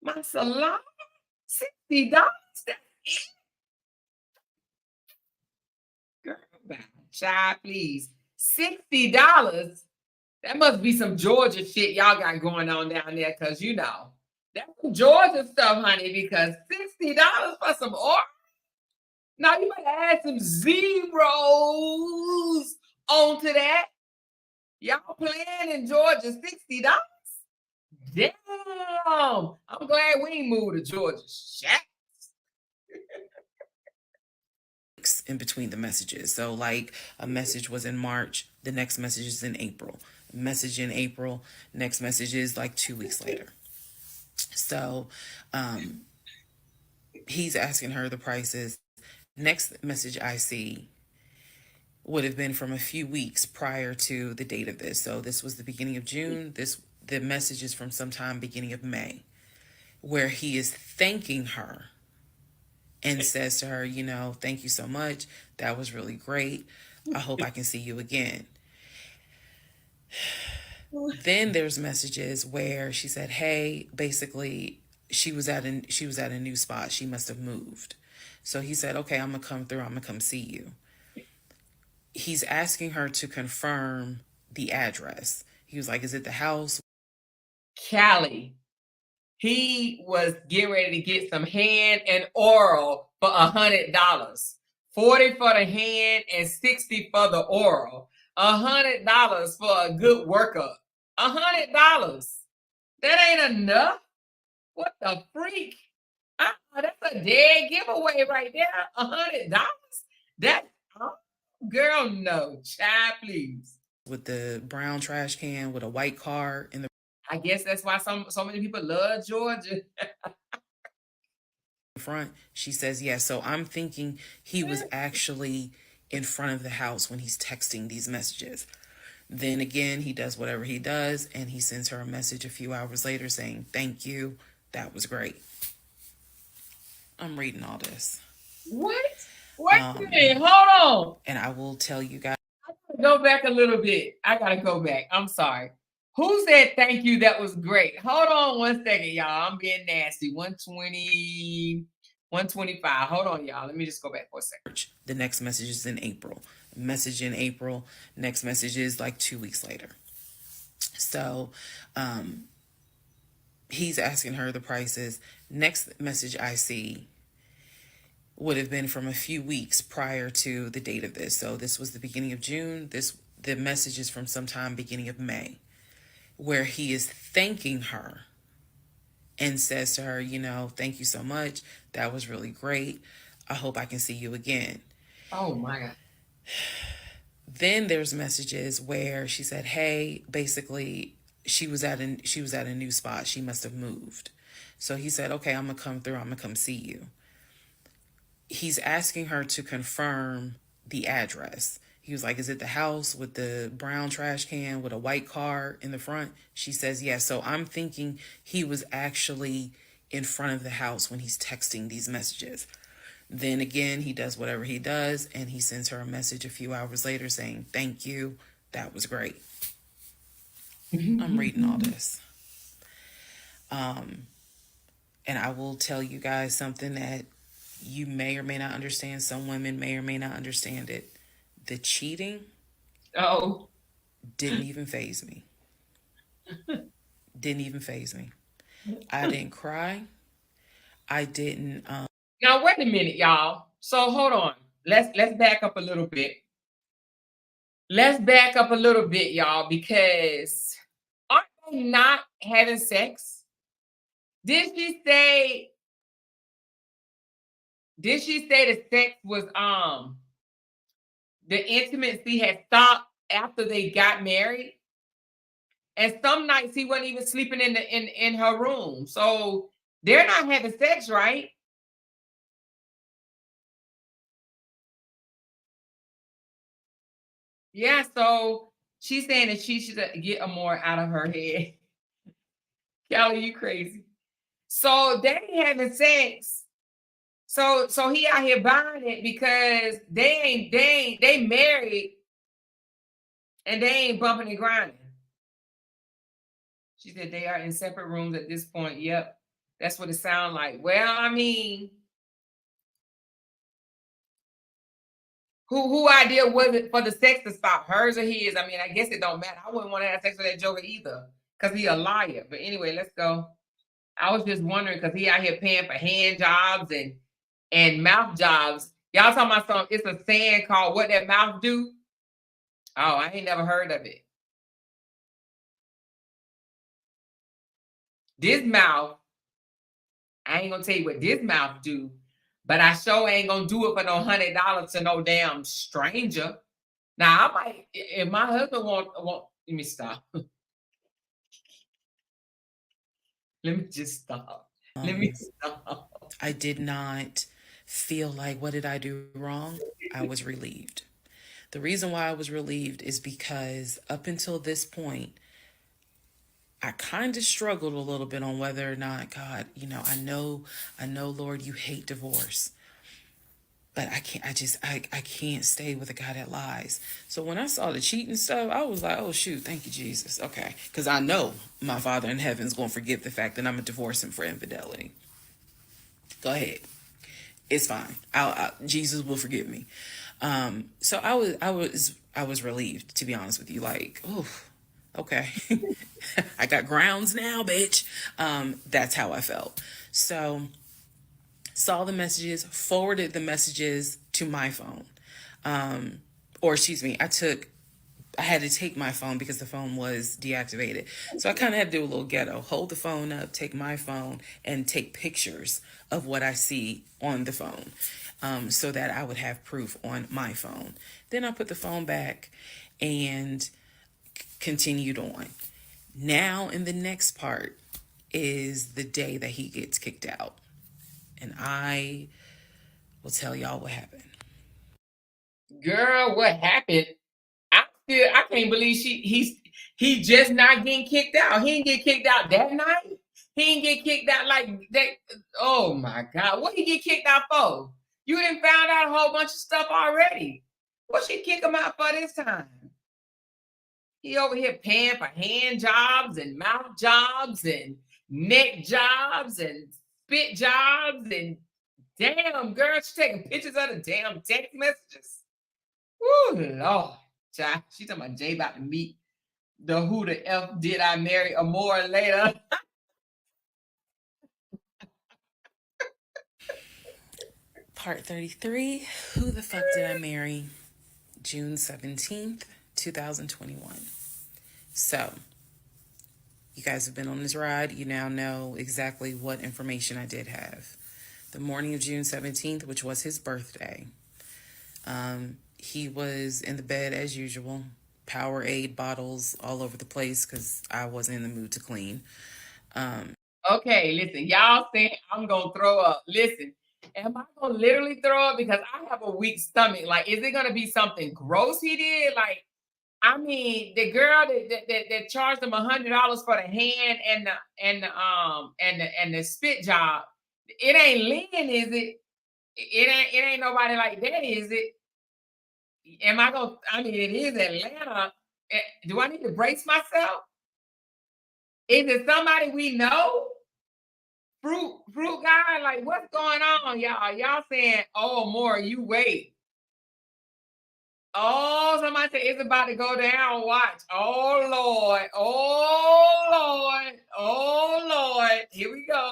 My salon? $60? That's it? Girl, bye. Child, please. $60? That must be some Georgia shit y'all got going on down there, because that's some Georgia stuff, honey, because $60 for some oil? Now you better add some zeros onto that. Y'all playing in Georgia, $60? Damn. I'm glad we ain't moved to Georgia. Shit. In between the messages. So like a message was in March, the next message is in April. Message in April, next message is like 2 weeks later. So he's asking her the prices. Next message I see would have been from a few weeks prior to the date of this. So this was the beginning of June. The message is from sometime beginning of May, where he is thanking her and says to her, thank you so much. That was really great. I hope I can see you again. Then there's messages where she said, hey, basically she was at a new spot. She must have moved. So he said, okay, I'm going to come through. I'm going to come see you. He's asking her to confirm the address. He was like, is it the house? Cali. He was getting ready to get some hand and oral for $100. 40 for the hand and 60 for the oral. $100 for a good workup. $100. That ain't enough. What the freak? That's a dead giveaway right there. $100. That girl, no. Child, please. With the brown trash can with a white car in the I guess that's why so many people love Georgia. front. She says yes. So I'm thinking he was actually in front of the house when he's texting these messages. Then again, he does whatever he does, and he sends her a message a few hours later saying, thank you. That was great. I'm reading all this. What? Wait a minute. Hold on. And I will tell you guys. Go back a little bit. I gotta go back. I'm sorry. Who said thank you? That was great. Hold on 1 second, y'all. I'm being nasty. 120, 125. Hold on, y'all. Let me just go back for a second. The next message is in April. Message in April. Next message is like 2 weeks later. So he's asking her the prices. Next message I see would have been from a few weeks prior to the date of this. So this was the beginning of June. The message is from sometime beginning of May, where he is thanking her and says to her, you know, thank you so much. That was really great. I hope I can see you again. Oh my God. Then there's messages where she said, hey, basically she was at a new spot. She must have moved. So he said, okay, I'm gonna come through. I'm gonna come see you. He's asking her to confirm the address. He was like, is it the house with the brown trash can with a white car in the front? She says, yes. So I'm thinking he was actually in front of the house when he's texting these messages. Then again, he does whatever he does, and he sends her a message a few hours later saying, thank you. That was great. I'm reading all this. And I will tell you guys something that you may or may not understand. Some women may or may not understand it. The cheating didn't even faze me. Didn't even faze me. I didn't cry. I didn't. Now wait a minute, y'all. So hold on. Let's back up a little bit. Let's back up a little bit, y'all, because aren't they not having sex? Did she say the sex was the intimacy had stopped after they got married? And some nights he wasn't even sleeping in her room. So they're not having sex, right? Yeah, so she's saying that she should get a more out of her head. Kelly, you crazy. So they ain't having sex. So he out here buying it because they married and they ain't bumping and grinding. She said they are in separate rooms at this point. Yep. That's what it sounds like. Well, I mean, who idea was it for the sex to stop? Hers or his? I mean, I guess it don't matter. I wouldn't want to have sex with that joker either because he a liar. But anyway, let's go. I was just wondering because he out here paying for hand jobs and mouth jobs. Y'all talking about something? It's a saying called "What That Mouth Do." Oh, I ain't never heard of it. This mouth, I ain't gonna tell you what this mouth do, but I sure ain't gonna do it for no $100 to no damn stranger. Now I might, if my husband want. Let me stop. Let me just stop. Let me stop. I did not feel like, what did I do wrong? I was relieved. The reason why I was relieved is because up until this point, I kind of struggled a little bit on whether or not, God, you know, I know, Lord, you hate divorce. But I can't stay with a guy that lies. So when I saw the cheating stuff, I was like, oh, shoot, thank you, Jesus. Okay. Because I know my Father in heaven is going to forgive the fact that I'm going to divorce him for infidelity. Go ahead. It's fine. Jesus will forgive me. So I was relieved, to be honest with you. Like, oh, okay. I got grounds now, bitch. That's how I felt. So saw the messages, forwarded the messages to my phone. Or excuse me, I had to take my phone because the phone was deactivated. So I kind of had to do a little ghetto, hold the phone up, take my phone, and take pictures of what I see on the phone, so that I would have proof on my phone. Then I put the phone back and continued on. Now in the next part is the day that he gets kicked out. And I will tell y'all what happened. Girl, what happened? I can't believe he just not getting kicked out. He didn't get kicked out that night. He didn't get kicked out like that. Oh my God. What he get kicked out for? You didn't found out a whole bunch of stuff already. What she kick him out for this time? He over here paying for hand jobs and mouth jobs and neck jobs and spit jobs and damn girl, she taking pictures of the damn text messages. Woo Lord. Child, she talking about Jay about to meet the who the F did I marry or more later. Part 33, Who the Fuck Did I Marry? June 17th, 2021. So, you guys have been on this ride. You now know exactly what information I did have. The morning of June 17th, which was his birthday, he was in the bed as usual. Powerade bottles all over the place because I wasn't in the mood to clean. Okay, listen, y'all think I'm gonna throw up. Listen, am I gonna literally throw up because I have a weak stomach? Like, is it gonna be something gross he did? Like, I mean, the girl that charged him $100 for the hand and the spit job, it ain't Lynn, is it? It ain't nobody like that, is it? Am I gonna? I mean, it is Atlanta. Do I need to brace myself? Is it somebody we know? Fruit guy, like what's going on, y'all? Y'all saying, oh, more, you wait. Oh, somebody said it's about to go down. Watch. Oh Lord. Oh Lord. Oh Lord. Here we go.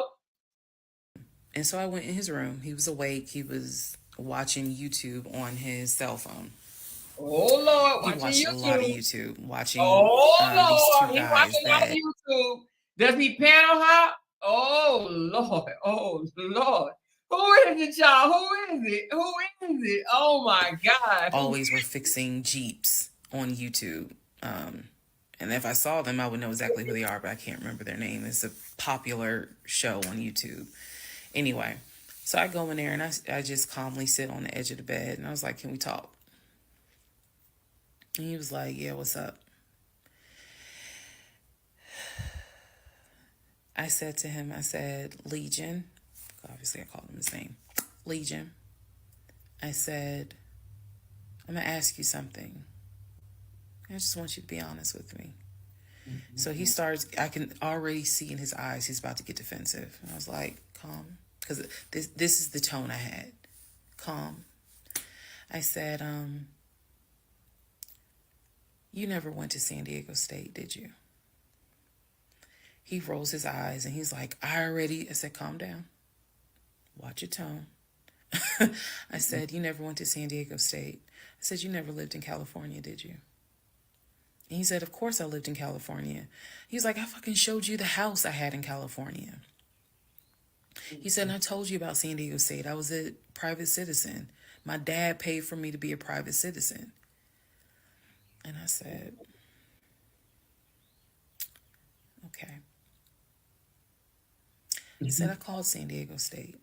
And so I went in his room. He was awake. He was watching YouTube on his cell phone. Oh Lord, He watching watched YouTube. a lot of YouTube, watching oh these Lord, two he guys watching a lot of that YouTube. Does he panel hop? Oh Lord. Oh Lord. Who is it, y'all? Who is it? Who is it? Oh my God. always were fixing Jeeps on YouTube. And if I saw them, I would know exactly who they are, but I can't remember their name. It's a popular show on YouTube. Anyway, so I go in there and I just calmly sit on the edge of the bed and I was like, can we talk? And he was like, yeah, what's up? I said to him, I said, Legion. Obviously, I called him his name. Legion. I said, I'm going to ask you something. I just want you to be honest with me. Mm-hmm. So he starts, I can already see in his eyes, he's about to get defensive. And I was like, calm. Because this is the tone I had. Calm. I said, you never went to San Diego State, did you? He rolls his eyes and he's like, I said, calm down. Watch your tone. I said, you never went to San Diego State. I said, you never lived in California, did you? And he said, of course I lived in California. He's like, I fucking showed you the house I had in California. He said, and I told you about San Diego State. I was a private citizen. My dad paid for me to be a private citizen. And I said, okay. He said, I called San Diego State.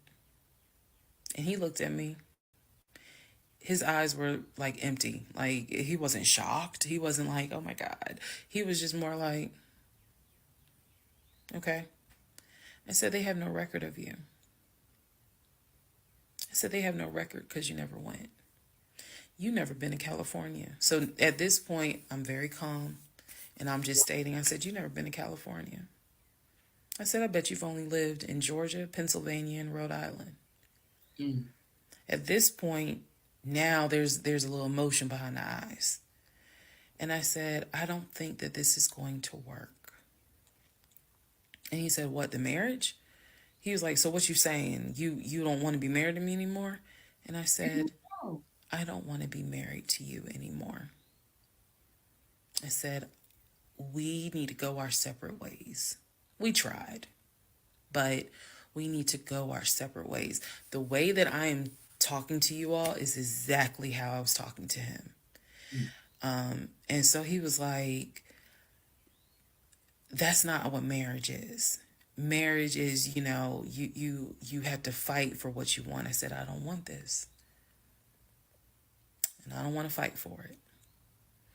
And he looked at me. His eyes were like empty. Like he wasn't shocked. He wasn't like, oh my God. He was just more like, okay. I said, they have no record of you. I said, they have no record because you never went. You never been to California. So at this point, I'm very calm. And I'm just stating, I said, you never been to California. I said, I bet you've only lived in Georgia, Pennsylvania, and Rhode Island. Mm. At this point, now there's a little emotion behind the eyes. And I said, I don't think that this is going to work. And he said, what, the marriage? He was like, so what you saying? You don't want to be married to me anymore? And I said, I don't want to be married to you anymore. I said, we need to go our separate ways. We tried, but we need to go our separate ways. The way that I am talking to you all is exactly how I was talking to him. And so he was like, that's not what marriage is. Marriage is, you have to fight for what you want. I said, I don't want this. And I don't want to fight for it.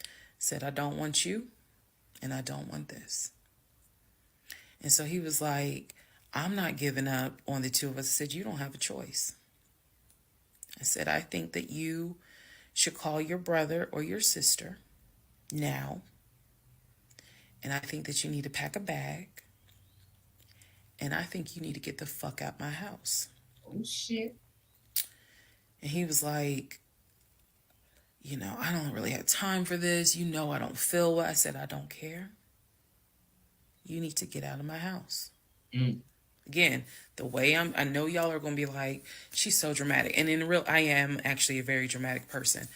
I said, I don't want you, and I don't want this. And so he was like, I'm not giving up on the two of us. I said, you don't have a choice. I said, I think that you should call your brother or your sister now. And I think that you need to pack a bag. And I think you need to get the fuck out my house. Oh, shit. And he was like, I don't really have time for this. I don't feel well. I said, I don't care. You need to get out of my house. Mm. Again, the way I know y'all are going to be like, she's so dramatic. And in real, I am actually a very dramatic person.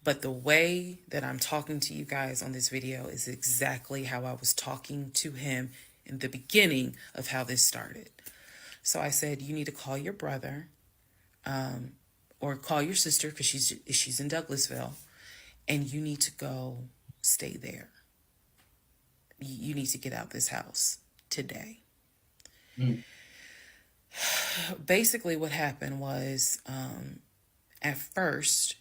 But the way that I'm talking to you guys on this video is exactly how I was talking to him in the beginning of how this started. So I said, you need to call your brother, or call your sister because she's in Douglasville, and you need to go stay there. You need to get out this house today. Mm. Basically, what happened was, at first,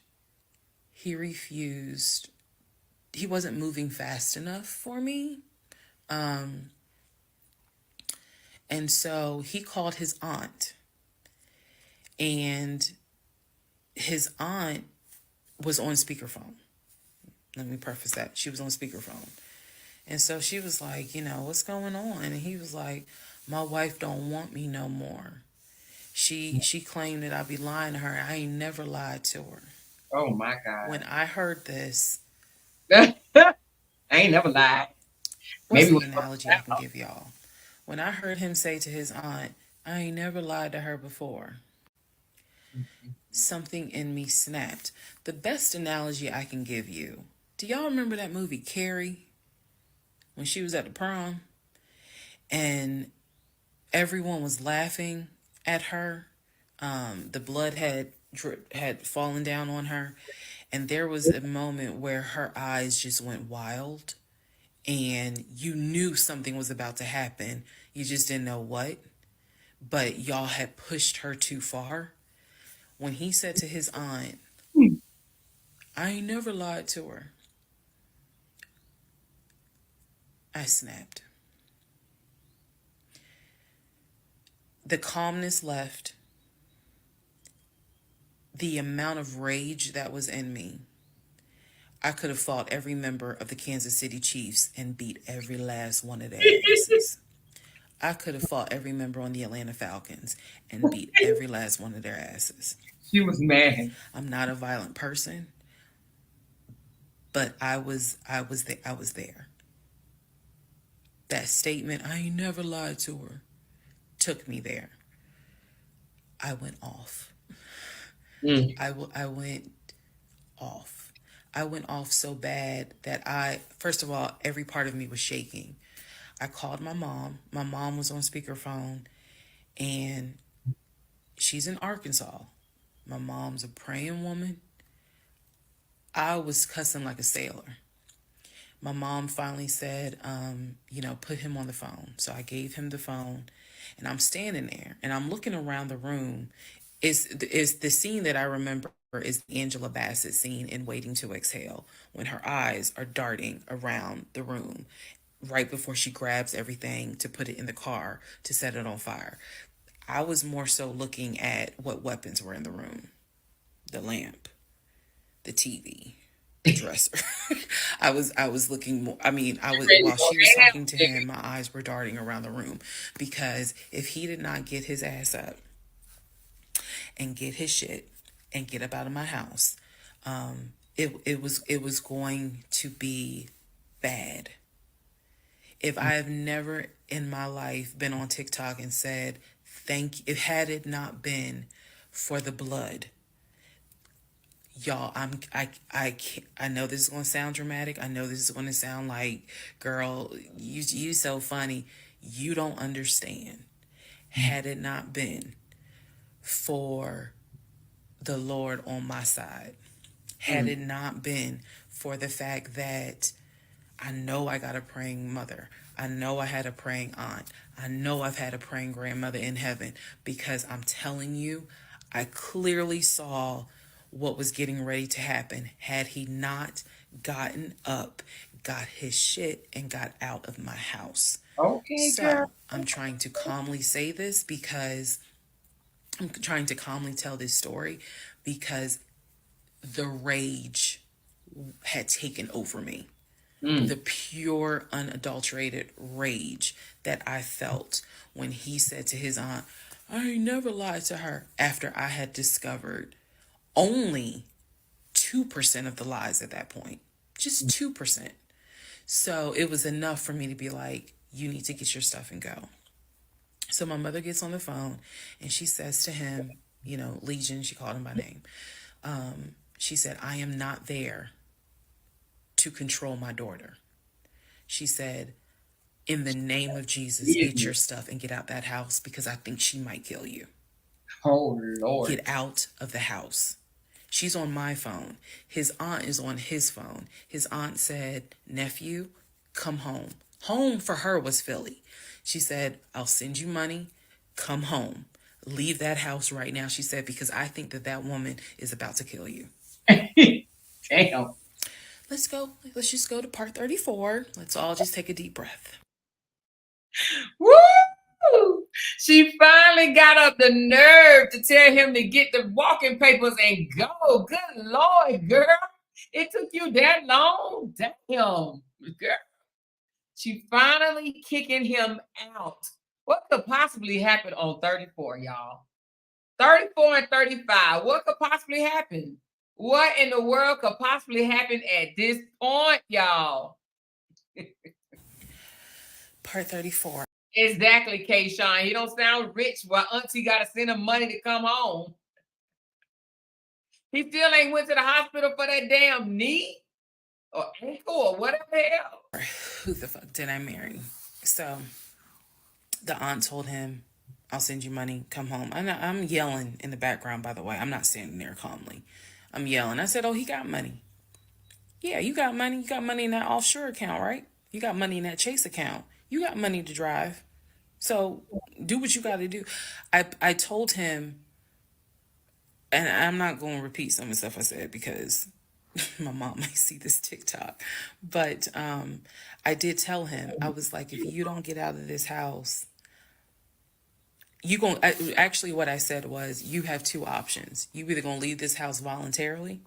he refused. He wasn't moving fast enough for me. And so he called his aunt. And his aunt was on speakerphone. Let me preface that. She was on speakerphone. And so she was like, what's going on? And he was like, my wife don't want me no more. She claimed that I be lying to her. I ain't never lied to her. Oh, my God. When I heard this, I ain't never lied. what's the analogy I can give y'all? When I heard him say to his aunt, I ain't never lied to her before, something in me snapped. The best analogy I can give you, do y'all remember that movie Carrie? When she was at the prom and everyone was laughing at her. The blood had fallen down on her. And there was a moment where her eyes just went wild. And you knew something was about to happen. You just didn't know what. But y'all had pushed her too far. When he said to his aunt, I ain't never lied to her, I snapped. The calmness left. The amount of rage that was in me. I could have fought every member of the Kansas City Chiefs and beat every last one of their asses. I could have fought every member on the Atlanta Falcons and beat every last one of their asses. She was mad. I'm not a violent person, but I was there. That statement, I ain't never lied to her, took me there. I went off. I went off. I went off so bad that first of all, every part of me was shaking. I called my mom. My mom was on speakerphone, and she's in Arkansas. My mom's a praying woman. I was cussing like a sailor. My mom finally said, put him on the phone. So I gave him the phone, and I'm standing there, and I'm looking around the room. Is the scene that I remember is the Angela Bassett scene in Waiting to Exhale, when her eyes are darting around the room right before she grabs everything to put it in the car to set it on fire. I was more so looking at what weapons were in the room. The lamp, the TV, the dresser. I was looking more, while she was talking to him, my eyes were darting around the room, because if he did not get his ass up and get his shit and get up out of my house, it was going to be bad. If I have never in my life been on TikTok and said thank you, if had it not been for the blood, y'all, I know this is gonna sound dramatic. I know this is gonna sound like, girl, you so funny. You don't understand. Had it not been for the Lord on my side, had it not been for the fact that I know I got a praying mother, I know I had a praying aunt, I know I've had a praying grandmother in heaven, because I'm telling you, I clearly saw what was getting ready to happen. Had he not gotten up, got his shit and got out of my house. Okay, girl. So I'm trying to calmly say this because I'm trying to calmly tell this story because the rage had taken over me. The pure, unadulterated rage that I felt when he said to his aunt, I ain't never lied to her, after I had discovered only 2% of the lies at that point. Just 2%. So it was enough for me to be like, you need to get your stuff and go. So my mother gets on the phone and she says to him, Legion, she called him by name. She said, I am not there to control my daughter. She said, in the name of Jesus, get your stuff and get out that house because I think she might kill you. Oh, Lord. Get out of the house. She's on my phone. His aunt is on his phone. His aunt said, nephew, come home. Home for her was Philly. She said, I'll send you money. Come home. Leave that house right now, she said, because I think that woman is about to kill you. Damn. Let's go. Let's just go to part 34. Let's all just take a deep breath. Woo! She finally got up the nerve to tell him to get the walking papers and go. Good Lord, girl. It took you that long? Damn, girl. She finally kicking him out. What could possibly happen on 34, y'all? 34 and 35. What could possibly happen? What in the world could possibly happen at this point, y'all? Part 34. Exactly, Kayshawn. He don't sound rich while auntie got to send him money to come home. He still ain't went to the hospital for that damn knee or ankle or whatever the hell. Who the fuck did I marry? So the aunt told him, I'll send you money, come home. I'm yelling in the background, by the way. I'm not standing there calmly. I'm yelling. I said, oh, he got money. Yeah, you got money. You got money in that offshore account, right? You got money in that Chase account. You got money to drive. So do what you got to do. I told him, and I'm not going to repeat some of the stuff I said because my mom might see this TikTok. But I did tell him, I was like, if you don't get out of this house, actually what I said was, you have two options. You either going to leave this house voluntarily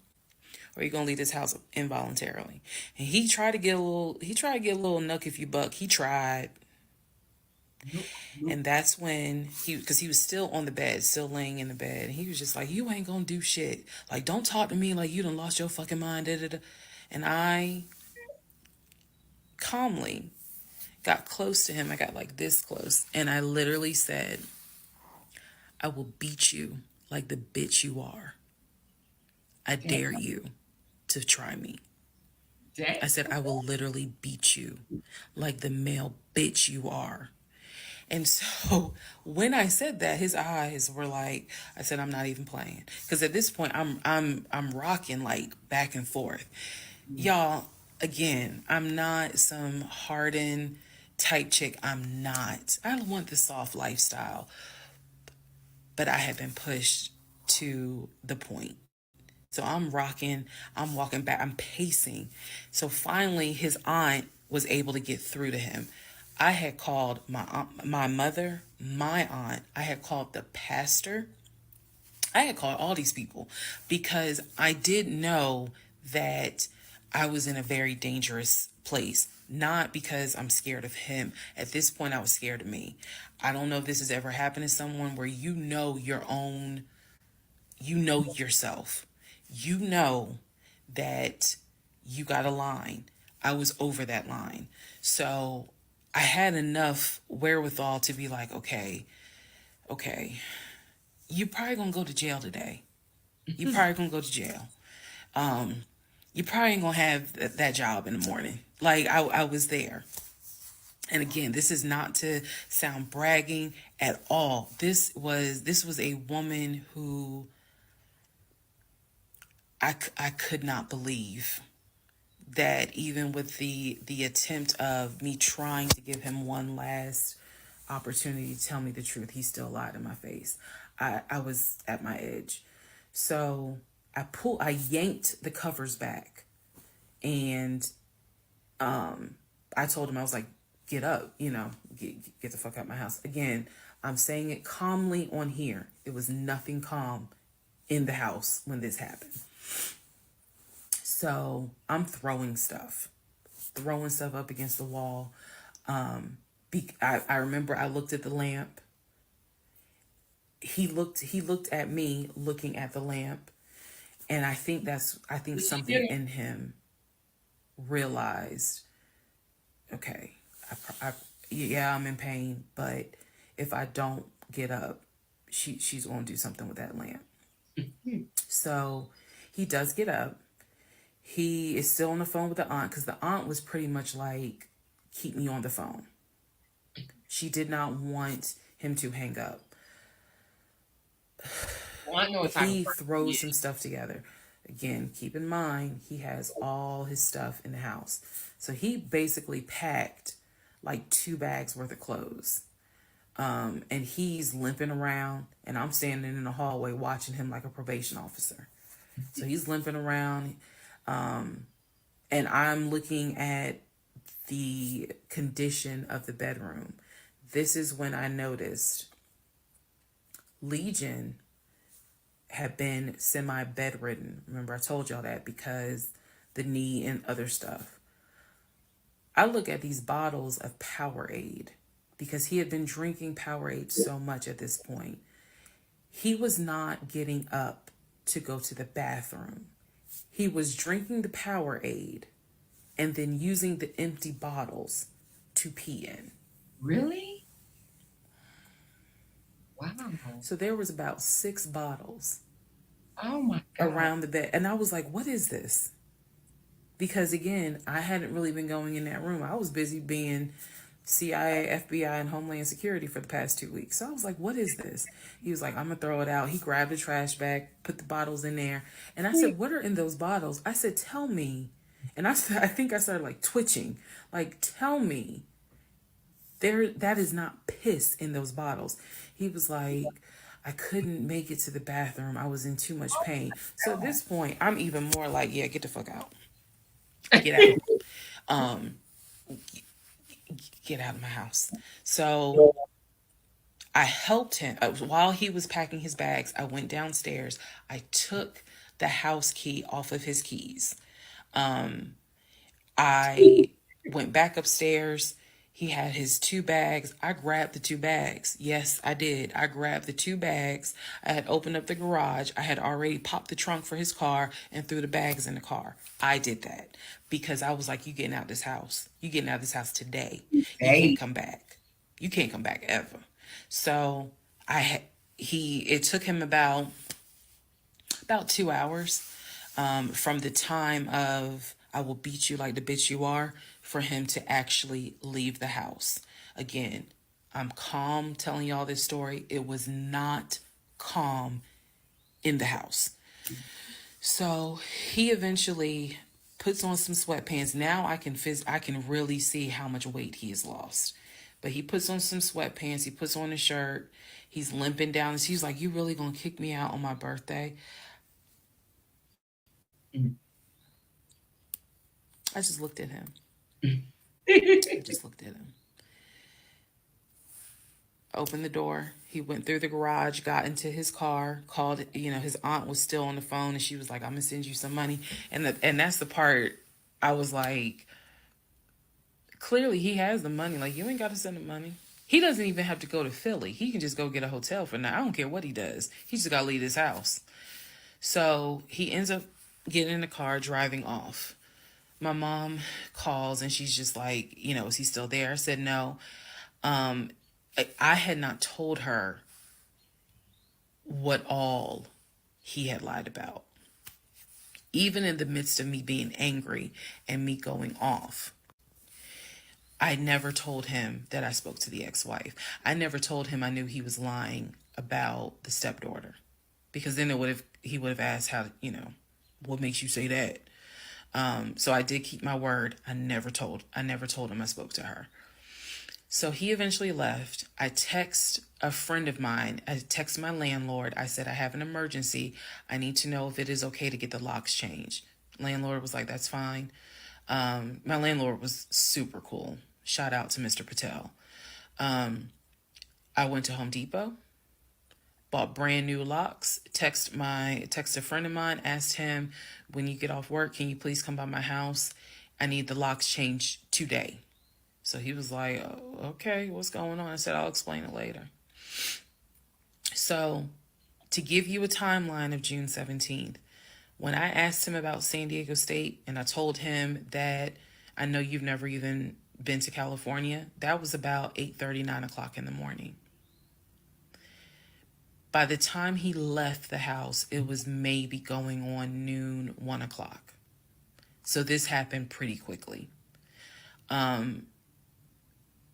or you're going to leave this house involuntarily. And he tried to get a little nuck if you buck. He tried. And that's when because he was still on the bed, still laying in the bed. And he was just like, you ain't going to do shit. Like, don't talk to me like you done lost your fucking mind. Da, da, da. And I calmly got close to him. I got like this close. And I literally said, I will beat you like the bitch you are. I dare you to try me. I said, I will literally beat you like the male bitch you are. And so when I said that, his eyes were like, I said, I'm not even playing. Because at this point, I'm rocking like back and forth. Y'all, again, I'm not some hardened type chick. I'm not. I want the soft lifestyle. But I have been pushed to the point. So I'm rocking, I'm walking back, I'm pacing. So finally, his aunt was able to get through to him. I had called my aunt, my mother, my aunt. I had called the pastor. I had called all these people because I did know that I was in a very dangerous place. Not because I'm scared of him. At this point, I was scared of me. I don't know if this has ever happened to someone where you know yourself. You know that you got a line. I was over that line. So I had enough wherewithal to be like, okay, you probably gonna go to jail today. You probably gonna go to jail. You probably ain't gonna have that job in the morning. Like I was there. And again, this is not to sound bragging at all. This was a woman who I could not believe that even with the attempt of me trying to give him one last opportunity to tell me the truth, he still lied in my face. I was at my edge. So I yanked the covers back and I told him, I was like, get up, get the fuck out of my house. Again, I'm saying it calmly on here. It was nothing calm in the house when this happened. So I'm throwing stuff up against the wall. I remember I looked at the lamp. He looked at me looking at the lamp. And I think something in him realized, okay, yeah, I'm in pain, but if I don't get up, she's going to do something with that lamp. So he does get up. He is still on the phone with the aunt because the aunt was pretty much like, keep me on the phone. She did not want him to hang up. He throws some stuff together. Again, keep in mind, he has all his stuff in the house. So he basically packed like 2 bags worth of clothes. And he's limping around, and I'm standing in the hallway watching him like a probation officer. So he's limping around, and I'm looking at the condition of the bedroom. This is when I noticed Legion had been semi-bedridden. Remember, I told y'all that because the knee and other stuff. I look at these bottles of Powerade because he had been drinking Powerade so much at this point. He was not getting up to go to the bathroom. He was drinking the Powerade and then using the empty bottles to pee in. Really? Wow. So there was about 6 bottles around the bed. And I was like, what is this? Because again, I hadn't really been going in that room. I was busy being CIA, FBI, and Homeland Security for the past 2 weeks. So I was like, what is this? He was like, I'm going to throw it out. He grabbed a trash bag, put the bottles in there. And I said, what are in those bottles? I said, tell me. And I think I started like twitching. Like, tell me. That is not piss in those bottles. He was like, I couldn't make it to the bathroom. I was in too much pain. So at this point, I'm even more like, yeah, get the fuck out. Get out. Get out of my house. So I helped him. While he was packing his bags, I went downstairs. I took the house key off of his keys. I went back upstairs. He had his 2 bags. I grabbed the 2 bags. Yes, I did. I grabbed the 2 bags. I had opened up the garage. I had already popped the trunk for his car and threw the bags in the car. I did that because I was like, you getting out of this house. You getting out of this house today. You can't come back. You can't come back ever. So it took him about 2 hours from the time of I will beat you like the bitch you are for him to actually leave the house. Again, I'm calm telling y'all this story. It was not calm in the house. So he eventually puts on some sweatpants. Now I can really see how much weight he has lost. But he puts on some sweatpants. He puts on a shirt. He's limping down. He's like, you really gonna kick me out on my birthday? I just looked at him. I just looked at him. Opened the door. He went through the garage, got into his car, called, his aunt was still on the phone, and she was like, I'm going to send you some money. And that's the part I was like, clearly he has the money. Like, you ain't got to send him money. He doesn't even have to go to Philly. He can just go get a hotel for now. I don't care what he does. He just got to leave his house. So he ends up getting in the car, driving off. My mom calls and she's just like, is he still there? I said, no. I had not told her what all he had lied about. Even in the midst of me being angry and me going off, I never told him that I spoke to the ex-wife. I never told him I knew he was lying about the stepdaughter, because then he would have asked how, what makes you say that? So I did keep my word. I never told him I spoke to her. So he eventually left. I text a friend of mine. I text my landlord. I said, I have an emergency. I need to know if it is okay to get the locks changed. Landlord was like, that's fine. My landlord was super cool. Shout out to Mr. Patel. I went to Home Depot, bought brand new locks. Text a friend of mine, asked him, when you get off work, can you please come by my house? I need the locks changed today. So he was like, oh, okay, what's going on? I said, I'll explain it later. So to give you a timeline of June 17th, when I asked him about San Diego State and I told him that I know you've never even been to California, that was about 8:30, 9 o'clock in the morning. By the time he left the house, it was maybe going on noon, 1 o'clock. So this happened pretty quickly.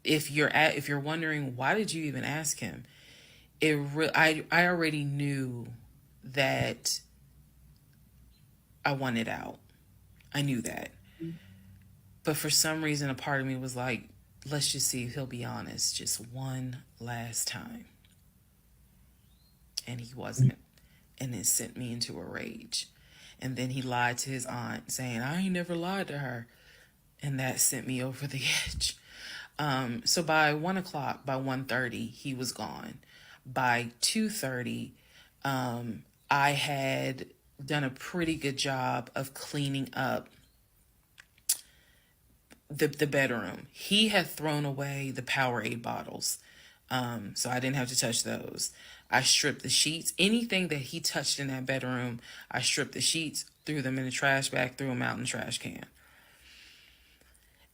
If you're wondering, why did you even ask him? I already knew that I wanted out. I knew that. But for some reason, a part of me was like, let's just see if he'll be honest just one last time. And he wasn't. And it sent me into a rage. And then he lied to his aunt, saying, I ain't never lied to her. And that sent me over the edge. So by 1 o'clock, by 1:30, he was gone. By 2:30, I had done a pretty good job of cleaning up the bedroom. He had thrown away the Powerade bottles. So I didn't have to touch those. I stripped the sheets. Anything that he touched in that bedroom, I stripped the sheets, threw them in the trash bag, threw them out in the trash can.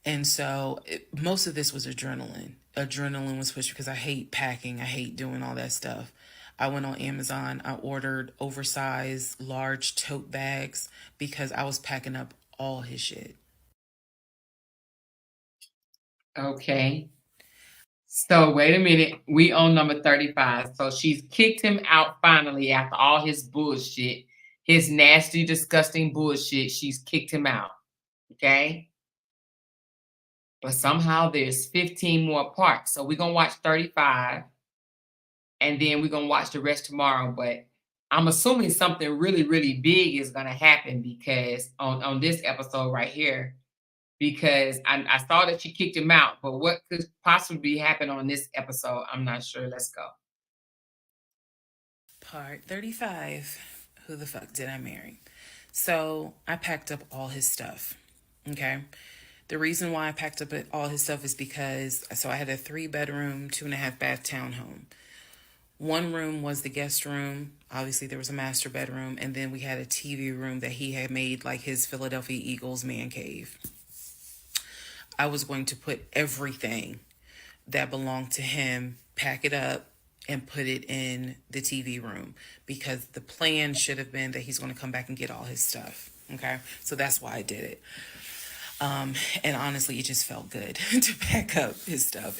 And so most of this was adrenaline. Adrenaline was pushed because I hate packing. I hate doing all that stuff. I went on Amazon. I ordered oversized, large tote bags because I was packing up all his shit. Okay. So wait a minute. We on number 35. So she's kicked him out finally after all his bullshit, his nasty, disgusting bullshit. She's kicked him out. Okay. But somehow there's 15 more parts. So we're gonna watch 35 and then we're gonna watch the rest tomorrow. But I'm assuming something really, really big is gonna happen because on this episode right here, because I saw that she kicked him out, but what could possibly happen on this episode? I'm not sure. Let's go. Part 35. Who the fuck did I marry? So I packed up all his stuff. Okay. The reason why I packed up all his stuff is because, so I had a 3-bedroom, 2.5-bath townhome. One room was the guest room. Obviously, there was a master bedroom. And then we had a TV room that he had made like his Philadelphia Eagles man cave. I was going to put everything that belonged to him, pack it up, and put it in the TV room because the plan should have been that he's going to come back and get all his stuff. Okay. So that's why I did it. And honestly, it just felt good to pack up his stuff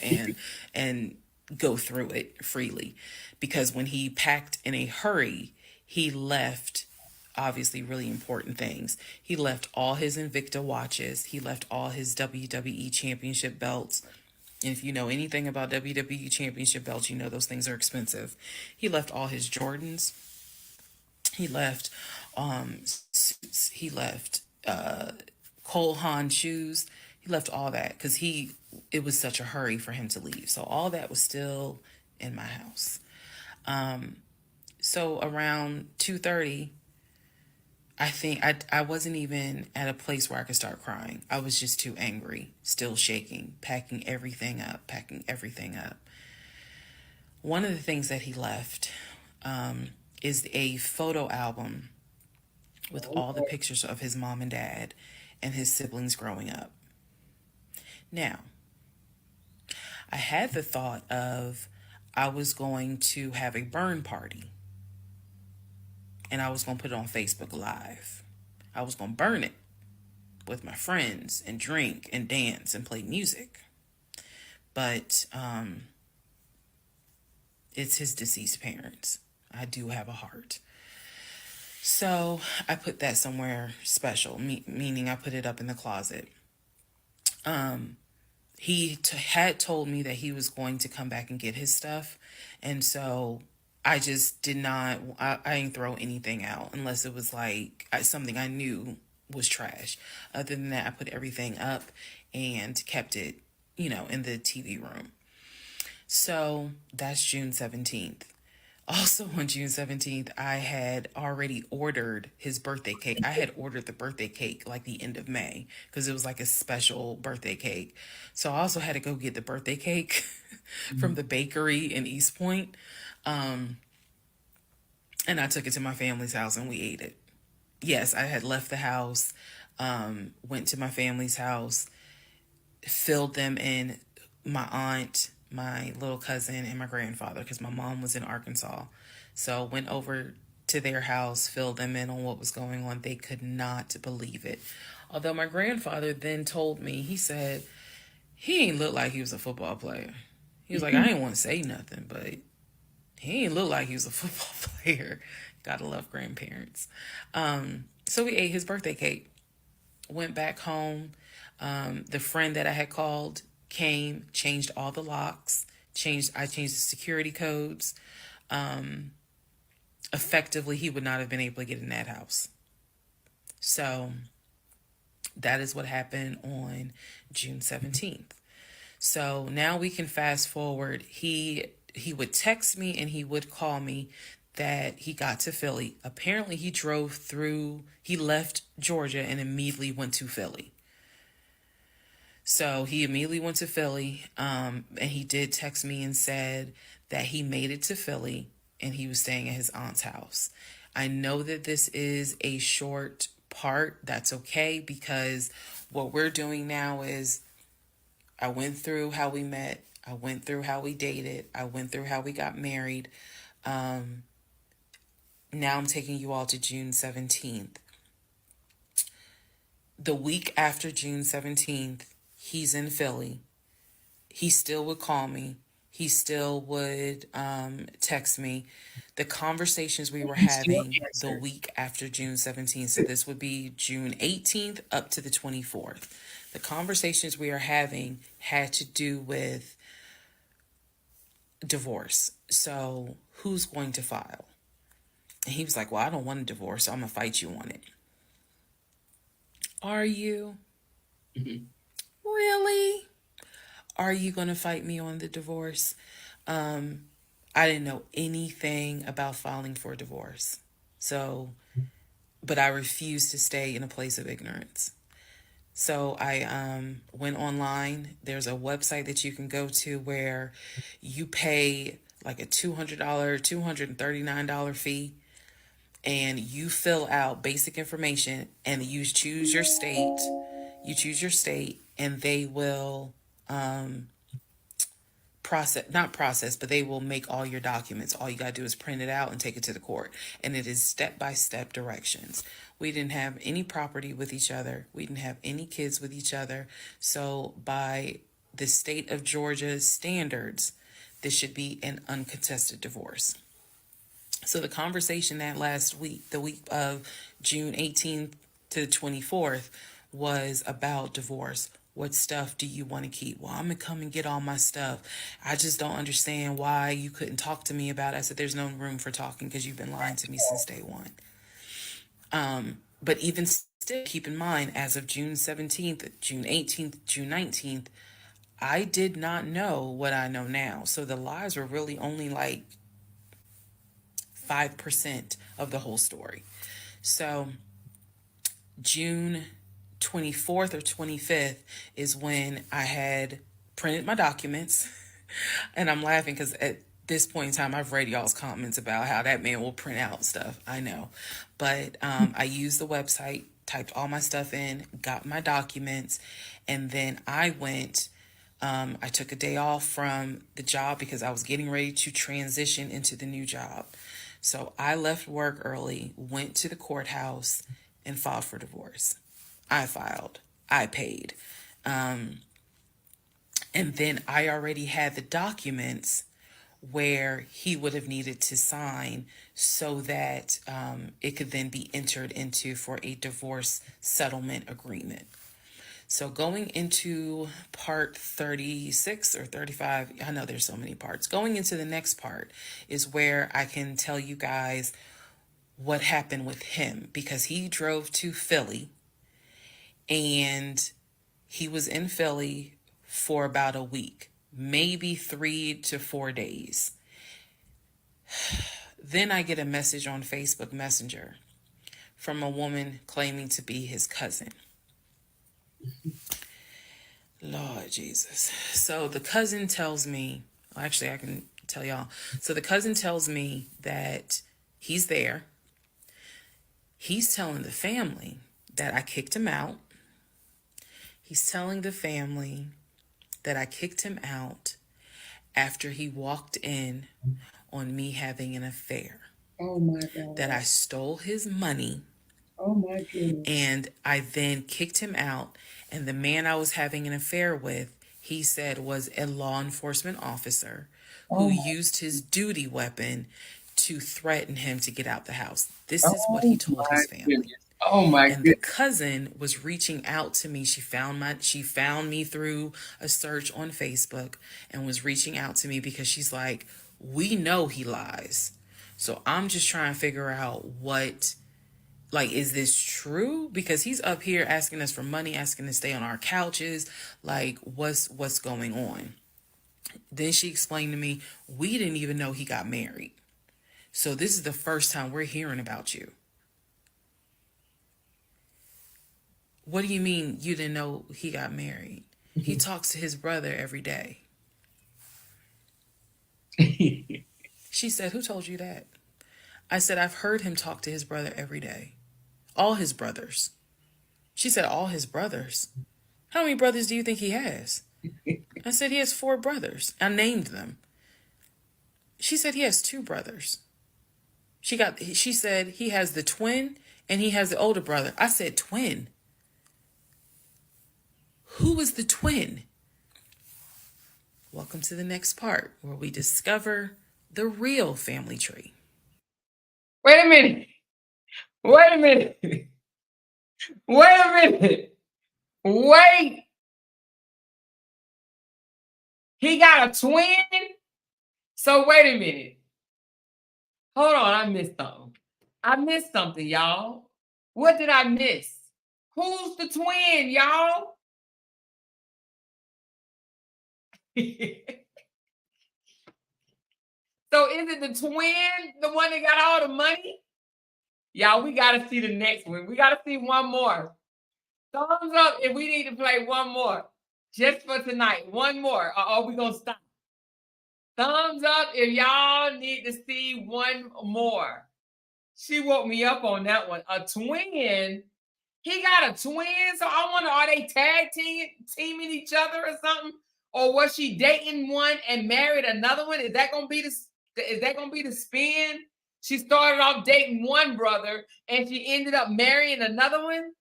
and go through it freely, because when he packed in a hurry, he left obviously really important things. He left all his Invicta watches. He left all his WWE championship belts. And if you know anything about WWE championship belts, you know those things are expensive. He left all his Jordans. He left suits. He left Cole Haan shoes. He left all that because it was such a hurry for him to leave. So all that was still in my house. So around 2:30, I think I wasn't even at a place where I could start crying. I was just too angry, still shaking, packing everything up. One of the things that he left is a photo album with all the pictures of his mom and dad and his siblings growing up. Now, I had the thought of I was going to have a burn party. And I was going to put it on Facebook Live. I was going to burn it with my friends and drink and dance and play music. But it's his deceased parents. I do have a heart. So I put that somewhere special, meaning I put it up in the closet. He had told me that he was going to come back and get his stuff. And so I just did not, I didn't throw anything out unless it was like something I knew was trash. Other than that, I put everything up and kept it, in the TV room. So that's June 17th. Also on June 17th, I had already ordered his birthday cake. I had ordered the birthday cake like the end of May because it was like a special birthday cake. So I also had to go get the birthday cake from the bakery in East Point. And I took it to my family's house and we ate it. Yes, I had left the house, went to my family's house, filled them in, my aunt, my little cousin, and my grandfather, because my mom was in Arkansas. So went over to their house, filled them in on what was going on. They could not believe it. Although my grandfather then told me, he said, he ain't look like he was a football player. He was like, I ain't want to say nothing, but he ain't look like he was a football player. Gotta love grandparents. So we ate his birthday cake. Went back home. The friend that I had called came, changed all the locks, I changed the security codes. Effectively, he would not have been able to get in that house. So that is what happened on June 17th. So now we can fast forward. He would text me and he would call me that he got to Philly. Apparently he left Georgia and immediately went to Philly. So he immediately went to Philly, and he did text me and said that he made it to Philly and he was staying at his aunt's house. I know that this is a short part. That's okay, because what we're doing now is I went through how we met. I went through how we dated. I went through how we got married. Now I'm taking you all to June 17th. The week after June 17th, he's in Philly. He still would call me. He still would text me. The conversations we were having the week after June 17th, so this would be June 18th up to the 24th. The conversations we are having had to do with divorce. So who's going to file? And he was like, well, I don't want a divorce, so I'm going to fight you on it. Are you? Mm-hmm. Really? Are you going to fight me on the divorce? I didn't know anything about filing for a divorce. So, but I refused to stay in a place of ignorance. So I went online. There's a website that you can go to where you pay like a $200, $239 fee, and you fill out basic information and you choose your state. You choose your state and they will but they will make all your documents. All you got to do is print it out and take it to the court. And it is step-by-step directions. We didn't have any property with each other. We didn't have any kids with each other. So by the state of Georgia's standards, this should be an uncontested divorce. So the conversation that last week, the week of June 18th to the 24th, was about divorce. What stuff do you want to keep? Well, I'm going to come and get all my stuff. I just don't understand why you couldn't talk to me about it. I said, there's no room for talking because you've been lying to me since day one. But even still, keep in mind, as of June 17th, June 18th, June 19th, I did not know what I know now. So the lies were really only like 5% of the whole story. So June 24th or 25th is when I had printed my documents. And I'm laughing because at this point in time, I've read y'all's comments about how that man will print out stuff. I know. But I used the website, typed all my stuff in, got my documents, and then I went. I took a day off from the job because I was getting ready to transition into the new job. So I left work early, went to the courthouse, and filed for divorce. I filed. I paid. And then I already had the documents where he would have needed to sign so that it could then be entered into for a divorce settlement agreement. So going into part 36 or 35, I know there's so many parts. Going into the next part is where I can tell you guys what happened with him, because he drove to Philly And he was in Philly for about a week, maybe 3 to 4 days. Then I get a message on Facebook Messenger from a woman claiming to be his cousin. Lord Jesus. So the cousin tells me, well, actually, I can tell y'all. So the cousin tells me that he's there. He's telling the family that I kicked him out. He's telling the family that I kicked him out after he walked in on me having an affair. Oh my God. That I stole his money. Oh my goodness. And I then kicked him out. And the man I was having an affair with, he said was a law enforcement officer who used his duty weapon to threaten him to get out the house. This is what he told his family. Goodness. Oh my And goodness. the cousin was reaching out to me. She found me through a search on Facebook and was reaching out to me because she's like, we know he lies. So I'm just trying to figure out what, like, is this true? Because he's up here asking us for money, asking to stay on our couches. Like, what's going on? Then she explained to me, we didn't even know he got married. So this is the first time we're hearing about you. What do you mean you didn't know he got married? He talks to his brother every day. She said, who told you that? I said, I've heard him talk to his brother every day. All his brothers. She said, all his brothers? How many brothers do you think he has? I said, he has 4 brothers. I named them. She said, he has 2 brothers. She said, he has the twin and he has the older brother. I said, twin? Who is the twin? Welcome to the next part where we discover the real family tree. Wait a minute. Wait a minute. Wait a minute. Wait. He got a twin? So wait a minute. Hold on, I missed something. I missed something, y'all. What did I miss? Who's the twin, y'all? So is it the twin, the one that got all the money? Y'all, we got to see the next one. We got to see one more. Thumbs up if we need to play one more. Just for tonight. One more. Or are we going to stop? Thumbs up if y'all need to see one more. She woke me up on that one. A twin? He got a twin? So I wonder, are they tag teaming each other or something? Or was she dating one and married another one? Is that gonna be the spin? She started off dating one brother and she ended up marrying another one?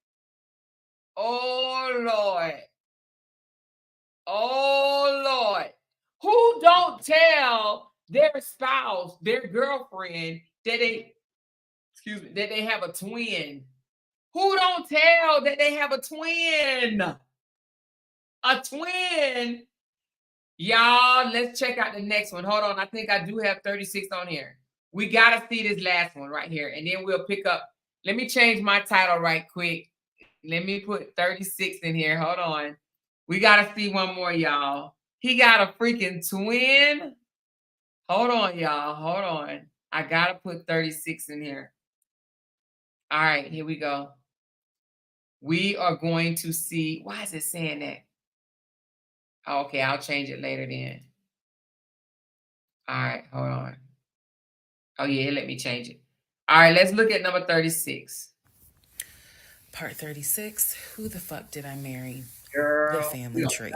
Oh Lord. Oh Lord. Who don't tell their spouse, their girlfriend, that they have a twin? Who don't tell that they have a twin? A twin? Y'all, let's check out the next one. Hold on. I think I do have 36 on here. We got to see this last one right here. And then we'll pick up. Let me change my title right quick. Let me put 36 in here. Hold on. We got to see one more, y'all. He got a freaking twin. Hold on, y'all. Hold on. I got to put 36 in here. All right, here we go. We are going to see. Why is it saying that? Okay, I'll change it later then. All right, hold on. Oh, yeah, let me change it. All right, let's look at number 36. Part 36, who the fuck did I marry? Girl, the family tree.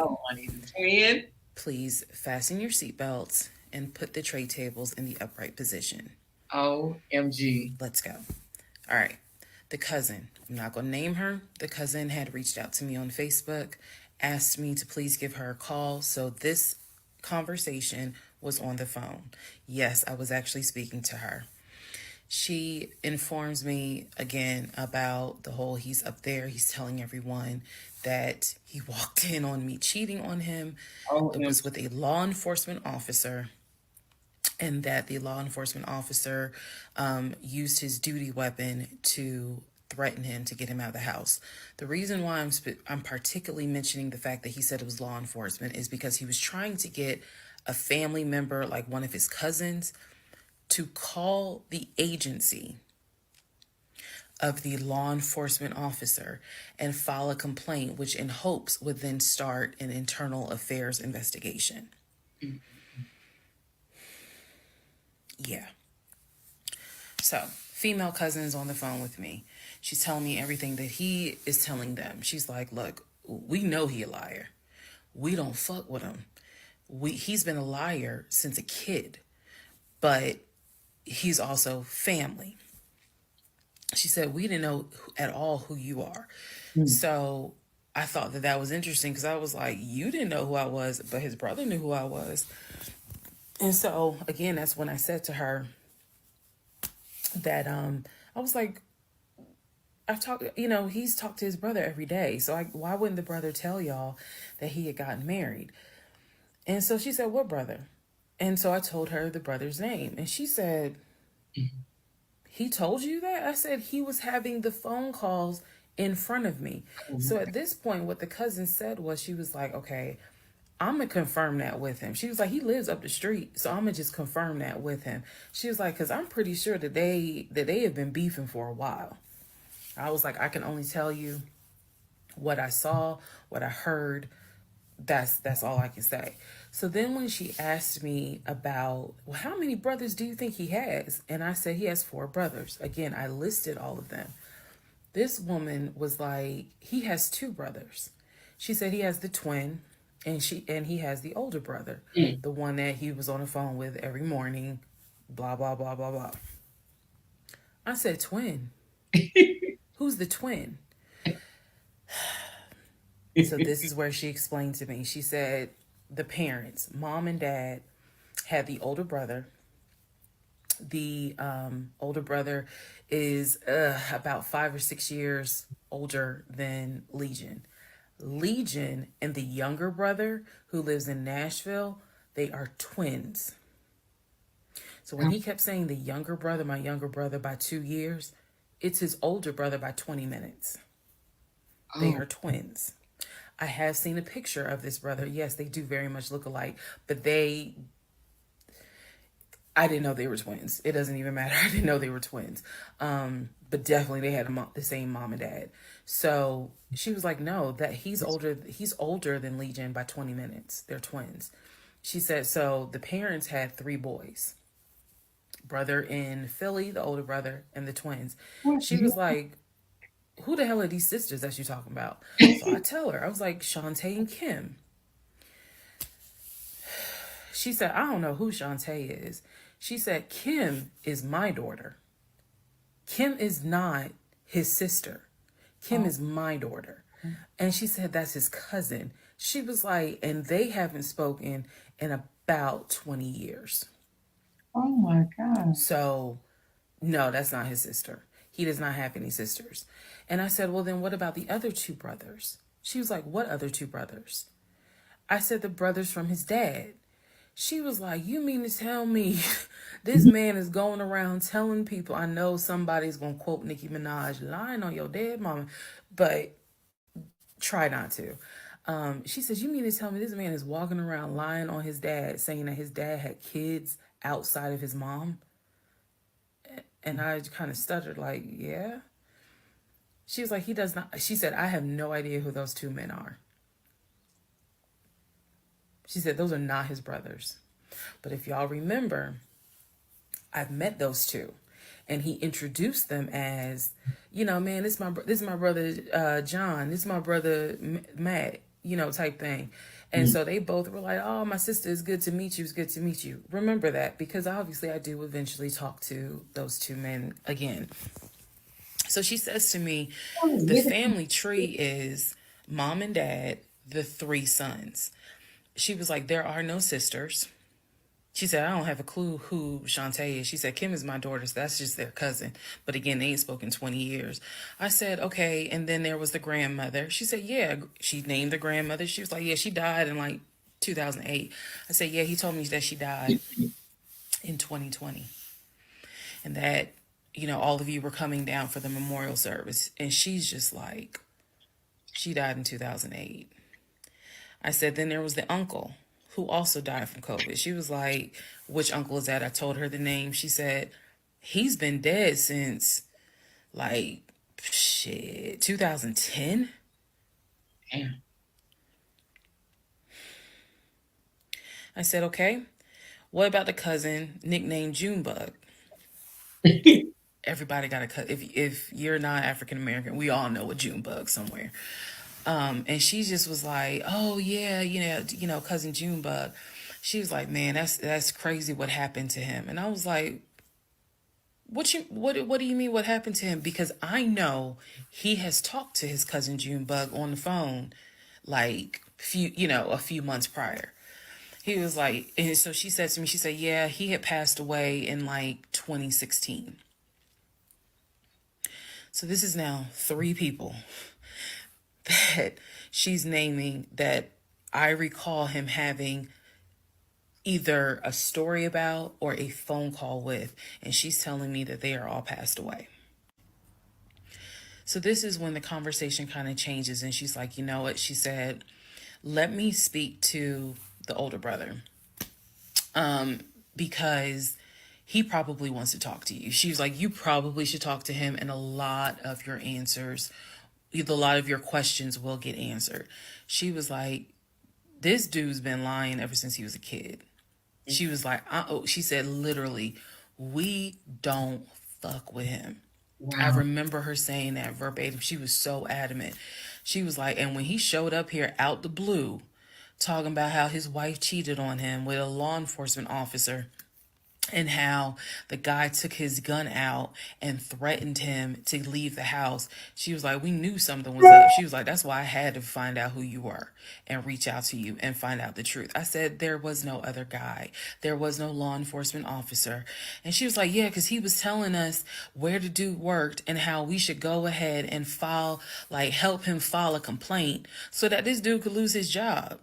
Twin. Please fasten your seatbelts and put the tray tables in the upright position. OMG. Let's go. All right. The cousin, I'm not going to name her. The cousin had reached out to me on Facebook, asked me to please give her a call. So this conversation was on the phone. Yes, I was actually speaking to her. She informs me again about the whole he's up there. He's telling everyone that he walked in on me cheating on him. It was with a law enforcement officer. And that the law enforcement officer used his duty weapon to threaten him to get him out of the house. The reason why I'm particularly mentioning the fact that he said it was law enforcement is because he was trying to get a family member, like one of his cousins, to call the agency of the law enforcement officer and file a complaint, which in hopes would then start an internal affairs investigation. Yeah. So, female cousin's on the phone with me. She's telling me everything that he is telling them. She's like, look, we know he a liar. We don't fuck with him. He's been a liar since a kid, but he's also family. She said, we didn't know at all who you are. So I thought that was interesting because I was like, you didn't know who I was, but his brother knew who I was. And so, again, that's when I said to her that I was like, I've talked, he's talked to his brother every day. So why wouldn't the brother tell y'all that he had gotten married? And so she said, what brother? And so I told her the brother's name. And she said, he told you that? I said, he was having the phone calls in front of me. So at this point, what the cousin said was, she was like, okay, I'm going to confirm that with him. She was like, he lives up the street, so I'm going to just confirm that with him. She was like, because I'm pretty sure that they have been beefing for a while. I was like, I can only tell you what I saw, what I heard. That's all I can say. So then when she asked me about, well, how many brothers do you think he has? And I said, he has 4 brothers. Again, I listed all of them. This woman was like, he has 2 brothers. She said he has the twin, and he has the older brother, the one that he was on the phone with every morning, blah, blah, blah, blah, blah. I said, twin? Who's the twin? So this is where she explained to me. She said the parents, mom and dad, had the older brother. The older brother is about 5 or 6 years older than Legion. Legion and the younger brother, who lives in Nashville, they are twins. So when he kept saying the younger brother, my younger brother by 2 years, it's his older brother by 20 minutes. They are twins. I have seen a picture of this brother. Yes, they do very much look alike, but I didn't know they were twins. It doesn't even matter. I didn't know they were twins. But definitely they had the same mom and dad. So she was like, no, that he's older than Legion by 20 minutes. They're twins. She said, so the parents had 3 boys. Brother in Philly, the older brother, and the twins. She was like, who the hell are these sisters that you're talking about? So I tell her, I was like, Shantae and Kim. She said, I don't know who Shantae is. She said, Kim is my daughter. Kim is not his sister. Kim is my daughter. And she said, that's his cousin. She was like, and they haven't spoken in about 20 years. Oh my God. So, no, that's not his sister. He does not have any sisters. And I said, well, then what about the other 2 brothers? She was like, what other 2 brothers? I said, the brothers from his dad. She was like, you mean to tell me this man is going around telling people, I know somebody's going to quote Nicki Minaj, lying on your dead mama, but try not to. She says, you mean to tell me this man is walking around lying on his dad, saying that his dad had kids outside of his mom? And I kind of stuttered like, yeah. She was like, he does not. She said, I have no idea who those 2 men are. She said, those are not his brothers. But if y'all remember, I've met those 2. And he introduced them as, man, this is my brother John. This is my brother Matt, type thing. And so they both were like, oh, my sister, it's good to meet you. It's good to meet you. Remember that, because obviously I do eventually talk to those 2 men again. So she says to me, the family tree is mom and dad, the 3 sons. She was like, there are no sisters. She said, I don't have a clue who Shantae is. She said, Kim is my daughter, so that's just their cousin. But again, they ain't spoken 20 years. I said, okay. And then there was the grandmother. She said, yeah. She named the grandmother. She was like, yeah, she died in like 2008. I said, yeah, he told me that she died in 2020. And that, all of you were coming down for the memorial service. And she's just like, she died in 2008. I said, then there was the uncle who also died from COVID. She was like, which uncle is that? I told her the name. She said, he's been dead since like, shit, 2010. Damn. I said, okay, what about the cousin nicknamed Junebug? Everybody got a cut. If you're not African American, we all know a Junebug somewhere. And she just was like, oh yeah, cousin Junebug. She was like, man, that's crazy what happened to him. And I was like, what do you mean what happened to him? Because I know he has talked to his cousin Junebug on the phone like a few months prior. He was like, and so she said to me, she said, yeah, he had passed away in like 2016. So this is now 3 people that she's naming that I recall him having either a story about or a phone call with, and she's telling me that they are all passed away. So this is when the conversation kind of changes, and she's like, you know what? She said, let me speak to the older brother. Because he probably wants to talk to you. She was like, you probably should talk to him, and a lot of your questions will get answered. She was like, this dude's been lying ever since he was a kid. She was like, she said, literally, we don't fuck with him. Wow. I remember her saying that verbatim. She was so adamant. She was like, and when he showed up here out the blue, talking about how his wife cheated on him with a law enforcement officer, and how the guy took his gun out and threatened him to leave the house. She was like, we knew something was up. She was like, that's why I had to find out who you were and reach out to you and find out the truth. I said, there was no other guy. There was no law enforcement officer. And she was like, yeah, because he was telling us where the dude worked and how we should go ahead and help him file a complaint so that this dude could lose his job.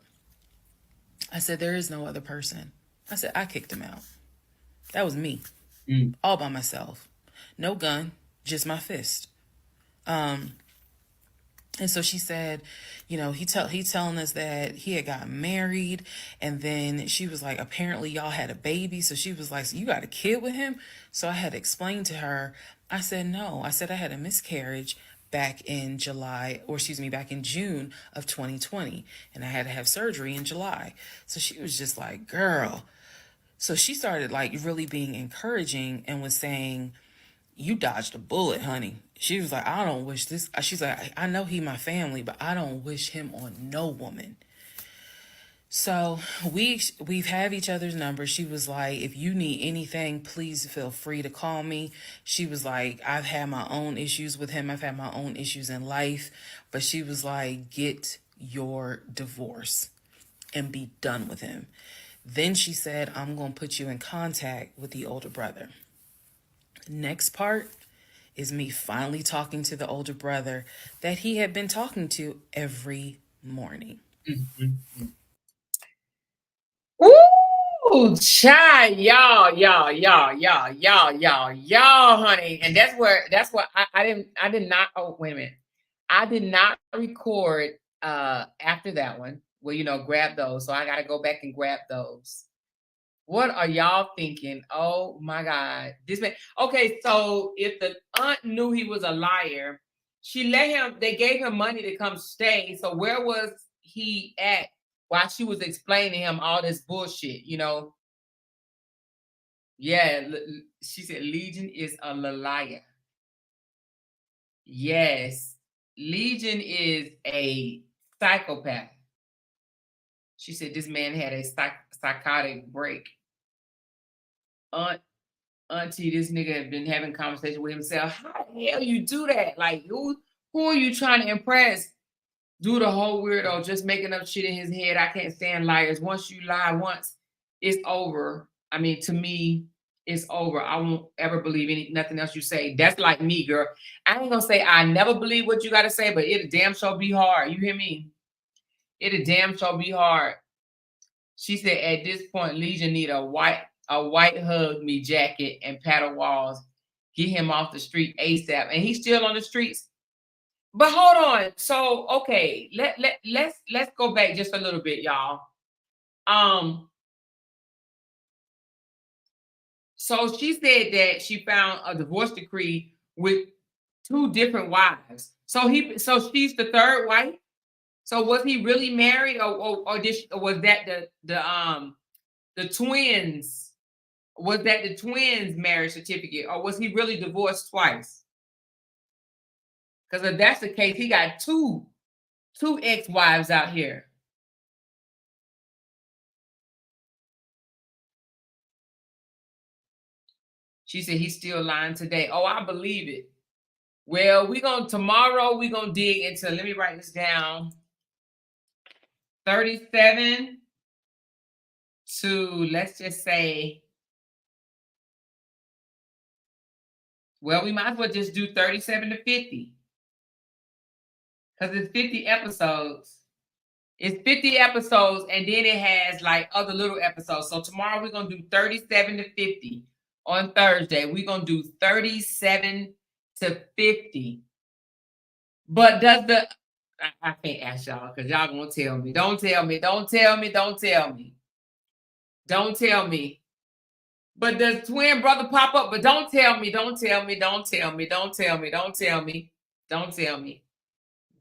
I said, there is no other person. I said, I kicked him out. That was me, all by myself. No gun, just my fist. And so she said, he telling us that he had gotten married, and then she was like, apparently y'all had a baby. So she was like, so you got a kid with him? So I had explained to her. I said, no. I said I had a miscarriage back in June of 2020, and I had to have surgery in July. So she was just like, girl. So she started really being encouraging and was saying, you dodged a bullet, honey. She was like, I don't wish this. She's like, I know he my family, but I don't wish him on no woman. So we've have each other's numbers. She was like, if you need anything, please feel free to call me. She was like, I've had my own issues with him. I've had my own issues in life. But she was like, get your divorce and be done with him. Then she said, I'm going to put you in contact with the older brother. Next part is me finally talking to the older brother that he had been talking to every morning. Mm-hmm. Ooh, child, y'all, honey. And that's what I did not, oh, wait a minute. I did not record after that one. Well, grab those. So I got to go back and grab those. What are y'all thinking? Oh my God. This man. Okay, so if the aunt knew he was a liar, they gave him money to come stay. So where was he at while she was explaining to him all this bullshit, Yeah, she said Legion is a liar. Yes, Legion is a psychopath. She said this man had a psychotic break. Auntie, this nigga had been having conversation with himself. How the hell you do that? Like, who are you trying to impress? Do the whole weirdo, just making up shit in his head. I can't stand liars. Once you lie once, it's over. I mean, to me, it's over. I won't ever believe nothing else you say. That's like me, girl. I ain't gonna say I never believe what you gotta say, but it'll damn sure be hard. You hear me? It'll damn sure be hard. She said at this point, Legion need a white hug me jacket and paddle walls. Get him off the street ASAP. And he's still on the streets. But hold on. So, okay, let's go back just a little bit, y'all. So she said that she found a divorce decree with 2 different wives. So she's the third wife. So was he really married, or was that the twins? Was that the twins' marriage certificate, or was he really divorced twice? Because if that's the case, he got two ex-wives out here. She said he's still lying today. Oh, I believe it. Well, tomorrow we're gonna dig into, let me write this down. 37 to, let's just say, well, we might as well just do 37 to 50. Because it's 50 episodes. It's 50 episodes, and then it has like other little episodes. So tomorrow we're going to do 37 to 50. On Thursday, we're going to do 37 to 50. But does I can't ask y'all because y'all going to tell me. Don't tell me. Don't tell me. Don't tell me. Don't tell me. But does twin brother pop up? But don't tell me. Don't tell me. Don't tell me. Don't tell me. Don't tell me. Don't tell me.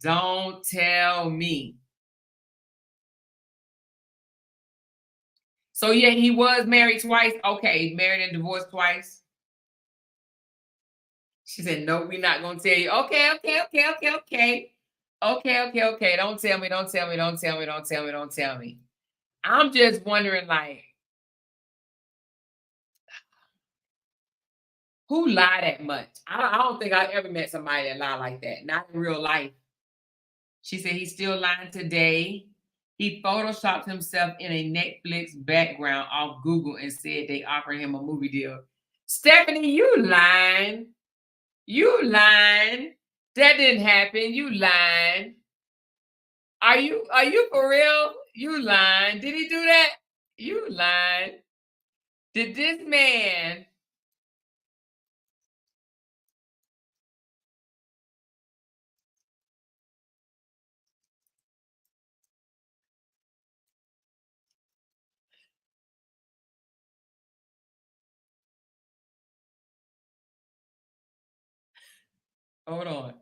Don't tell me. So yeah, he was married twice. Okay, married and divorced twice. She said, "No, we're not gonna tell you." Okay. Okay. Don't tell me. Don't tell me. Don't tell me. Don't tell me. Don't tell me. I'm just wondering, like, who lie that much? I don't think I ever met somebody that lie like that. Not in real life. She said he's still lying today. He photoshopped himself in a Netflix background off Google and said they offered him a movie deal. Stephanie, you lying. You lying. That didn't happen. You lying. Are you for real? You lying. Did he do that? You lying. Did this man hold on.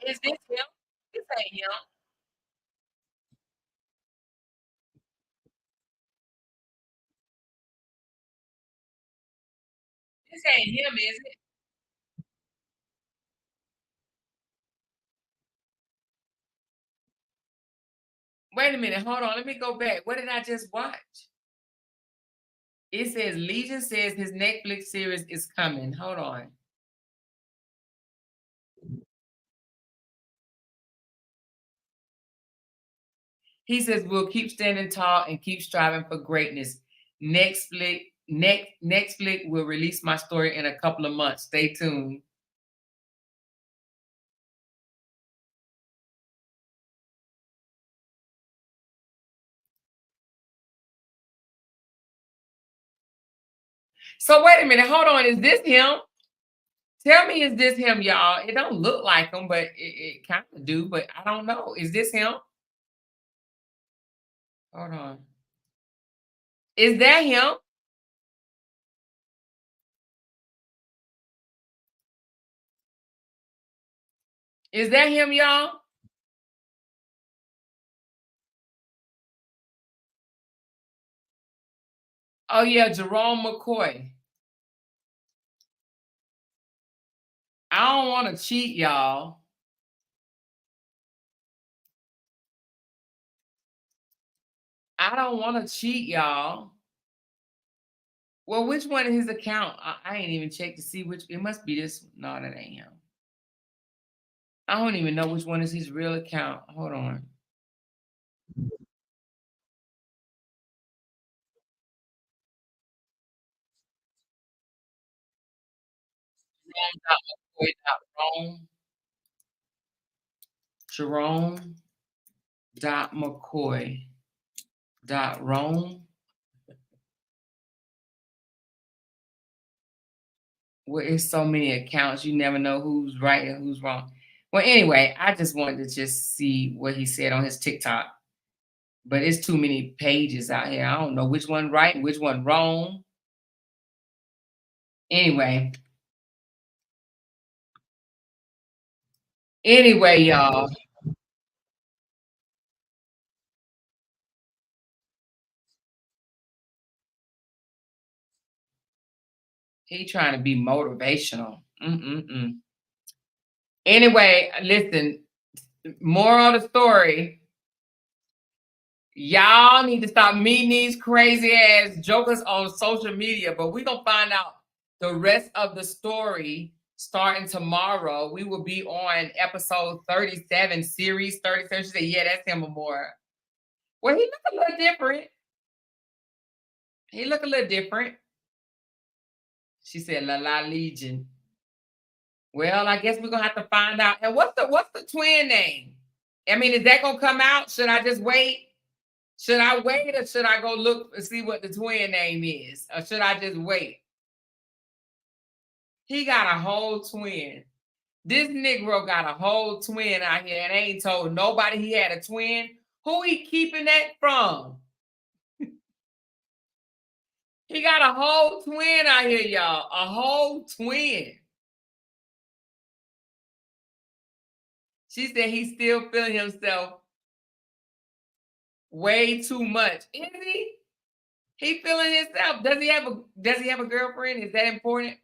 Is this him? This ain't him. This ain't him, is it? Wait a minute. Hold on. Let me go back. What did I just watch? It says Legion says his Netflix series is coming. Hold on. He says we'll keep standing tall and keep striving for greatness. Netflix will release my story in a couple of months. Stay tuned. So wait a minute. Hold on. Is this him? Tell me, is this him, y'all? It don't look like him, but it kind of do. But I don't know. Is this him? Hold on. Is that him? Is that him, y'all? Oh yeah, Jerome McCoy. I don't want to cheat, y'all. I don't want to cheat, y'all. Well, which one is his account? I ain't even checked to see which. It must be this. No, that ain't him. I don't even know which one is his real account. Hold on. Jerome dot McCoy dot Rome. Well, it's so many accounts, you never know who's right and who's wrong. Well, anyway, I just wanted to just see what he said on his TikTok. But it's too many pages out here. I don't know which one right and which one wrong. Anyway. Anyway, y'all. He trying to be motivational. Anyway, listen, moral of the story. Y'all need to stop meeting these crazy ass jokers on social media, but we're going to find out the rest of the story starting tomorrow. We will be on episode 37, series 37. She said, yeah, that's him or more. Well, he look a little different. He look a little different. She said, La La Legion. Well, I guess we're going to have to find out. And what's the twin name? I mean, is that going to come out? Should I just wait? Should I wait or should I go look and see what the twin name is? Or should I just wait? He got a whole twin. This Negro got a whole twin out here and ain't told nobody he had a twin. Who he keeping that from? He got a whole twin out here, y'all. A whole twin. She said he's still feeling himself way too much. Is he? He feeling himself. Does he have a girlfriend? Is that important?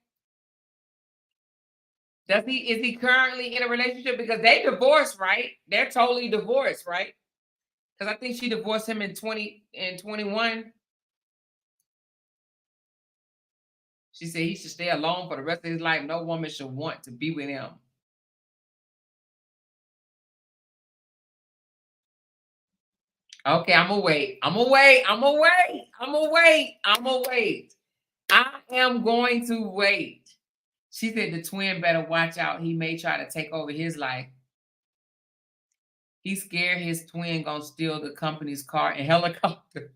Is he currently in a relationship? Because they divorced, right? They're totally divorced, right? Because I think she divorced him in 21. She said he should stay alone for the rest of his life. No woman should want to be with him. Okay, I'm gonna wait. I am going to wait. She said the twin better watch out. He may try to take over his life. He's scared his twin gonna steal the company's car and helicopter.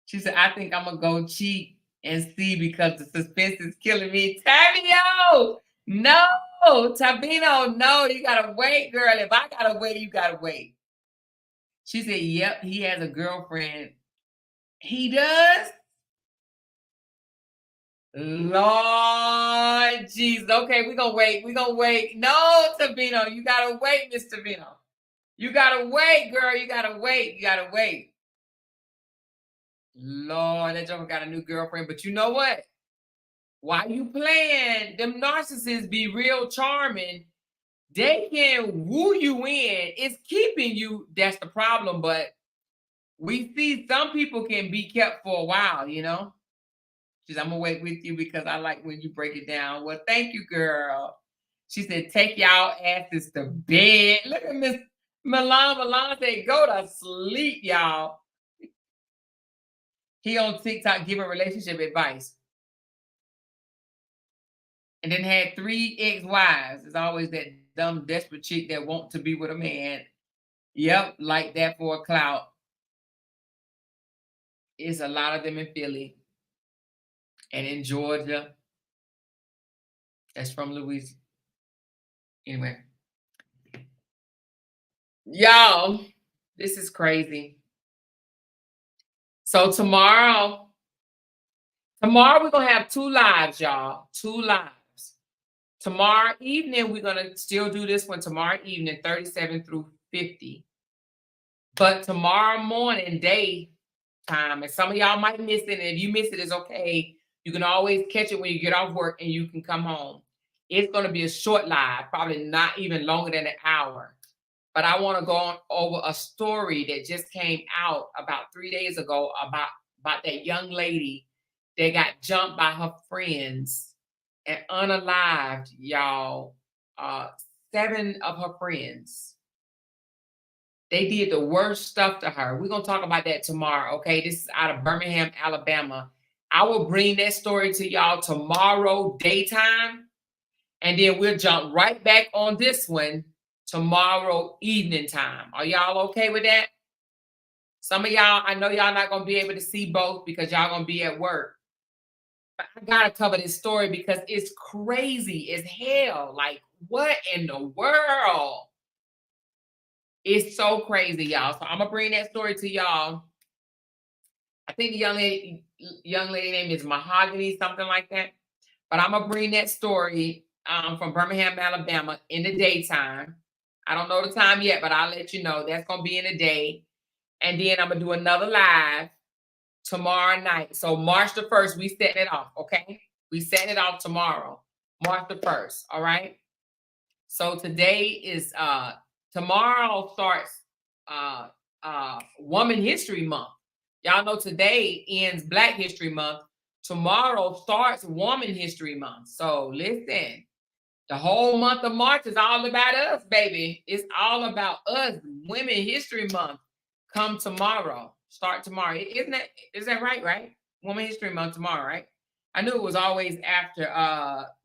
She said, I think I'm gonna go cheat and see because the suspense is killing me. Tavio! No! Tabino, no, you gotta wait, girl. If I gotta wait, you gotta wait. She said, yep, he has a girlfriend. He does? Lord Jesus. Okay, we're gonna wait. No, Tabino, you gotta wait, Miss Tabino. You gotta wait, girl. You gotta wait. Lord, that joker got a new girlfriend. But you know what? Why you playing? Them narcissists be real charming. They can woo you in. It's keeping you. That's the problem. But we see some people can be kept for a while, you know? She's, I'm going to wait with you because I like when you break it down. Well, thank you, girl. She said, take y'all asses to bed. Look at Miss Milan. Milan said, go to sleep, y'all. He on TikTok giving relationship advice. And then had 3 ex-wives. It's always that dumb, desperate chick that want to be with a man. Yep, like that for a clout. It's a lot of them in Philly and in Georgia. That's from Louisiana. Anyway. Y'all, this is crazy. So tomorrow we're going to have 2 lives, y'all. 2 lives. Tomorrow evening, we're going to still do this one tomorrow evening, 37 through 50. But tomorrow morning, daytime, and some of y'all might miss it. And if you miss it, it's okay. You can always catch it when you get off work and you can come home. It's going to be a short live, probably not even longer than an hour. But I want to go on over a story that just came out about 3 days ago about that young lady that got jumped by her friends and unalived, y'all. 7 of her friends. They did the worst stuff to her. We're going to talk about that tomorrow, okay? This is out of Birmingham, Alabama. I will bring that story to y'all tomorrow daytime, and then we'll jump right back on this one tomorrow evening time. Are y'all okay with that? Some of y'all, I know y'all not going to be able to see both because y'all going to be at work. But I got to cover this story because it's crazy as hell. Like, what in the world? It's so crazy, y'all. So I'm going to bring that story to y'all. I think the young lady name is Mahogany, something like that. But I'm going to bring that story from Birmingham, Alabama in the daytime. I don't know the time yet, but I'll let you know. That's going to be in the day. And then I'm going to do another live tomorrow night. So March the 1st, we setting it off, okay? We setting it off tomorrow, March the 1st, all right? So today is, tomorrow starts Woman History Month. Y'all know today ends Black History Month. Tomorrow starts Woman History Month. So listen, the whole month of March is all about us, baby. It's all about us. Women History Month come tomorrow. Start tomorrow. Is that right? Right? Woman History Month tomorrow, right? I knew it was always after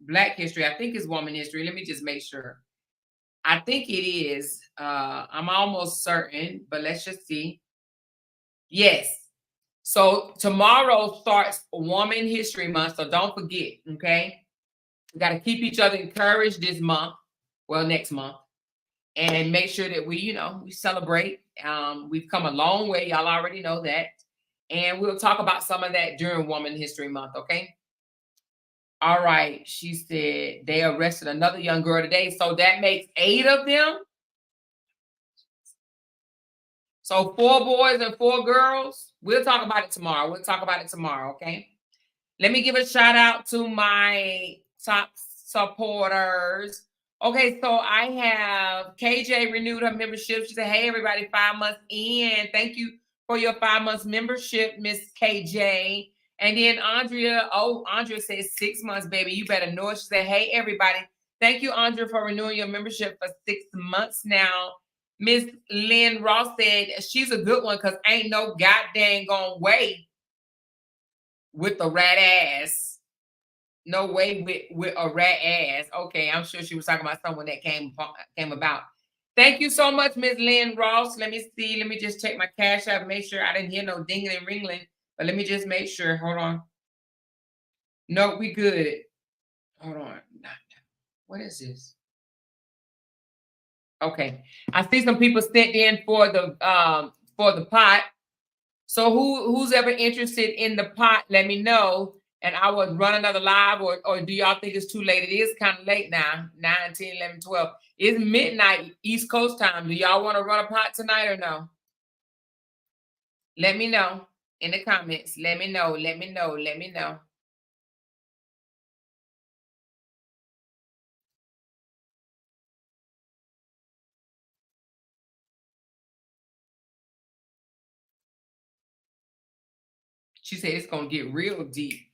Black History. I think it's Woman History. Let me just make sure. I think it is. I'm almost certain, but let's just see. Yes. So tomorrow starts Woman History Month. So don't forget, okay? We got to keep each other encouraged this month. Well, next month. And make sure that we celebrate. We've come a long way. Y'all already know that. And we'll talk about some of that during Woman History Month, okay? All right. She said they arrested another young girl today. So that makes 8 of them. So 4 boys and 4 girls. We'll talk about it tomorrow. Okay. Let me give a shout out to my top supporters. Okay, so I have KJ renewed her membership. She said, hey, everybody, 5 months in. Thank you for your 5 months membership, Miss KJ. And then Andrea says 6 months, baby. You better know it. She said, hey, everybody. Thank you, Andrea, for renewing your membership for 6 months now. Miss Lynn Ross said she's a good one because ain't no goddamn gonna way with the rat ass. No way with a rat ass. Okay, I'm sure she was talking about someone that came about. Thank you so much, Miss Lynn Ross. Let me see. Let me just check my cash app, make sure I didn't hear no dingling and ringling. But let me just make sure. Hold on. No, we good. Hold on. What is this? Okay. I see some people sent in for the pot. So who's ever interested in the pot, let me know. And I will run another live, or do y'all think it's too late? It is kind of late now, 9, 10, 11, 12. It's midnight East Coast time. Do y'all want to run a pot tonight or no? Let me know in the comments. Let me know. She said it's going to get real deep.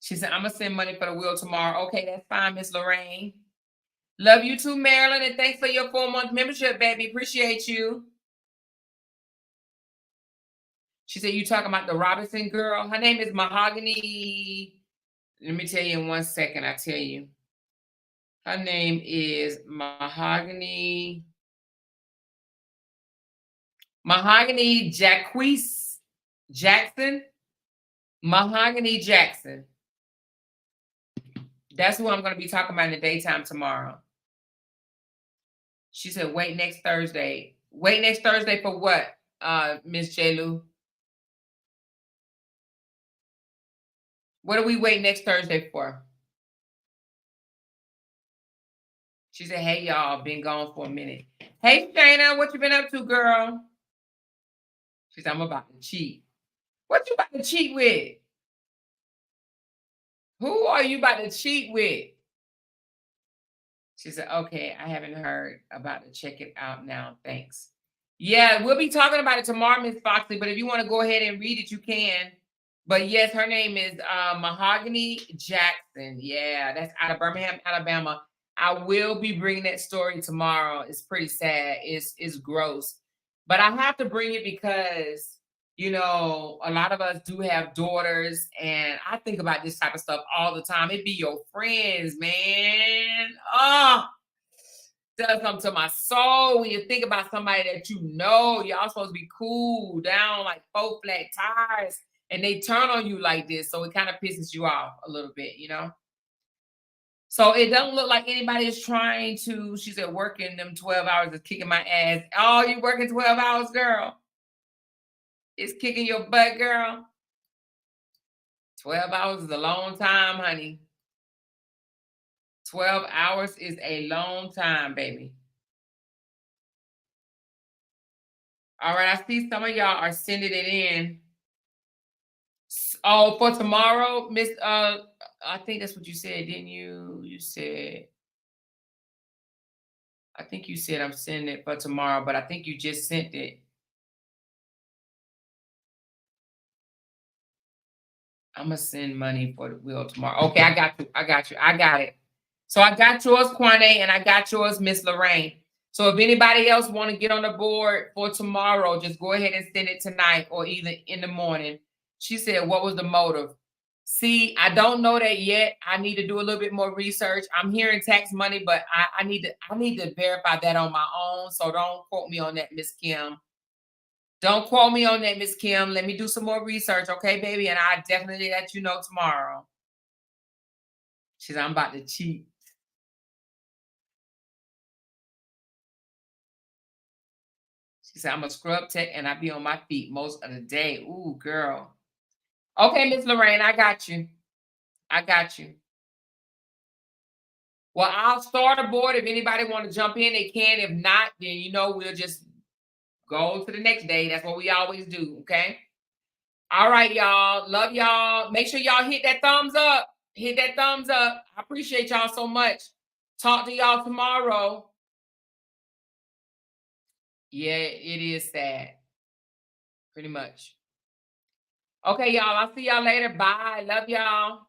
She said, I'm going to send money for the wheel tomorrow. Okay, that's fine, Miss Lorraine. Love you too, Marilyn, and thanks for your 4-month membership, baby. Appreciate you. She said, you talking about the Robinson girl? Her name is Mahogany. Let me tell you in 1 second. I tell you. Her name is Mahogany Jacquees Jackson. Mahogany Jackson. That's who I'm going to be talking about in the daytime tomorrow. She said, wait next Thursday. Wait next Thursday for what, Miss J. Lou? What do we wait next Thursday for? She said, hey, y'all, been gone for a minute. Hey, Shayna, what you been up to, girl? She said, I'm about to cheat. What you about to cheat with? Who are you about to cheat with? She said, okay, I haven't heard. About to check it out now. Thanks. Yeah, we'll be talking about it tomorrow, Miss Foxley, but if you want to go ahead and read it, you can. But yes, her name is Mahogany Jackson. Yeah, that's out of Birmingham, Alabama. I will be bringing that story tomorrow. It's pretty sad. It's gross. But I have to bring it because You know, a lot of us do have daughters, and I think about this type of stuff all the time. It be your friends, man. Oh, does something to my soul when you think about somebody that you know. Y'all supposed to be cool down like 4 flat tires, and they turn on you like this. So it kind of pisses you off a little bit, you know? So it doesn't look like anybody is trying to, she said, working them 12 hours is kicking my ass. Oh, you working 12 hours, girl? It's kicking your butt, girl. 12 hours is a long time, honey. 12 hours is a long time, baby. All right, I see some of y'all are sending it in. Oh, for tomorrow, Miss, I think that's what you said, didn't you? You said, I think you said I'm sending it for tomorrow, but I think you just sent it. I'm gonna send money for the wheel tomorrow. Okay, I got you. I got you. I got it. So I got yours, Quane, and I got yours, Miss Lorraine. So if anybody else want to get on the board for tomorrow, just go ahead and send it tonight or either in the morning. She said, what was the motive? See, I don't know that yet. I need to do a little bit more research. I'm hearing tax money, but I need to verify that on my own. So don't quote me on that, Miss Kim. Don't quote me on that, Miss Kim. Let me do some more research, okay, baby? And I definitely let you know tomorrow. She said, I'm about to cheat. She said, I'm a scrub tech and I be on my feet most of the day. Ooh, girl. Okay, Miss Lorraine, I got you. I got you. Well, I'll start a board. If anybody want to jump in, they can. If not, then you know we'll just go to the next day. That's what we always do. Okay. All right, y'all. Love y'all. Make sure y'all hit that thumbs up. Hit that thumbs up. I appreciate y'all so much. Talk to y'all tomorrow. Yeah, it is sad. Pretty much. Okay, y'all. I'll see y'all later. Bye. Love y'all.